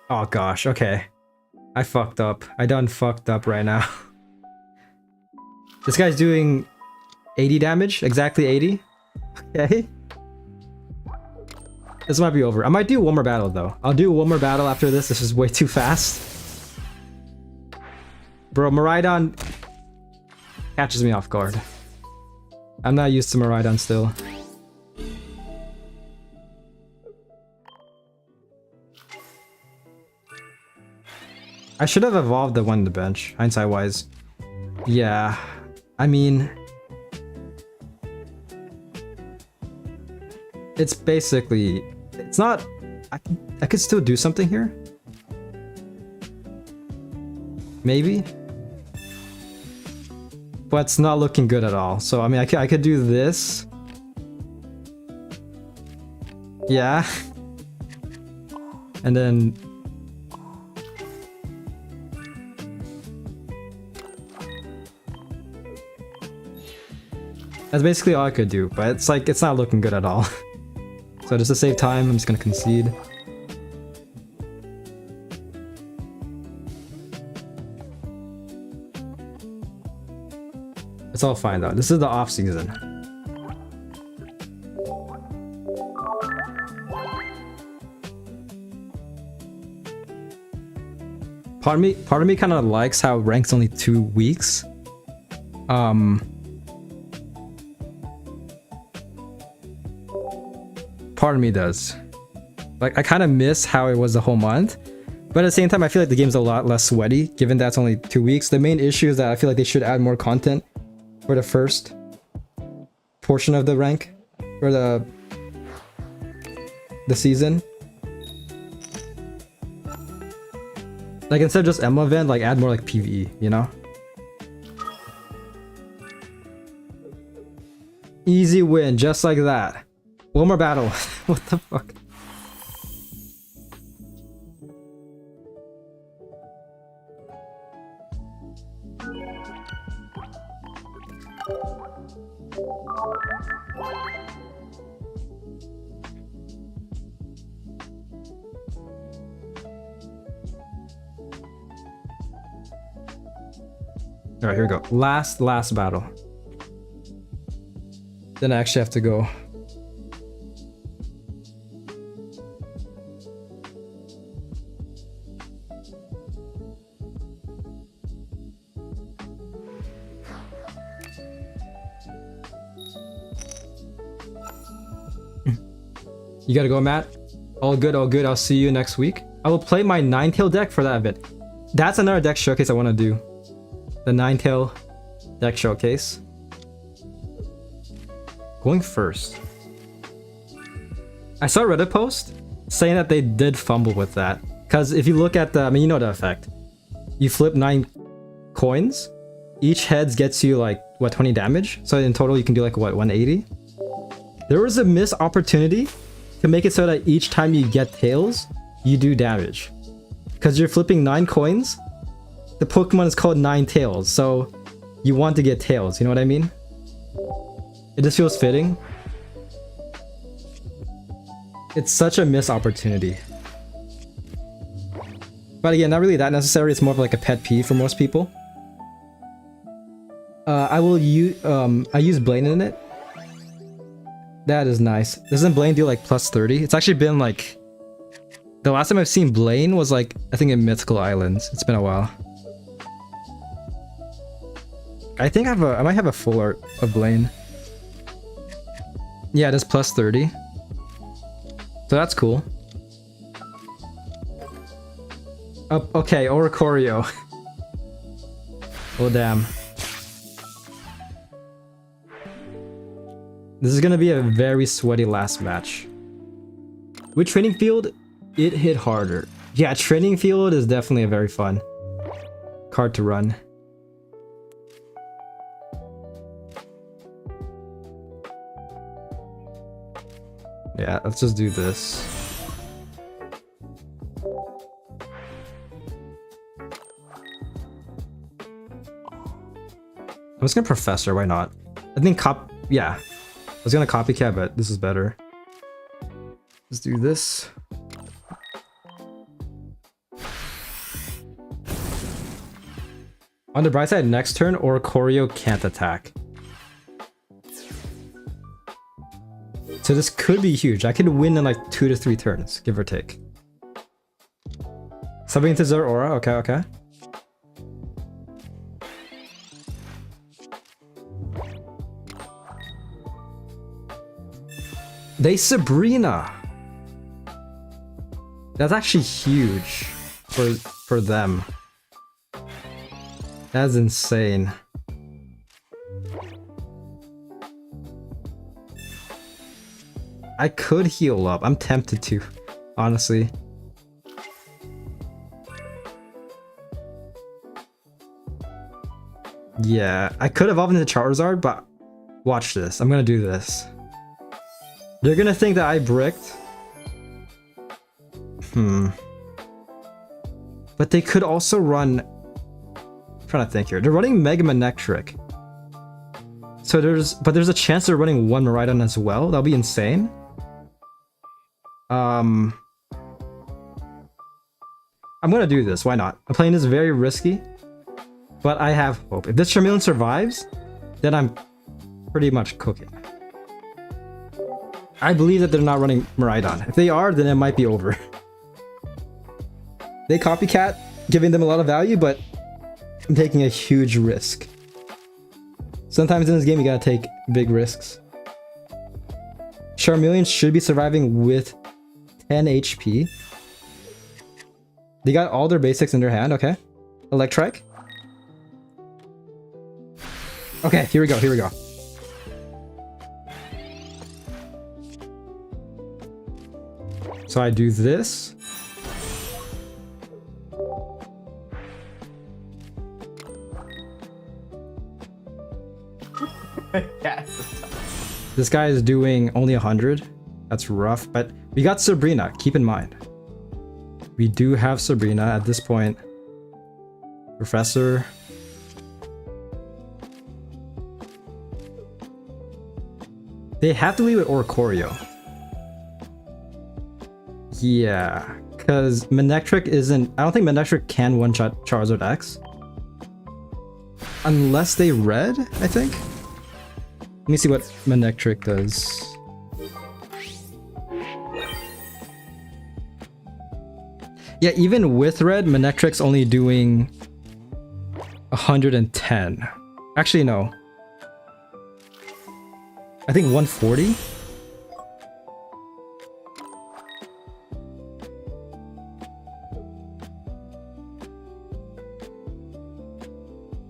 Oh gosh, okay. I fucked up. I done fucked up right now. This guy's doing 80 damage, exactly 80. Okay. This might be over. I might do one more battle though. I'll do one more battle after this. This is way too fast. Bro, Miraidon catches me off guard. I'm not used to Miraidon still. I should have evolved the one on the bench, hindsight-wise. Yeah, I mean... It's basically... It's not... I could still do something here? Maybe? But it's not looking good at all. So, I mean, I could do this. Yeah. And then... That's basically all I could do, but it's like, it's not looking good at all. So just to save time, I'm just gonna concede. It's all fine though. This is the off season. Part of me kind of likes how rank's only 2 weeks. Part of me does. Like, I kind of miss how it was the whole month, but at the same time, I feel like the game's a lot less sweaty, given that's only 2 weeks. The main issue is that I feel like they should add more content for the first portion of the rank, or the season. Like, instead of just Emblem event, like, add more like PvE, you know? Easy win, just like that. One more battle. What the fuck? Alright, here we go. Last battle. Then I actually have to go. You gotta go, Matt. All good, all good. I'll see you next week. I will play my Ninetail deck for that event. That's another deck showcase I want to do. The Ninetail deck showcase. Going first. I saw a Reddit post saying that they did fumble with that. Because if you look at the, I mean, you know the effect. You flip 9 coins. Each heads gets you like, what, 20 damage? So in total you can do like, what, 180? There was a missed opportunity to make it so that each time you get tails, you do damage. Because you're flipping 9 coins. The Pokemon is called Ninetails, so you want to get tails, you know what I mean? It just feels fitting. It's such a missed opportunity. But again, not really that necessary. It's more of like a pet peeve for most people. I use Blaine in it. That is nice. Doesn't Blaine do like plus 30? It's actually been like... The last time I've seen Blaine was like, I think in Mythical Islands. It's been a while. I think I might have a full art of Blaine. Yeah, it is plus 30. So that's cool. Okay, Oricorio. Oh damn. This is gonna be a very sweaty last match. With Training Field, it hit harder. Yeah, Training Field is definitely a very fun card to run. Yeah, let's just do this. I'm just gonna Professor, why not? I think yeah. I was gonna copycat, but this is better. Let's do this. On the bright side, next turn, Oricorio can't attack. So this could be huge. I could win in like 2 to 3 turns, give or take. Subbing into Zeraora, okay, okay. They Sabrina! That's actually huge for them. That's insane. I could heal up. I'm tempted to, honestly. Yeah, I could evolve into Charizard, but watch this. I'm gonna do this. They're gonna think that I bricked. But they could also run... I'm trying to think here. They're running Mega Manectric. So there's a chance they're running 1 Miraidon as well. That'll be insane. I'm gonna do this. Why not? I'm playing this very risky, but I have hope. If this Charmeleon survives, then I'm pretty much cooking. I believe that they're not running Miraidon. If they are, then it might be over. They copycat, giving them a lot of value, but I'm taking a huge risk. Sometimes in this game, you gotta take big risks. Charmeleon should be surviving with 10 HP. They got all their basics in their hand, okay. Electrike. Okay, here we go, here we go. So I do this. This guy is doing only 100. That's rough, but we got Sabrina, keep in mind. We do have Sabrina at this point. Professor. They have to leave with Oricorio. Yeah, because Manectric isn't... I don't think Manectric can one-shot Charizard X. Unless they red, I think. Let me see what Manectric does. Yeah, even with red, Manectric's only doing 110. Actually, no. I think 140?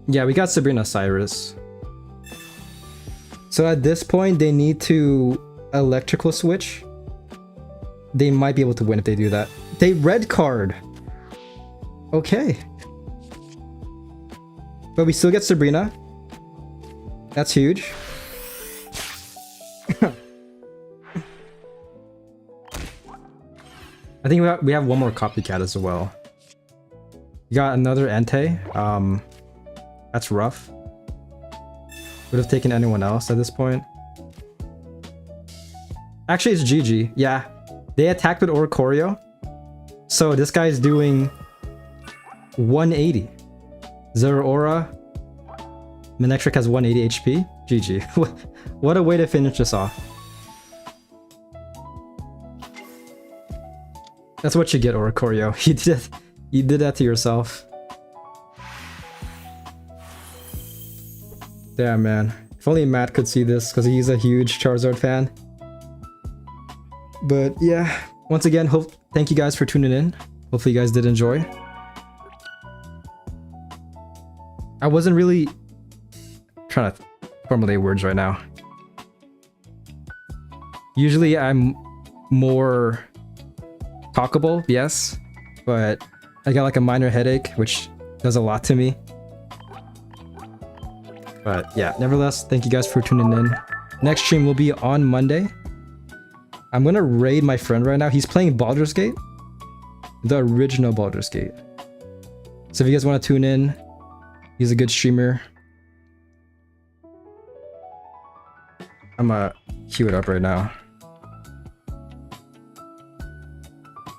Yeah, we got Sabrina Cyrus. So at this point, they need to electrical switch. They might be able to win if they do that. They red card. Okay. But we still get Sabrina. That's huge. I think we have one more copycat as well. You got another Entei. That's rough. Would have taken anyone else at this point. Actually, it's GG. Yeah. They attacked with Oricorio. So this guy's doing 180. Zero Aura. Manectric has 180 HP. GG. What a way to finish this off. That's what you get, Oricorio. You did that to yourself. Damn, man. If only Matt could see this, because he's a huge Charizard fan. But yeah, once again, thank you guys for tuning in. Hopefully you guys did enjoy. I wasn't really trying to formulate words right now. Usually I'm more talkable, yes, but I got like a minor headache, which does a lot to me. But yeah, nevertheless, thank you guys for tuning in. Next stream will be on Monday. I'm gonna raid my friend right now. He's playing Baldur's Gate, the original Baldur's Gate. So if you guys want to tune in, he's a good streamer. I'm gonna queue it up right now.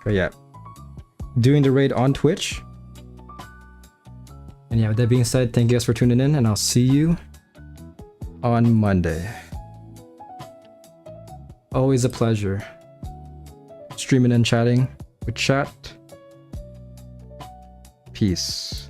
But yeah, doing the raid on Twitch. And yeah, with that being said, thank you guys for tuning in, and I'll see you on Monday. Always a pleasure streaming and chatting with chat. Peace.